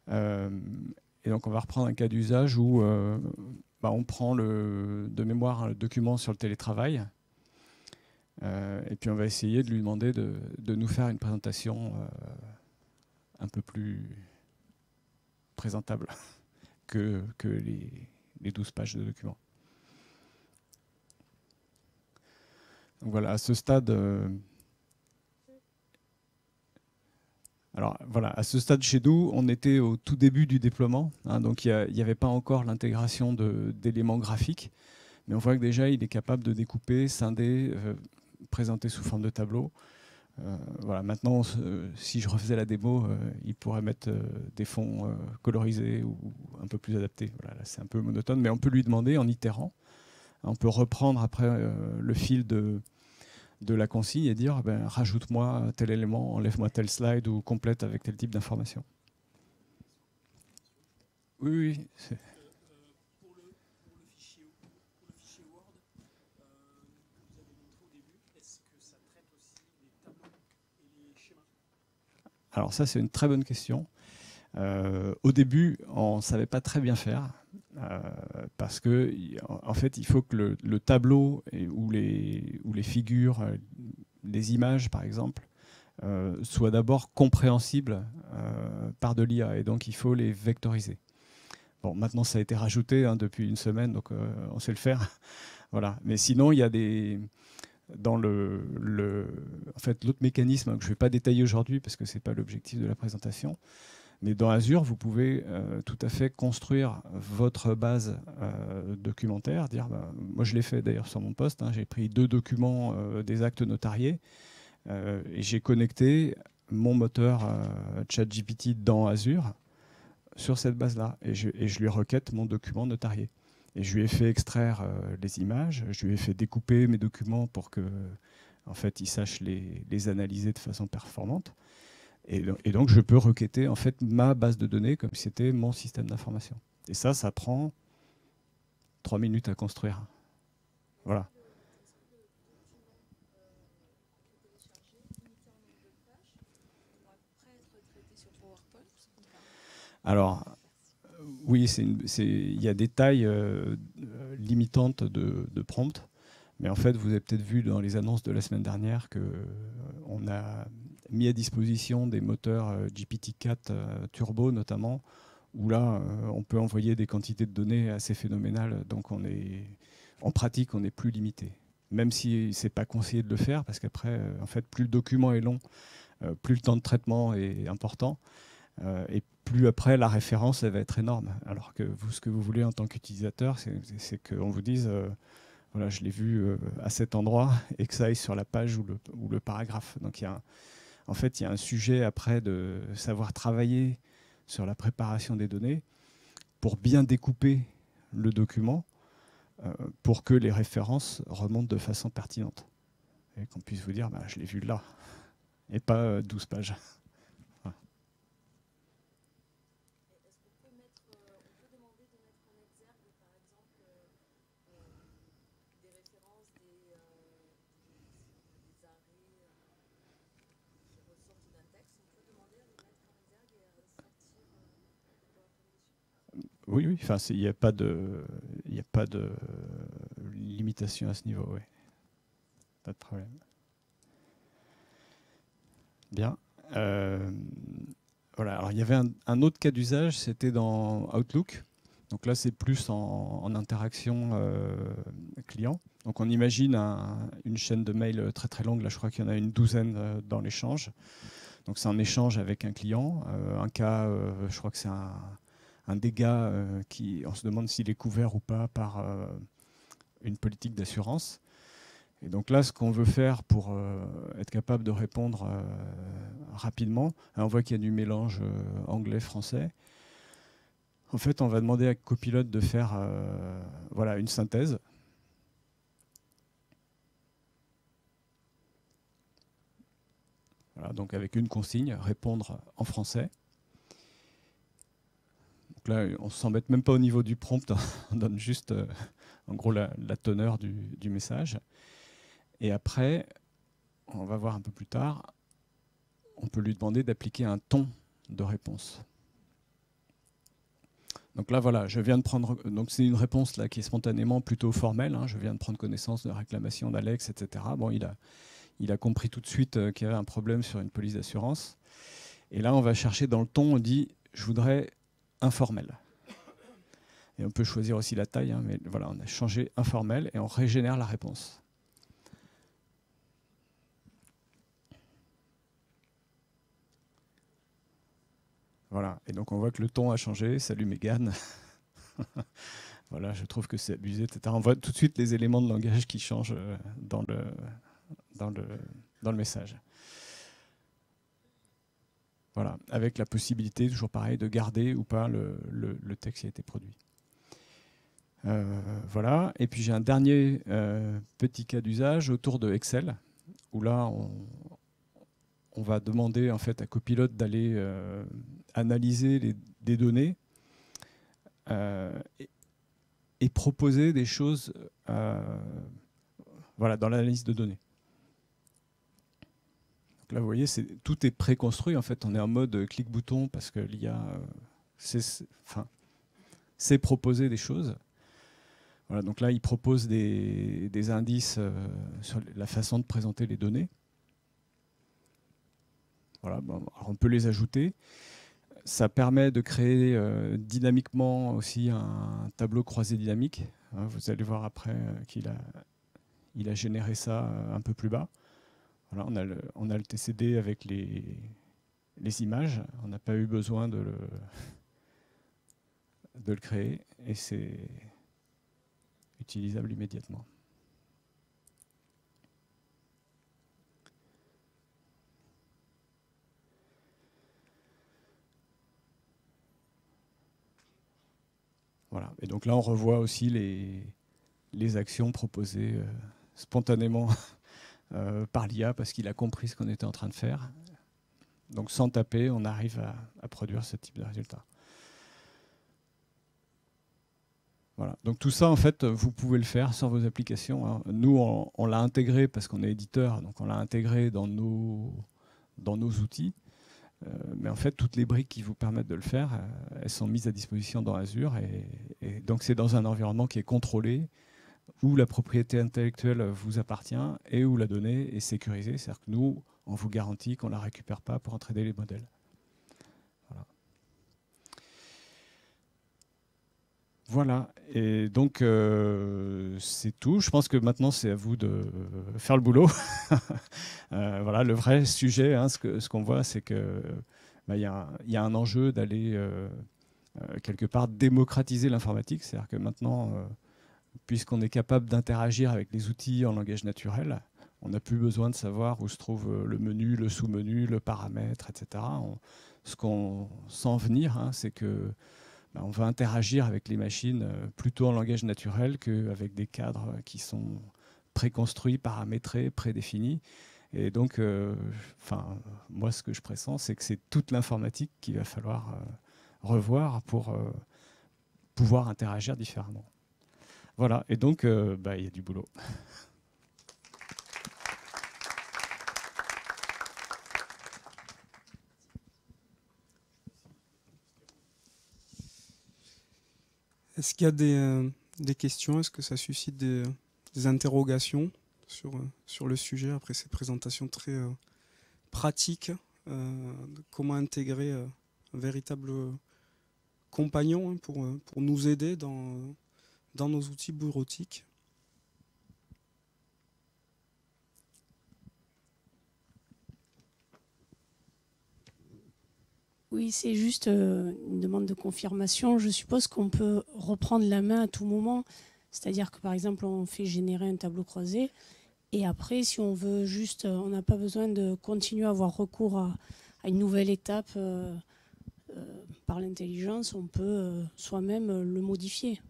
Et donc, on va reprendre un cas d'usage où on prend de mémoire un document sur le télétravail. Et puis, on va essayer de lui demander de nous faire une présentation un peu plus présentable que les 12 pages de document. Donc voilà, à ce stade... Alors voilà, à ce stade chez nous, on était au tout début du déploiement, hein, donc il n'y avait pas encore l'intégration d'éléments graphiques, mais on voit que déjà il est capable de découper, scinder, présenter sous forme de tableau. Voilà, maintenant, si je refaisais la démo, il pourrait mettre des fonds colorisés ou un peu plus adaptés. Voilà, là c'est un peu monotone, mais on peut lui demander en itérant. On peut reprendre après le fil de la consigne et dire rajoute-moi tel élément, enlève-moi tel slide ou complète avec tel type d'information. Oui. Pour le fichier Word, vous avez montré au début, est-ce que ça traite aussi les tableaux et les schémas? Alors ça, c'est une très bonne question. Au début, on ne savait pas très bien faire. Parce que en fait, il faut que le tableau ou les figures, les images par exemple, soient d'abord compréhensibles par de l'IA, et donc il faut les vectoriser. Bon, maintenant ça a été rajouté depuis une semaine, donc on sait le faire. Voilà. Mais sinon, il y a dans en fait, l'autre mécanisme que je ne vais pas détailler aujourd'hui parce que ce n'est pas l'objectif de la présentation. Mais dans Azure, vous pouvez tout à fait construire votre base documentaire. Moi, je l'ai fait d'ailleurs sur mon poste. J'ai pris 2 documents des actes notariés et j'ai connecté mon moteur ChatGPT dans Azure sur cette base-là. Et je lui requête mon document notarié. Et je lui ai fait extraire les images. Je lui ai fait découper mes documents pour que, en fait, il sache les analyser de façon performante. Et donc, je peux requêter en fait ma base de données comme si c'était mon système d'information. Et ça prend 3 minutes à construire. Voilà. Alors, oui, il y a des tailles limitantes de prompt. Mais en fait, vous avez peut-être vu dans les annonces de la semaine dernière qu'on a mis à disposition des moteurs GPT-4 Turbo notamment, où là, on peut envoyer des quantités de données assez phénoménales. Donc, en pratique, on est plus limité. Même si ce n'est pas conseillé de le faire, parce qu'après, en fait, plus le document est long, plus le temps de traitement est important, et plus après, la référence elle va être énorme. Alors que vous, ce que vous voulez en tant qu'utilisateur, c'est qu'on vous dise... voilà, je l'ai vu à cet endroit et que ça aille sur la page ou le paragraphe. Donc, en fait, il y a un sujet après de savoir travailler sur la préparation des données pour bien découper le document pour que les références remontent de façon pertinente. Et qu'on puisse vous dire, je l'ai vu là, et pas 12 pages. Voilà. Oui, oui. Enfin, il n'y a pas de limitation à ce niveau. Oui. Pas de problème. Bien. Voilà. Alors, il y avait un autre cas d'usage, c'était dans Outlook. Donc là, c'est plus en interaction client. Donc on imagine une chaîne de mail très très longue. Là, je crois qu'il y en a une douzaine dans l'échange. Donc c'est un échange avec un client. Un cas, je crois que c'est un dégât on se demande s'il est couvert ou pas par une politique d'assurance. Et donc là, ce qu'on veut faire pour être capable de répondre rapidement, on voit qu'il y a du mélange anglais-français. En fait, on va demander à Copilot de faire voilà, une synthèse. Voilà, donc avec une consigne, répondre en français. Donc là, on ne s'embête même pas au niveau du prompt, on donne juste en gros la teneur du message. Et après, on va voir un peu plus tard, on peut lui demander d'appliquer un ton de réponse. Donc là, voilà, je viens de prendre. Donc c'est une réponse là qui est spontanément plutôt formelle. Hein, je viens de prendre connaissance de la réclamation d'Alex, etc. Bon, il a compris tout de suite qu'il y avait un problème sur une police d'assurance. Et là, on va chercher dans le ton. On dit, je voudrais informel. Et on peut choisir aussi la taille, hein, mais voilà, on a changé informel et on régénère la réponse. Voilà, et donc on voit que le ton a changé. Salut Mégane. Voilà, je trouve que c'est abusé, etc. On voit tout de suite les éléments de langage qui changent dans le message. Voilà, avec la possibilité, toujours pareil, de garder ou pas le texte qui a été produit. Voilà, et puis j'ai un dernier petit cas d'usage autour de Excel, où là, on va demander en fait à Copilot d'aller analyser des données et proposer des choses voilà, dans l'analyse de données. Donc là, vous voyez, tout est préconstruit. En fait, on est en mode clic-bouton parce que l'IA sait proposer des choses. Voilà, donc là, il propose des indices sur la façon de présenter les données. Voilà, bon, alors on peut les ajouter. Ça permet de créer dynamiquement aussi un tableau croisé dynamique. Hein, vous allez voir après qu'il a généré ça un peu plus bas. Voilà, on a le TCD avec les images. On n'a pas eu besoin de le créer et c'est utilisable immédiatement. Voilà. Et donc là, on revoit aussi les actions proposées spontanément par l'IA parce qu'il a compris ce qu'on était en train de faire. Donc sans taper, on arrive à produire ce type de résultat. Voilà. Donc tout ça, en fait, vous pouvez le faire sur vos applications. Hein. Nous, on l'a intégré parce qu'on est éditeur, donc on l'a intégré dans nos outils. Mais en fait, toutes les briques qui vous permettent de le faire, elles sont mises à disposition dans Azure. Et donc, c'est dans un environnement qui est contrôlé, où la propriété intellectuelle vous appartient et où la donnée est sécurisée. C'est-à-dire que nous, on vous garantit qu'on ne la récupère pas pour entraîner les modèles. Voilà. Voilà. Et donc, c'est tout. Je pense que maintenant, c'est à vous de faire le boulot. Voilà, le vrai sujet, hein, ce qu'on voit, c'est que y a un enjeu d'aller quelque part démocratiser l'informatique. C'est-à-dire que maintenant, puisqu'on est capable d'interagir avec les outils en langage naturel, on n'a plus besoin de savoir où se trouve le menu, le sous-menu, le paramètre, etc. Ce qu'on sent venir, hein, c'est que on va interagir avec les machines plutôt en langage naturel qu'avec des cadres qui sont préconstruits, paramétrés, prédéfinis. Et donc, moi, ce que je pressens, c'est que c'est toute l'informatique qu'il va falloir revoir pour pouvoir interagir différemment. Voilà, et donc, il y a du boulot. Est-ce qu'il y a des questions? Est-ce que ça suscite des interrogations sur le sujet après ces présentations très pratiques de comment intégrer un véritable compagnon pour nous aider dans nos outils bureautiques? Oui, c'est juste une demande de confirmation. Je suppose qu'on peut reprendre la main à tout moment. C'est-à-dire que par exemple, on fait générer un tableau croisé. Et après, si on veut juste, on n'a pas besoin de continuer à avoir recours à une nouvelle étape par l'intelligence. On peut soi-même le modifier.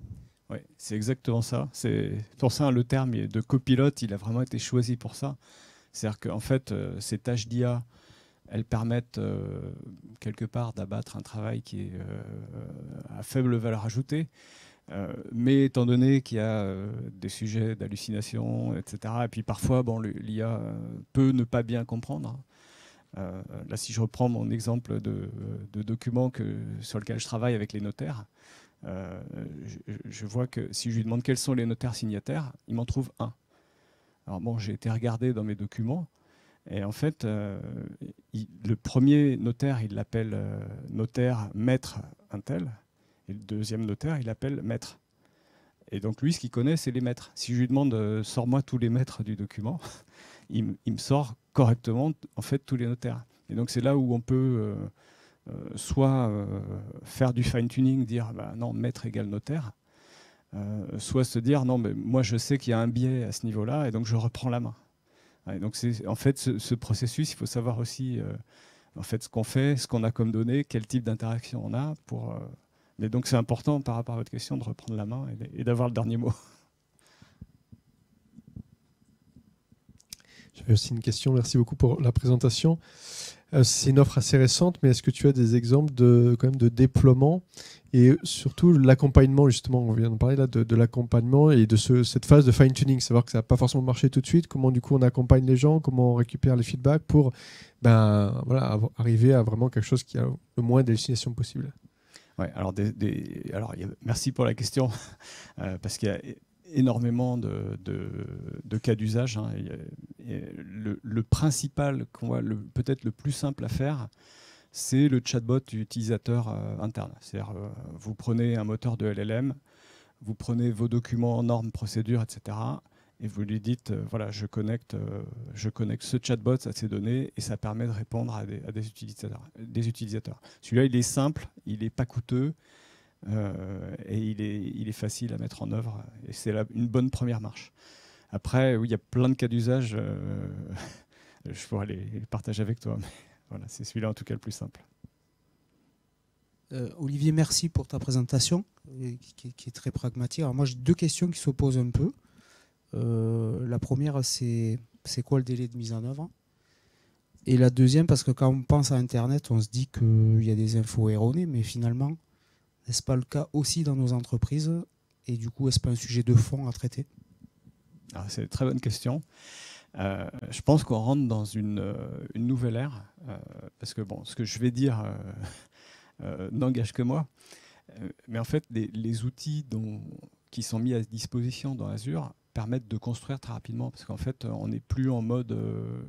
Oui, c'est exactement ça. C'est pour ça le terme de copilote, il a vraiment été choisi pour ça. C'est-à-dire qu'en fait, ces tâches d'IA, elles permettent quelque part d'abattre un travail qui est à faible valeur ajoutée. Mais étant donné qu'il y a des sujets d'hallucination, etc., et puis parfois l'IA peut ne pas bien comprendre. Là, si je reprends mon exemple de document sur lequel je travaille avec les notaires, je vois que si je lui demande quels sont les notaires signataires, il m'en trouve un. Alors bon, j'ai été regarder dans mes documents, et en fait, le premier notaire, il l'appelle notaire maître un tel, et le deuxième notaire, il l'appelle maître. Et donc lui, ce qu'il connaît, c'est les maîtres. Si je lui demande sors-moi tous les maîtres du document, il me sort correctement en fait tous les notaires. Et donc c'est là où on peut soit faire du fine-tuning, dire bah, non, maître égale notaire, soit se dire non, mais moi je sais qu'il y a un biais à ce niveau-là, et donc je reprends la main. Et donc c'est en fait ce processus, il faut savoir aussi en fait ce qu'on fait, ce qu'on a comme données, quel type d'interaction on a pour. Mais donc c'est important par rapport à votre question de reprendre la main et d'avoir le dernier mot. J'avais aussi une question, merci beaucoup pour la présentation. C'est une offre assez récente, mais est-ce que tu as des exemples quand même de déploiement et surtout l'accompagnement, justement, on vient de parler là de l'accompagnement et de cette phase de fine-tuning, savoir que ça n'a pas forcément marché tout de suite, comment du coup on accompagne les gens, comment on récupère les feedbacks pour arriver à vraiment quelque chose qui a le moins d'hallucinations possible. Ouais, alors, merci pour la question, parce qu'il y a énormément de cas d'usage. Hein. Le principal, qu'on voit peut-être le plus simple à faire, c'est le chatbot utilisateur interne. C'est-à-dire, vous prenez un moteur de LLM, vous prenez vos documents, normes, procédures, etc., et vous lui dites, voilà, je connecte ce chatbot à ces données, et ça permet de répondre à des utilisateurs. Celui-là, il est simple, il n'est pas coûteux, et il est facile à mettre en œuvre, et c'est une bonne première marche. Après, oui, il y a plein de cas d'usage, je pourrais les partager avec toi, mais voilà, c'est celui-là en tout cas le plus simple. Olivier, merci pour ta présentation, qui est très pragmatique. Alors moi, j'ai deux questions qui s'opposent un peu. La première, c'est quoi le délai de mise en œuvre? Et la deuxième, parce que quand on pense à Internet, on se dit qu'il y a des infos erronées, mais finalement, n'est-ce pas le cas aussi dans nos entreprises? Et du coup, est-ce pas un sujet de fond à traiter? C'est une très bonne question. Je pense qu'on rentre dans une nouvelle ère, parce que bon, ce que je vais dire n'engage que moi, mais en fait, les outils qui sont mis à disposition dans Azure permettent de construire très rapidement, parce qu'en fait, on n'est plus en mode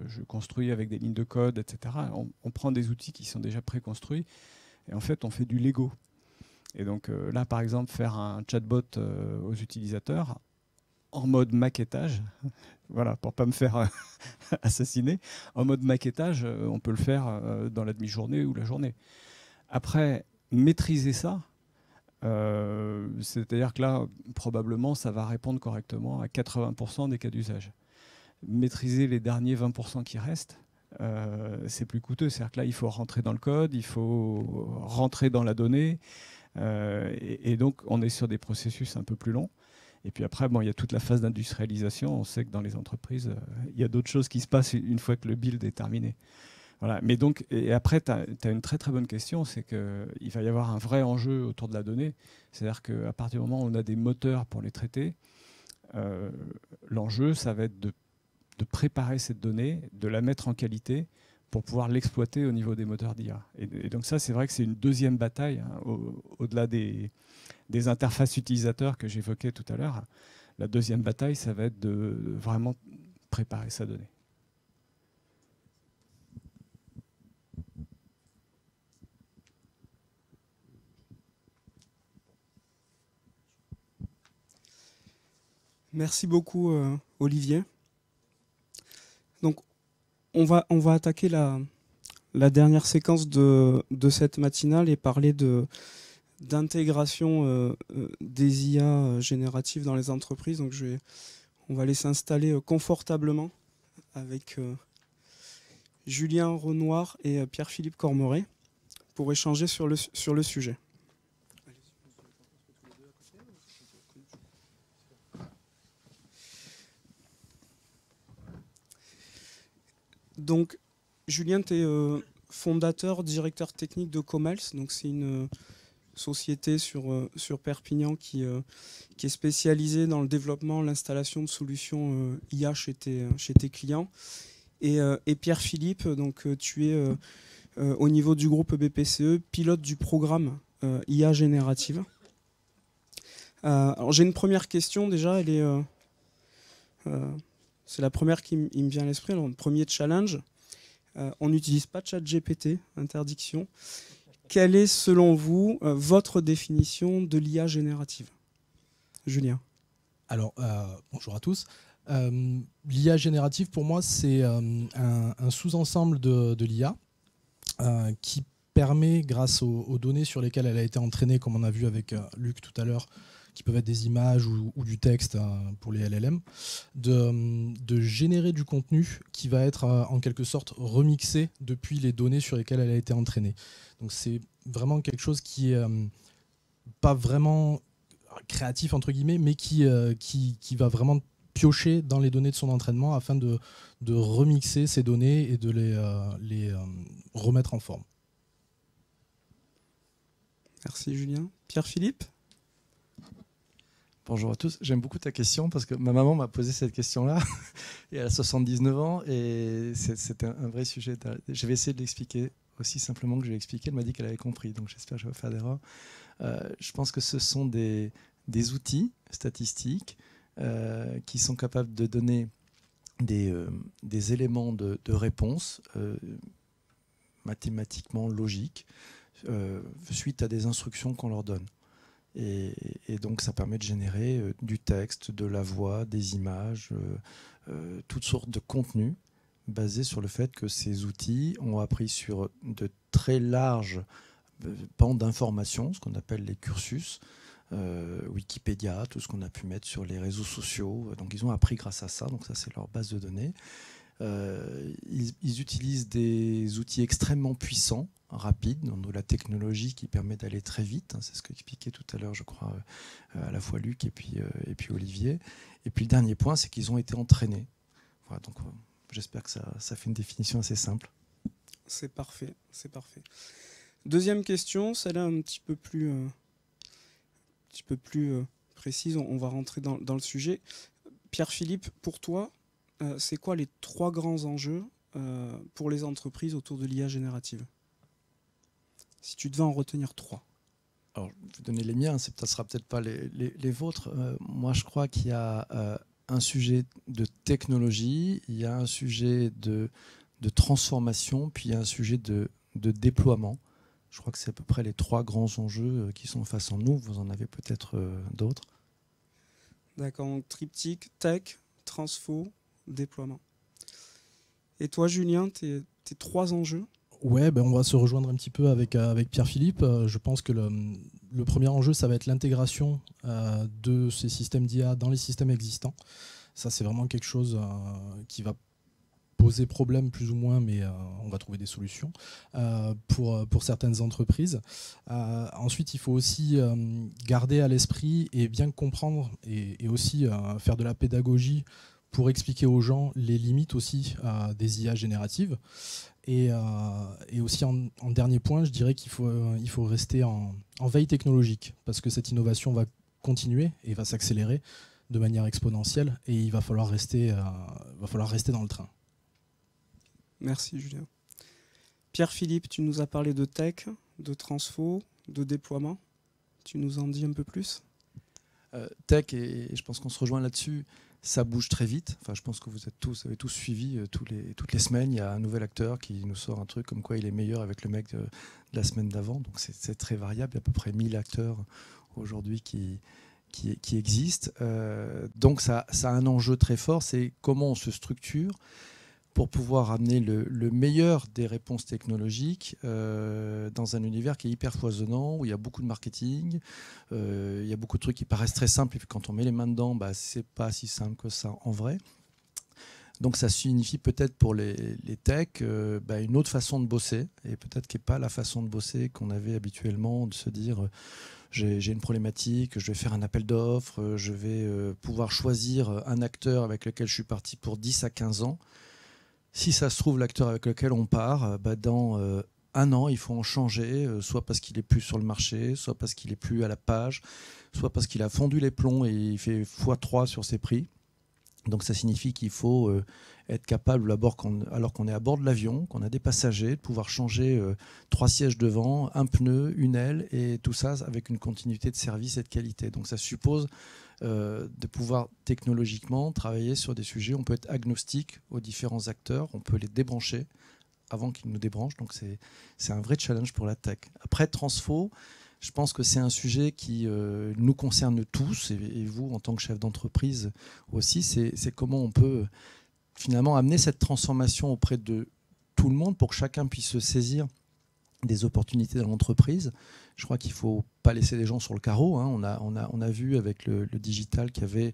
je construis avec des lignes de code, etc. On prend des outils qui sont déjà préconstruits, et en fait, on fait du Lego. Et donc là, par exemple, faire un chatbot aux utilisateurs en mode maquettage, voilà, pour pas me faire assassiner, en mode maquettage, on peut le faire dans la demi-journée ou la journée. Après, maîtriser ça, c'est-à-dire que là, probablement, ça va répondre correctement à 80% des cas d'usage. Maîtriser les derniers 20% qui restent, c'est plus coûteux. C'est-à-dire que là, il faut rentrer dans le code, il faut rentrer dans la donnée, et donc on est sur des processus un peu plus longs. Et puis après, bon, il y a toute la phase d'industrialisation. On sait que dans les entreprises, il y a d'autres choses qui se passent une fois que le build est terminé. Voilà. Mais donc, et après, tu as une très très bonne question, c'est qu'il va y avoir un vrai enjeu autour de la donnée. C'est-à-dire qu'à partir du moment où on a des moteurs pour les traiter, l'enjeu, ça va être de préparer cette donnée, de la mettre en qualité pour pouvoir l'exploiter au niveau des moteurs d'IA. Et donc ça, c'est vrai que c'est une deuxième bataille, hein, au-delà des interfaces utilisateurs que j'évoquais tout à l'heure. La deuxième bataille, ça va être de vraiment préparer sa donnée. Merci beaucoup, Olivier. Donc, on va attaquer la dernière séquence de cette matinale et parler d'intégration des IA génératives dans les entreprises. Donc, on va aller s'installer confortablement avec Julien Renoir et Pierre-Philippe Cormeret pour échanger sur le sujet. Donc, Julien, tu es fondateur, directeur technique de Comels. Donc, c'est une société sur Perpignan qui est spécialisée dans le développement, l'installation de solutions IA chez tes clients. Et Pierre-Philippe, donc, tu es au niveau du groupe BPCE, pilote du programme IA générative. Alors, j'ai une première question déjà, elle est... c'est la première qui me vient à l'esprit. Alors, le premier challenge, on n'utilise pas ChatGPT, interdiction. Quelle est, selon vous, votre définition de l'IA générative? Julien. Alors, bonjour à tous. L'IA générative, pour moi, c'est un sous-ensemble de l'IA qui permet, grâce aux données sur lesquelles elle a été entraînée, comme on a vu avec Luc tout à l'heure, qui peuvent être des images ou du texte pour les LLM, de générer du contenu qui va être en quelque sorte remixé depuis les données sur lesquelles elle a été entraînée. Donc c'est vraiment quelque chose qui est pas vraiment créatif entre guillemets, mais qui va vraiment piocher dans les données de son entraînement afin de remixer ces données et de les remettre en forme. Merci Julien. Pierre-Philippe? Bonjour à tous. J'aime beaucoup ta question parce que ma maman m'a posé cette question-là et elle a 79 ans et c'est un vrai sujet. Je vais essayer de l'expliquer aussi simplement que je l'ai expliqué. Elle m'a dit qu'elle avait compris, donc j'espère que je ne vais pas faire d'erreur. Je pense que ce sont des outils statistiques qui sont capables de donner des éléments de réponse mathématiquement logiques suite à des instructions qu'on leur donne. Et donc ça permet de générer du texte, de la voix, des images, toutes sortes de contenus basés sur le fait que ces outils ont appris sur de très larges pans d'informations, ce qu'on appelle les cursus, Wikipédia, tout ce qu'on a pu mettre sur les réseaux sociaux. Donc ils ont appris grâce à ça, donc ça c'est leur base de données. Ils utilisent des outils extrêmement puissants, rapides, donc de la technologie qui permet d'aller très vite, hein, c'est ce qu'expliquait tout à l'heure je crois à la fois Luc et puis Olivier. Et puis le dernier point, c'est qu'ils ont été entraînés. Voilà, donc j'espère que ça fait une définition assez simple. C'est parfait, c'est parfait. Deuxième question, celle-là un petit peu plus précise, on va rentrer dans le sujet. Pierre-Philippe, pour toi, c'est quoi les 3 grands enjeux pour les entreprises autour de l'IA générative? Si tu devais en retenir 3. Alors, je vais donner les miens, ça sera peut-être pas les vôtres. Moi, je crois qu'il y a un sujet de technologie, il y a un sujet de transformation, puis il y a un sujet de déploiement. Je crois que c'est à peu près les 3 grands enjeux qui sont face en nous. Vous en avez peut-être d'autres. D'accord, donc triptyque, tech, transfo, déploiement. Et toi, Julien, tes 3 enjeux? Ouais, on va se rejoindre un petit peu avec Pierre-Philippe. Je pense que le premier enjeu, ça va être l'intégration de ces systèmes d'IA dans les systèmes existants. Ça, c'est vraiment quelque chose qui va poser problème plus ou moins, mais on va trouver des solutions pour certaines entreprises. Ensuite, il faut aussi garder à l'esprit et bien comprendre et aussi faire de la pédagogie pour expliquer aux gens les limites aussi des IA génératives. Et aussi en dernier point, je dirais qu'il faut rester en veille technologique parce que cette innovation va continuer et va s'accélérer de manière exponentielle et il va falloir rester dans le train. Merci Julien. Pierre-Philippe, tu nous as parlé de tech, de transfo, de déploiement. Tu nous en dis un peu plus? Tech, et je pense qu'on se rejoint là-dessus, ça bouge très vite. Enfin, je pense que vous avez tous suivi toutes les semaines, il y a un nouvel acteur qui nous sort un truc comme quoi il est meilleur avec le mec de la semaine d'avant. Donc c'est très variable. Il y a à peu près 1000 acteurs aujourd'hui qui existent. Donc ça a un enjeu très fort, c'est comment on se structure pour pouvoir amener le meilleur des réponses technologiques dans un univers qui est hyper foisonnant, où il y a beaucoup de marketing, il y a beaucoup de trucs qui paraissent très simples, et puis quand on met les mains dedans, c'est pas si simple que ça en vrai. Donc ça signifie peut-être pour les techs une autre façon de bosser, et peut-être qui n'est pas la façon de bosser qu'on avait habituellement, de se dire j'ai une problématique, je vais faire un appel d'offres, je vais pouvoir choisir un acteur avec lequel je suis parti pour 10 à 15 ans. Si ça se trouve, l'acteur avec lequel on part, dans un an, il faut en changer, soit parce qu'il n'est plus sur le marché, soit parce qu'il n'est plus à la page, soit parce qu'il a fondu les plombs et il fait x3 sur ses prix. Donc ça signifie qu'il faut être capable, alors qu'on est à bord de l'avion, qu'on a des passagers, de pouvoir changer 3 sièges devant, un pneu, une aile, et tout ça avec une continuité de service et de qualité. Donc ça suppose de pouvoir technologiquement travailler sur des sujets. On peut être agnostique aux différents acteurs, on peut les débrancher avant qu'ils nous débranchent. Donc c'est un vrai challenge pour la tech. Après, transfo, je pense que c'est un sujet qui nous concerne tous, et vous en tant que chef d'entreprise aussi, c'est comment on peut finalement amener cette transformation auprès de tout le monde pour que chacun puisse se saisir des opportunités dans l'entreprise. Je crois qu'il ne faut pas laisser les gens sur le carreau. On a vu avec le digital qu'il y avait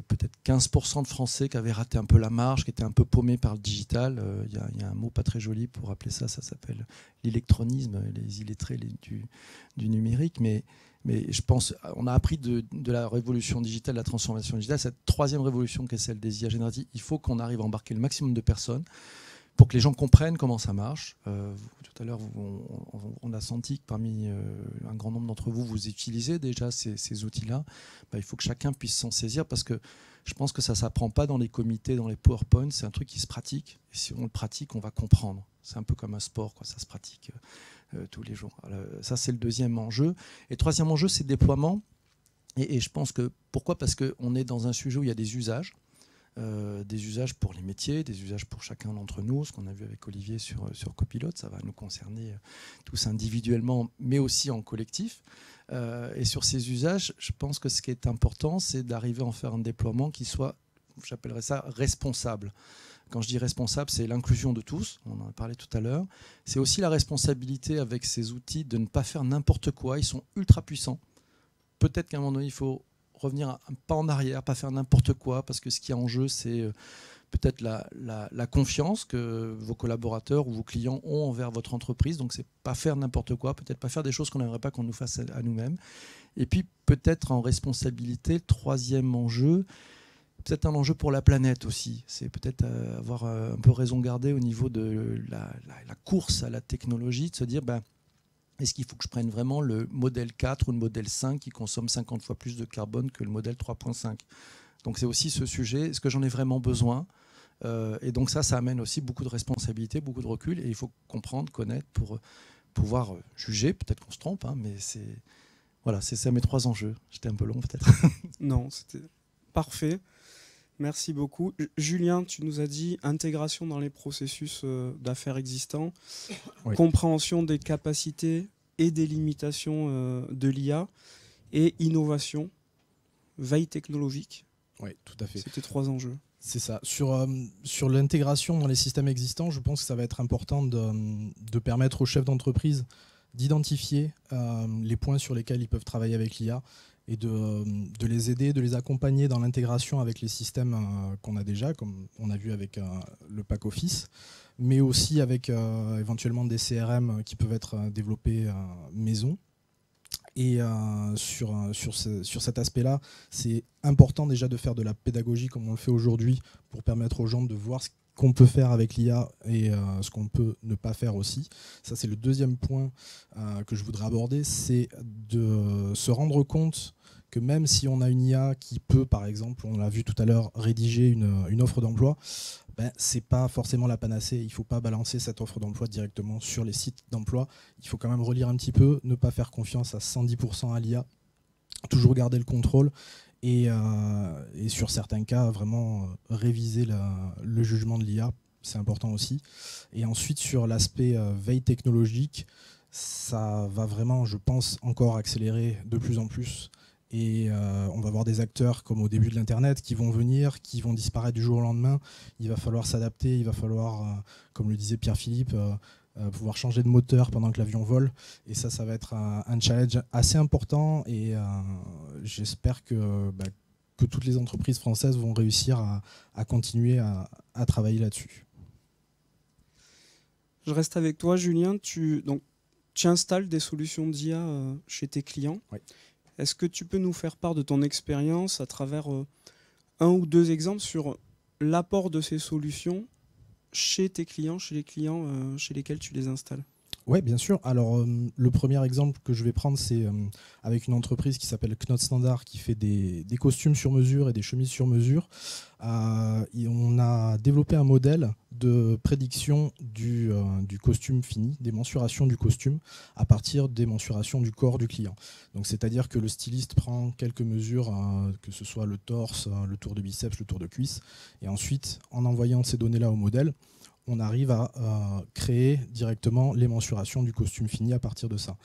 peut-être 15% de Français qui avaient raté un peu la marge, qui étaient un peu paumés par le digital. Il y a un mot pas très joli pour appeler ça, ça s'appelle l'électronisme, les illettrés du numérique. Mais je pense on a appris de la révolution digitale, de la transformation digitale, cette troisième révolution qui est celle des IA génératives. Il faut qu'on arrive à embarquer le maximum de personnes pour que les gens comprennent comment ça marche. Tout à l'heure, on a senti que parmi un grand nombre d'entre vous, vous utilisez déjà ces outils-là. Il faut que chacun puisse s'en saisir, parce que je pense que ça ne s'apprend pas dans les comités, dans les PowerPoint. C'est un truc qui se pratique. Et si on le pratique, on va comprendre. C'est un peu comme un sport, quoi. Ça se pratique tous les jours. Alors, ça, c'est le deuxième enjeu. Et le troisième enjeu, c'est le déploiement. Et je pense que, pourquoi ? Parce qu'on est dans un sujet où il y a des usages pour les métiers, des usages pour chacun d'entre nous, ce qu'on a vu avec Olivier sur Copilote, ça va nous concerner tous individuellement, mais aussi en collectif. Et sur ces usages, je pense que ce qui est important, c'est d'arriver à en faire un déploiement qui soit, j'appellerais ça, responsable. Quand je dis responsable, c'est l'inclusion de tous, on en a parlé tout à l'heure. C'est aussi la responsabilité avec ces outils de ne pas faire n'importe quoi, ils sont ultra puissants. Peut-être qu'à un moment donné, il faut revenir un pas en arrière, pas faire n'importe quoi, parce que ce qui est en jeu, c'est peut-être la confiance que vos collaborateurs ou vos clients ont envers votre entreprise. Donc, c'est pas faire n'importe quoi, peut-être pas faire des choses qu'on n'aimerait pas qu'on nous fasse à nous-mêmes. Et puis, peut-être en responsabilité, le troisième enjeu, peut-être un enjeu pour la planète aussi. C'est peut-être avoir un peu raison gardée au niveau de la course à la technologie, de se dire, est-ce qu'il faut que je prenne vraiment le modèle 4 ou le modèle 5 qui consomme 50 fois plus de carbone que le modèle 3.5 ? Donc c'est aussi ce sujet, est-ce que j'en ai vraiment besoin ? Et donc ça amène aussi beaucoup de responsabilités, beaucoup de recul, et il faut comprendre, connaître pour pouvoir juger. Peut-être qu'on se trompe, mais c'est ça mes 3 enjeux. J'étais un peu long peut-être. Non, c'était parfait. Merci beaucoup. Julien, tu nous as dit intégration dans les processus d'affaires existants, oui. Compréhension des capacités et des limitations de l'IA, et innovation, veille technologique. Oui, tout à fait. C'était 3 enjeux. C'est ça. Sur l'intégration dans les systèmes existants, je pense que ça va être important de permettre aux chefs d'entreprise d'identifier les points sur lesquels ils peuvent travailler avec l'IA, et de les aider, de les accompagner dans l'intégration avec les systèmes qu'on a déjà, comme on a vu avec le pack Office, mais aussi avec éventuellement des CRM qui peuvent être développés maison. Et sur cet aspect-là, c'est important déjà de faire de la pédagogie comme on le fait aujourd'hui, pour permettre aux gens de voir ce qu'on peut faire avec l'IA et ce qu'on peut ne pas faire aussi. Ça, c'est le deuxième point que je voudrais aborder, c'est de se rendre compte que même si on a une IA qui peut, par exemple, on l'a vu tout à l'heure, rédiger une offre d'emploi, ce n'est pas forcément la panacée. Il ne faut pas balancer cette offre d'emploi directement sur les sites d'emploi. Il faut quand même relire un petit peu, ne pas faire confiance à 110% à l'IA, toujours garder le contrôle et sur certains cas, vraiment réviser le jugement de l'IA. C'est important aussi. Et ensuite, sur l'aspect veille technologique, ça va vraiment, je pense, encore accélérer de plus en plus. Et on va avoir des acteurs comme au début de l'Internet qui vont venir, qui vont disparaître du jour au lendemain. Il va falloir s'adapter, il va falloir, comme le disait Pierre-Philippe, pouvoir changer de moteur pendant que l'avion vole. Et ça va être un challenge assez important. Et j'espère que toutes les entreprises françaises vont réussir à continuer à travailler là-dessus. Je reste avec toi, Julien. Tu installes des solutions d'IA chez tes clients. Oui. Est-ce que tu peux nous faire part de ton expérience à travers un ou deux exemples sur l'apport de ces solutions chez tes clients, chez les clients chez lesquels tu les installes? Oui, bien sûr. Alors, le premier exemple que je vais prendre, c'est avec une entreprise qui s'appelle Knot Standard, qui fait des costumes sur mesure et des chemises sur mesure. Et on a développé un modèle de prédiction du costume fini, des mensurations du costume, à partir des mensurations du corps du client. Donc, c'est-à-dire que le styliste prend quelques mesures, que ce soit le torse, le tour de biceps, le tour de cuisse, et ensuite, en envoyant ces données-là au modèle, on arrive à créer directement les mensurations du costume fini à partir de ça.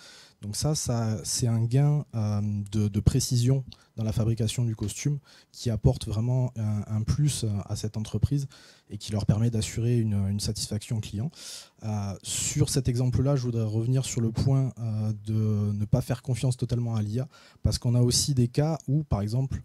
Donc ça c'est un gain de précision dans la fabrication du costume qui apporte vraiment un plus à cette entreprise et qui leur permet d'assurer une satisfaction client. Sur cet exemple-là, je voudrais revenir sur le point de ne pas faire confiance totalement à l'IA, parce qu'on a aussi des cas où, par exemple,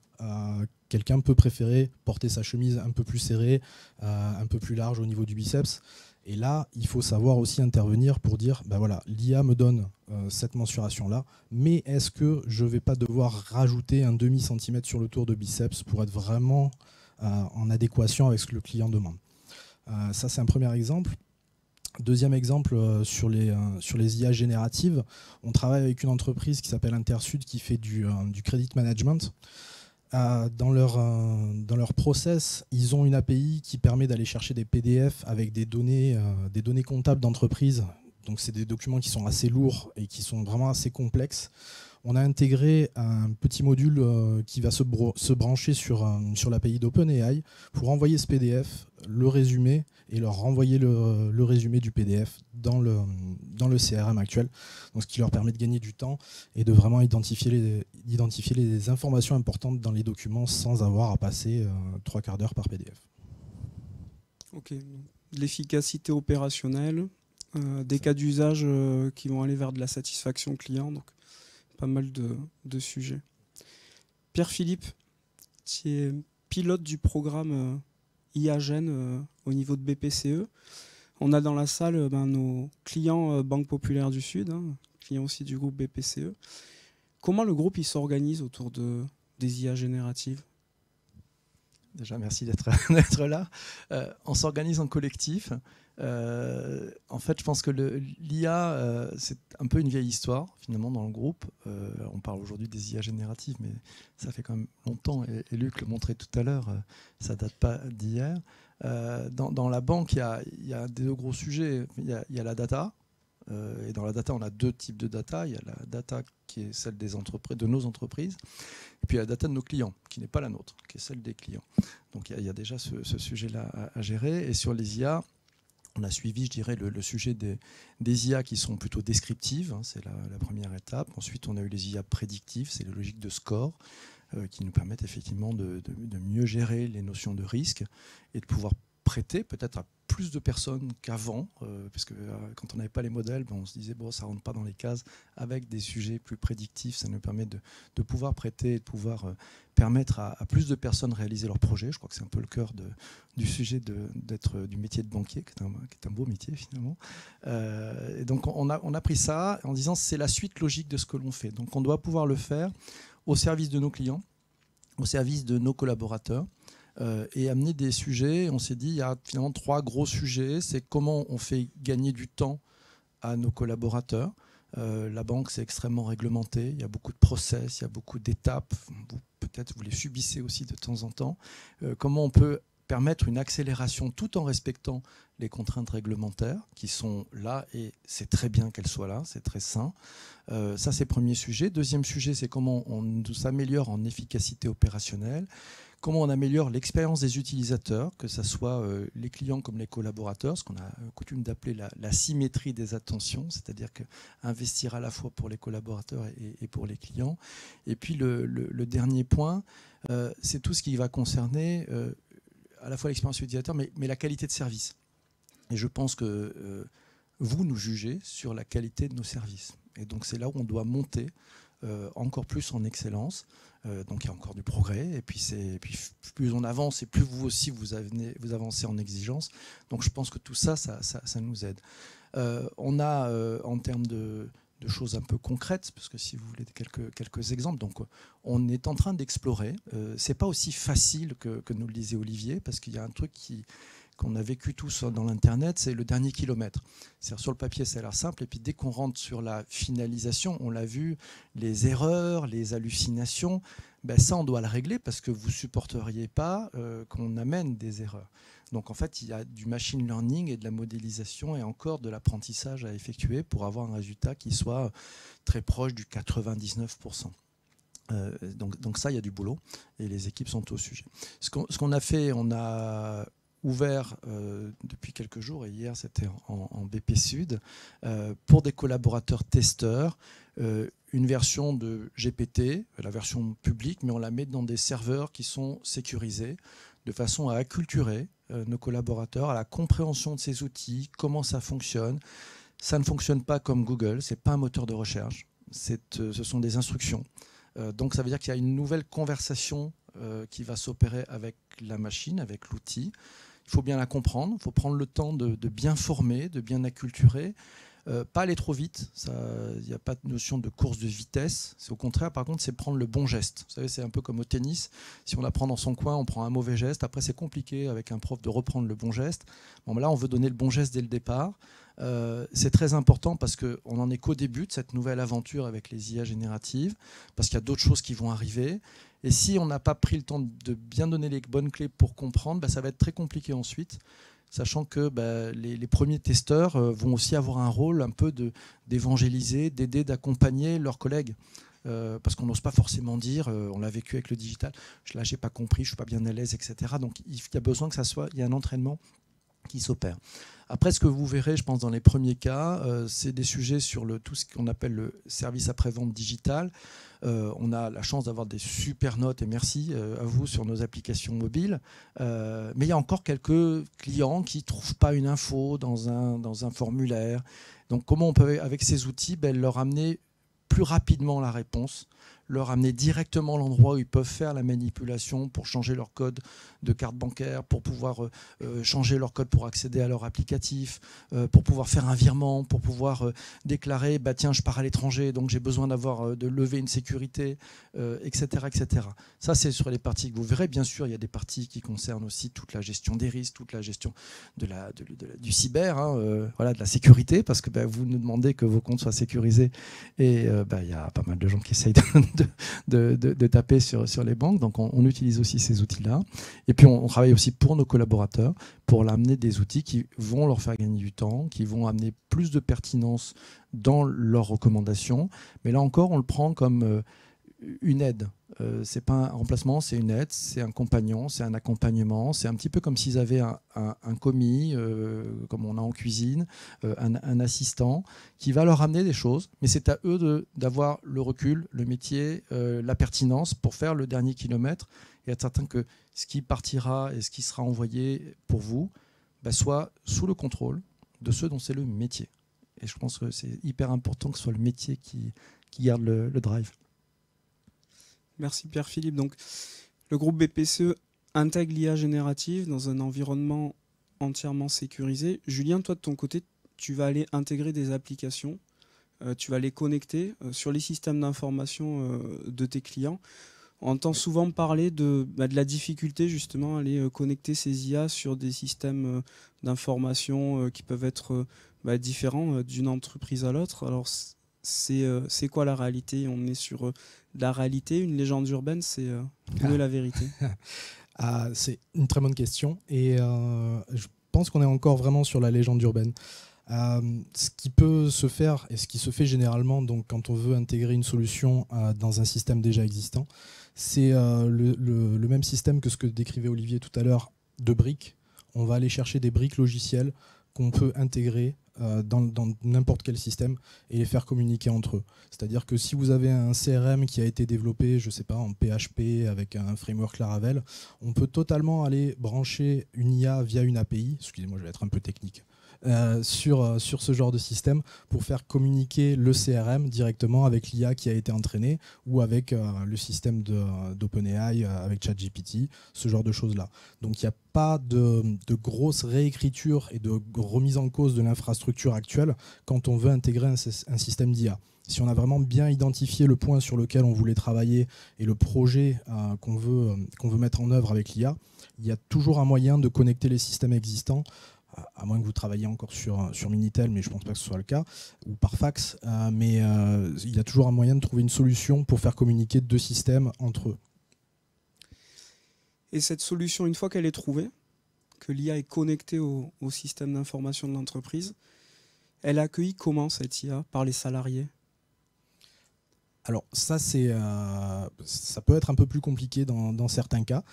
quelqu'un peut préférer porter sa chemise un peu plus serrée, un peu plus large au niveau du biceps. Et là, il faut savoir aussi intervenir pour dire, voilà, l'IA me donne cette mensuration-là, mais est-ce que je ne vais pas devoir rajouter un demi-centimètre sur le tour de biceps pour être vraiment en adéquation avec ce que le client demande. Ça, c'est un premier exemple. Deuxième exemple, sur les IA génératives, on travaille avec une entreprise qui s'appelle Intersud qui fait du credit management. Dans leur process, ils ont une API qui permet d'aller chercher des PDF avec des données comptables d'entreprise. Donc c'est des documents qui sont assez lourds et qui sont vraiment assez complexes. On a intégré un petit module qui va se brancher sur l'API d'OpenAI pour envoyer ce PDF, le résumer et leur renvoyer le résumé du PDF dans le CRM actuel. Donc, ce qui leur permet de gagner du temps et de vraiment identifier les informations importantes dans les documents sans avoir à passer 3 quarts d'heure par PDF. Ok, de l'efficacité opérationnelle, des cas d'usage qui vont aller vers de la satisfaction client. Donc, pas mal de sujets. Pierre-Philippe, tu es pilote du programme IAGEN au niveau de BPCE. On a dans la salle nos clients Banque Populaire du Sud, clients aussi du groupe BPCE. Comment le groupe s'organise autour des IA génératives? Déjà, merci d'être là. On s'organise en collectif. En fait, je pense que l'IA, c'est un peu une vieille histoire, finalement, dans le groupe. On parle aujourd'hui des IA génératives, mais ça fait quand même longtemps, et Luc le montrait tout à l'heure, ça ne date pas d'hier. Dans la banque, il y a deux gros sujets. Il y a la data. Et dans la data, on a deux types de data. Il y a la data qui est celle des entreprises, de nos entreprises, et puis la data de nos clients, qui n'est pas la nôtre, qui est celle des clients. Donc il y a déjà ce sujet-là à gérer. Et sur les IA, on a suivi, je dirais, le sujet des IA qui sont plutôt descriptives, c'est la première étape. Ensuite, on a eu les IA prédictives, c'est les logiques de score, qui nous permettent effectivement de mieux gérer les notions de risque et de pouvoir prêter peut-être à plus de personnes qu'avant, parce que quand on n'avait pas les modèles, on se disait ça ne rentre pas dans les cases. Avec des sujets plus prédictifs, ça nous permet de pouvoir prêter et de pouvoir permettre à plus de personnes de réaliser leurs projets. Je crois que c'est un peu le cœur du sujet du métier de banquier, qui est un beau métier finalement. Et donc on a pris ça en disant c'est la suite logique de ce que l'on fait. Donc on doit pouvoir le faire au service de nos clients, au service de nos collaborateurs, et amener des sujets. On s'est dit, il y a finalement 3 gros sujets. C'est comment on fait gagner du temps à nos collaborateurs, La banque, c'est extrêmement réglementé. Il y a beaucoup de process, il y a beaucoup d'étapes. Peut-être vous les subissez aussi de temps en temps. Comment on peut permettre une accélération tout en respectant les contraintes réglementaires qui sont là, et c'est très bien qu'elles soient là, c'est très sain. Ça, c'est le premier sujet. Deuxième sujet, c'est comment on s'améliore en efficacité opérationnelle, comment on améliore l'expérience des utilisateurs, que ce soit les clients comme les collaborateurs, ce qu'on a coutume d'appeler la symétrie des attentions, c'est-à-dire investir à la fois pour les collaborateurs et pour les clients. Et puis le dernier point, c'est tout ce qui va concerner à la fois l'expérience utilisateur, mais la qualité de service. Et je pense que vous nous jugez sur la qualité de nos services. Et donc c'est là où on doit monter encore plus en excellence. Donc il y a encore du progrès. Et puis plus on avance et plus vous aussi vous avancez en exigence. Donc je pense que tout ça, ça nous aide. On a en termes de choses un peu concrètes, parce que si vous voulez quelques exemples, donc on est en train d'explorer. C'est pas aussi facile que nous le disait Olivier, parce qu'il y a un truc qu'on a vécu tous dans l'Internet, c'est le dernier kilomètre. C'est-à-dire sur le papier, ça a l'air simple, et puis dès qu'on rentre sur la finalisation, on l'a vu, les erreurs, les hallucinations, ben ça, on doit le régler parce que vous ne supporteriez pas qu'on amène des erreurs. Donc en fait, il y a du machine learning et de la modélisation et encore de l'apprentissage à effectuer pour avoir un résultat qui soit très proche du 99%. Donc ça, il y a du boulot et les équipes sont au sujet. Ce qu'on a fait, on a ouvert depuis quelques jours, et hier c'était en BP Sud, pour des collaborateurs testeurs, une version de GPT, la version publique, mais on la met dans des serveurs qui sont sécurisés, de façon à acculturer nos collaborateurs à la compréhension de ces outils, comment ça fonctionne. Ça ne fonctionne pas comme Google, ce n'est pas un moteur de recherche, ce sont des instructions. Donc ça veut dire qu'il y a une nouvelle conversation qui va s'opérer avec la machine, avec l'outil. Il faut bien la comprendre, il faut prendre le temps de bien former, de bien acculturer, pas aller trop vite, il n'y a pas de notion de course de vitesse, c'est au contraire, par contre, c'est prendre le bon geste. Vous savez, c'est un peu comme au tennis, si on apprend dans son coin, on prend un mauvais geste, après c'est compliqué avec un prof de reprendre le bon geste. Bon, là, on veut donner le bon geste dès le départ. C'est très important parce qu'on n'en est qu'au début de cette nouvelle aventure avec les IA génératives, parce qu'il y a d'autres choses qui vont arriver. Et si on n'a pas pris le temps de bien donner les bonnes clés pour comprendre, ça va être très compliqué ensuite, sachant que les premiers testeurs vont aussi avoir un rôle un peu d'évangéliser, d'aider, d'accompagner leurs collègues. Parce qu'on n'ose pas forcément dire, on l'a vécu avec le digital, là j'ai pas compris, je suis pas bien à l'aise, etc. Donc il y a besoin que il y ait un entraînement qui s'opère. Après, ce que vous verrez, je pense, dans les premiers cas, c'est des sujets sur tout ce qu'on appelle le service après-vente digital. On a la chance d'avoir des super notes, et merci à vous, sur nos applications mobiles. Mais il y a encore quelques clients qui ne trouvent pas une info dans un formulaire. Donc comment on peut, avec ces outils, leur amener plus rapidement la réponse, leur amener directement l'endroit où ils peuvent faire la manipulation pour changer leur code de carte bancaire, pour pouvoir changer leur code pour accéder à leur applicatif, pour pouvoir faire un virement, pour pouvoir déclarer tiens, je pars à l'étranger, donc j'ai besoin de lever une sécurité, etc., etc. Ça, c'est sur les parties que vous verrez. Bien sûr, il y a des parties qui concernent aussi toute la gestion des risques, toute la gestion du cyber, voilà, de la sécurité, parce que vous nous demandez que vos comptes soient sécurisés, et il y a pas mal de gens qui essayent de taper sur les banques, donc on utilise aussi ces outils-là. Et puis on travaille aussi pour nos collaborateurs, pour leur amener des outils qui vont leur faire gagner du temps, qui vont amener plus de pertinence dans leurs recommandations. Mais là encore, on le prend comme une aide. C'est pas un remplacement, c'est une aide, c'est un compagnon, c'est un accompagnement. C'est un petit peu comme s'ils avaient un commis, comme on a en cuisine, un assistant, qui va leur amener des choses. Mais c'est à eux d'avoir le recul, le métier, la pertinence pour faire le dernier kilomètre et être certain que ce qui partira et ce qui sera envoyé pour vous soit sous le contrôle de ceux dont c'est le métier. Et je pense que c'est hyper important que ce soit le métier qui garde le drive. Merci Pierre-Philippe. Donc, le groupe BPCE intègre l'IA générative dans un environnement entièrement sécurisé. Julien, toi de ton côté, tu vas aller intégrer des applications, tu vas les connecter sur les systèmes d'information de tes clients. On entend souvent parler de la difficulté justement à aller connecter ces IA sur des systèmes d'information qui peuvent être différents d'une entreprise à l'autre. Alors c'est quoi la réalité? On est sur la réalité, une légende urbaine, c'est où est la vérité? C'est une très bonne question et je pense qu'on est encore vraiment sur la légende urbaine. Ce qui peut se faire et ce qui se fait généralement donc, quand on veut intégrer une solution dans un système déjà existant, c'est le même système que ce que décrivait Olivier tout à l'heure de briques. On va aller chercher des briques logicielles qu'on peut intégrer dans n'importe quel système et les faire communiquer entre eux. C'est-à-dire que si vous avez un CRM qui a été développé, je sais pas, en PHP avec un framework Laravel, on peut totalement aller brancher une IA via une API, excusez-moi je vais être un peu technique, sur ce genre de système pour faire communiquer le CRM directement avec l'IA qui a été entraînée ou avec le système d'OpenAI avec ChatGPT, ce genre de choses-là. Donc il n'y a pas de grosse réécriture et de remise en cause de l'infrastructure actuelle quand on veut intégrer un système d'IA. Si on a vraiment bien identifié le point sur lequel on voulait travailler et le projet qu'on veut mettre en œuvre avec l'IA, il y a toujours un moyen de connecter les systèmes existants, à moins que vous travailliez encore sur Minitel, mais je ne pense pas que ce soit le cas, ou par fax, mais il y a toujours un moyen de trouver une solution pour faire communiquer deux systèmes entre eux. Et cette solution, une fois qu'elle est trouvée, que l'IA est connectée au système d'information de l'entreprise, elle est accueillie comment cette IA par les salariés? Alors ça, ça peut être un peu plus compliqué dans certains cas.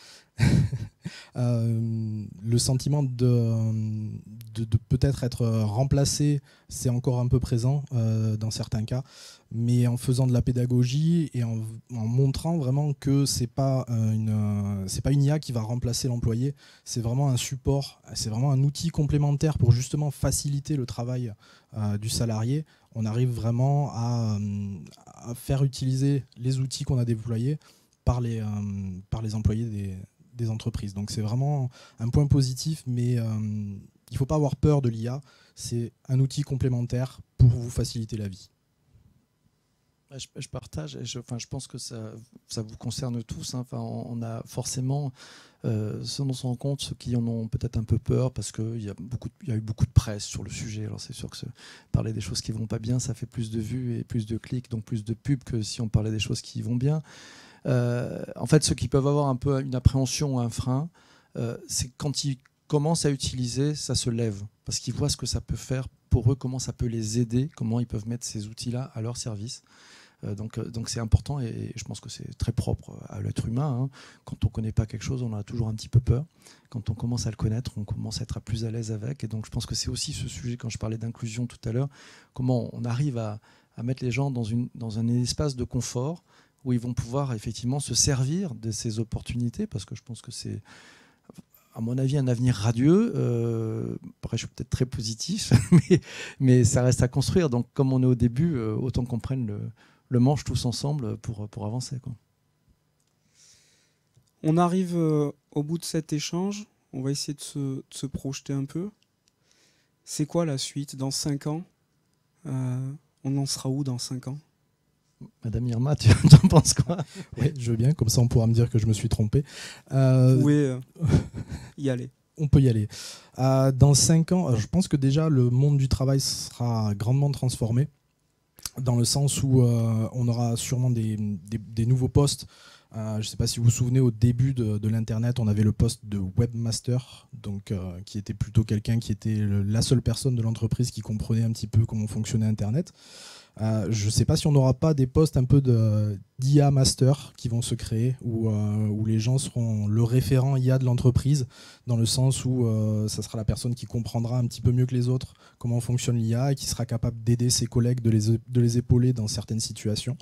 Le sentiment de peut-être être remplacé, c'est encore un peu présent dans certains cas, mais en faisant de la pédagogie et en montrant vraiment que c'est pas une IA qui va remplacer l'employé, c'est vraiment un support, c'est vraiment un outil complémentaire pour justement faciliter le travail du salarié. On arrive vraiment à faire utiliser les outils qu'on a déployés par les employés des entreprises. Donc c'est vraiment un point positif, mais il ne faut pas avoir peur de l'IA. C'est un outil complémentaire pour vous faciliter la vie. Je partage, et je pense que ça vous concerne tous. Hein. On a forcément, sans on se rend compte, ceux qui en ont peut-être un peu peur, parce qu'il y a eu beaucoup de presse sur le sujet. Alors c'est sûr que parler des choses qui ne vont pas bien, ça fait plus de vues et plus de clics, donc plus de pubs que si on parlait des choses qui vont bien. En fait, ceux qui peuvent avoir un peu une appréhension ou un frein, c'est quand ils commencent à utiliser, ça se lève, parce qu'ils voient ce que ça peut faire pour eux, comment ça peut les aider, comment ils peuvent mettre ces outils-là à leur service. Donc c'est important et je pense que c'est très propre à l'être humain. Hein. Quand on ne connaît pas quelque chose, on a toujours un petit peu peur. Quand on commence à le connaître, on commence à être plus à l'aise avec. Et donc je pense que c'est aussi ce sujet, quand je parlais d'inclusion tout à l'heure, comment on arrive à mettre les gens dans un espace de confort où ils vont pouvoir effectivement se servir de ces opportunités, parce que je pense que c'est, à mon avis, un avenir radieux. Après, je suis peut-être très positif, mais ça reste à construire. Donc comme on est au début, autant qu'on prenne le manche tous ensemble pour avancer, quoi. On arrive au bout de cet échange. On va essayer de se projeter un peu. C'est quoi la suite dans 5 ans? On en sera où dans 5 ans? Madame Irma, tu en penses quoi? Oui, je veux bien, comme ça on pourra me dire que je me suis trompé. Vous pouvez y aller. On peut y aller. Dans 5 ans, je pense que déjà le monde du travail sera grandement transformé, dans le sens où on aura sûrement des nouveaux postes. Je ne sais pas si vous vous souvenez, au début de l'Internet, on avait le poste de webmaster, donc, qui était plutôt quelqu'un qui était la seule personne de l'entreprise qui comprenait un petit peu comment fonctionnait Internet. Je ne sais pas si on n'aura pas des postes un peu d'IA master qui vont se créer, où les gens seront le référent IA de l'entreprise, dans le sens où ça sera la personne qui comprendra un petit peu mieux que les autres comment fonctionne l'IA et qui sera capable d'aider ses collègues, de les épauler dans certaines situations.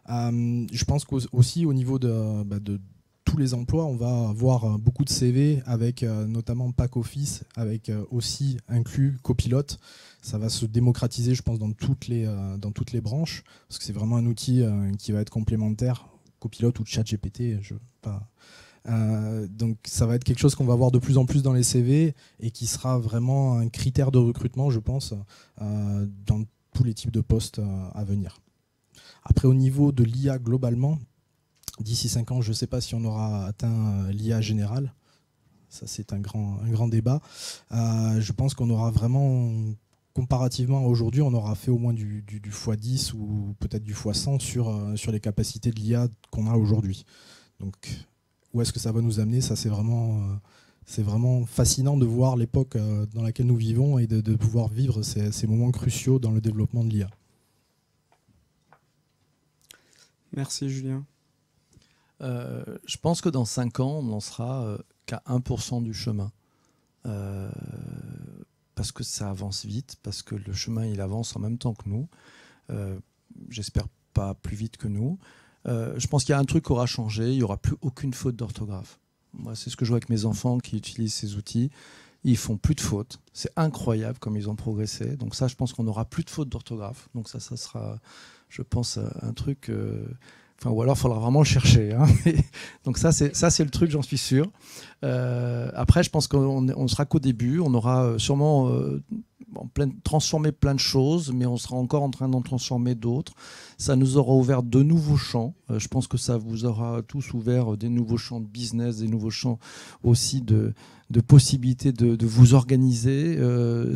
Je pense qu'aussi au niveau de tous les emplois, on va avoir beaucoup de CV avec notamment Pack Office, avec aussi inclus Copilote. Ça va se démocratiser, je pense, dans toutes les branches, parce que c'est vraiment un outil qui va être complémentaire, Copilote ou ChatGPT. Donc ça va être quelque chose qu'on va voir de plus en plus dans les CV et qui sera vraiment un critère de recrutement, je pense, dans tous les types de postes à venir. Après, au niveau de l'IA globalement, d'ici 5 ans, je ne sais pas si on aura atteint l'IA générale. Ça, c'est un grand débat. Je pense qu'on aura vraiment comparativement à aujourd'hui, on aura fait au moins du x10 ou peut-être du x100 sur les capacités de l'IA qu'on a aujourd'hui. Donc, où est-ce que ça va nous amener? Ça, c'est vraiment fascinant de voir l'époque dans laquelle nous vivons et de pouvoir vivre ces moments cruciaux dans le développement de l'IA. Merci Julien. Je pense que dans 5 ans, on n'en sera qu'à 1% du chemin. Parce que ça avance vite, parce que le chemin il avance en même temps que nous. J'espère pas plus vite que nous. Je pense qu'il y a un truc qui aura changé, il n'y aura plus aucune faute d'orthographe. Moi, c'est ce que je vois avec mes enfants qui utilisent ces outils. Ils font plus de fautes. C'est incroyable comme ils ont progressé. Donc ça, je pense qu'on n'aura plus de fautes d'orthographe. Donc ça sera, je pense, un truc... ou alors, il faudra vraiment le chercher. Hein. Donc ça, c'est le truc, j'en suis sûr. Après, je pense qu'on sera qu'au début. On aura sûrement transformé plein de choses, mais on sera encore en train d'en transformer d'autres. Ça nous aura ouvert de nouveaux champs. Je pense que ça vous aura tous ouvert des nouveaux champs de business, des nouveaux champs aussi de possibilités de vous organiser.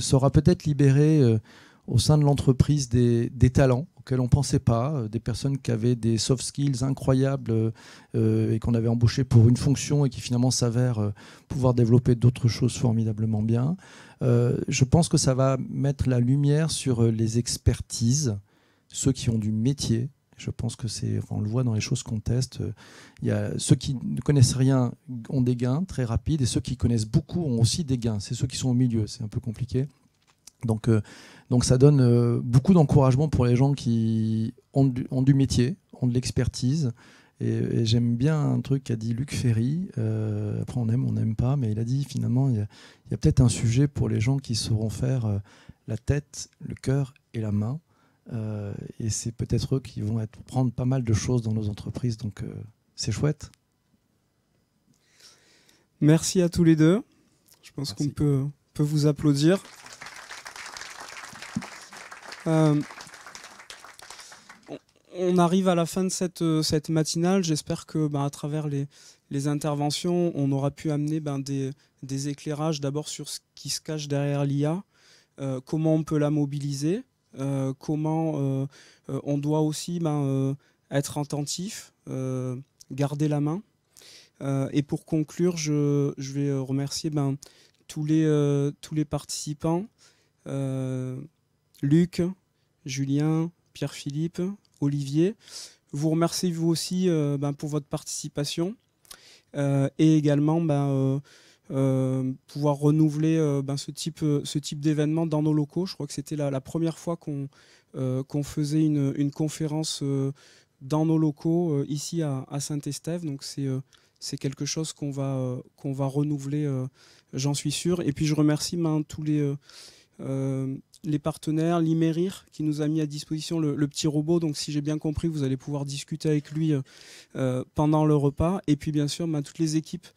Ça aura peut-être libéré au sein de l'entreprise des talents auxquels on ne pensait pas, des personnes qui avaient des soft skills incroyables et qu'on avait embauchées pour une fonction et qui finalement s'avèrent pouvoir développer d'autres choses formidablement bien. Je pense que ça va mettre la lumière sur les expertises, ceux qui ont du métier. Je pense que on le voit dans les choses qu'on teste. Il y a ceux qui ne connaissent rien ont des gains très rapides et ceux qui connaissent beaucoup ont aussi des gains. C'est ceux qui sont au milieu, c'est un peu compliqué. Donc ça donne beaucoup d'encouragement pour les gens qui ont du métier, ont de l'expertise. Et j'aime bien un truc qu'a dit Luc Ferry. Après on aime, on n'aime pas, mais il a dit finalement il y a peut-être un sujet pour les gens qui sauront faire la tête, le cœur et la main. Et c'est peut-être eux qui vont prendre pas mal de choses dans nos entreprises. Donc c'est chouette. Merci à tous les deux. Je pense qu'on peut vous applaudir. On arrive à la fin de cette matinale. J'espère que à travers les interventions, on aura pu amener des éclairages d'abord sur ce qui se cache derrière l'IA, comment on peut la mobiliser, comment on doit aussi être attentif, garder la main. Et pour conclure, je vais remercier tous les participants. Luc, Julien, Pierre-Philippe, Olivier. Vous remerciez vous aussi pour votre participation et également pouvoir renouveler ce type d'événement dans nos locaux. Je crois que c'était la première fois qu'on faisait une conférence dans nos locaux ici à Saint-Estève. Donc c'est quelque chose qu'on va renouveler, j'en suis sûr. Et puis je remercie tous les partenaires, l'Imerir qui nous a mis à disposition le petit robot. Donc si j'ai bien compris, vous allez pouvoir discuter avec lui pendant le repas. Et puis bien sûr, toutes les équipes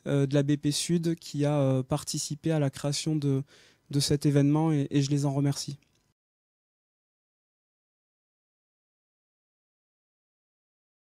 de la BP Sud qui a participé à la création de cet événement et je les en remercie.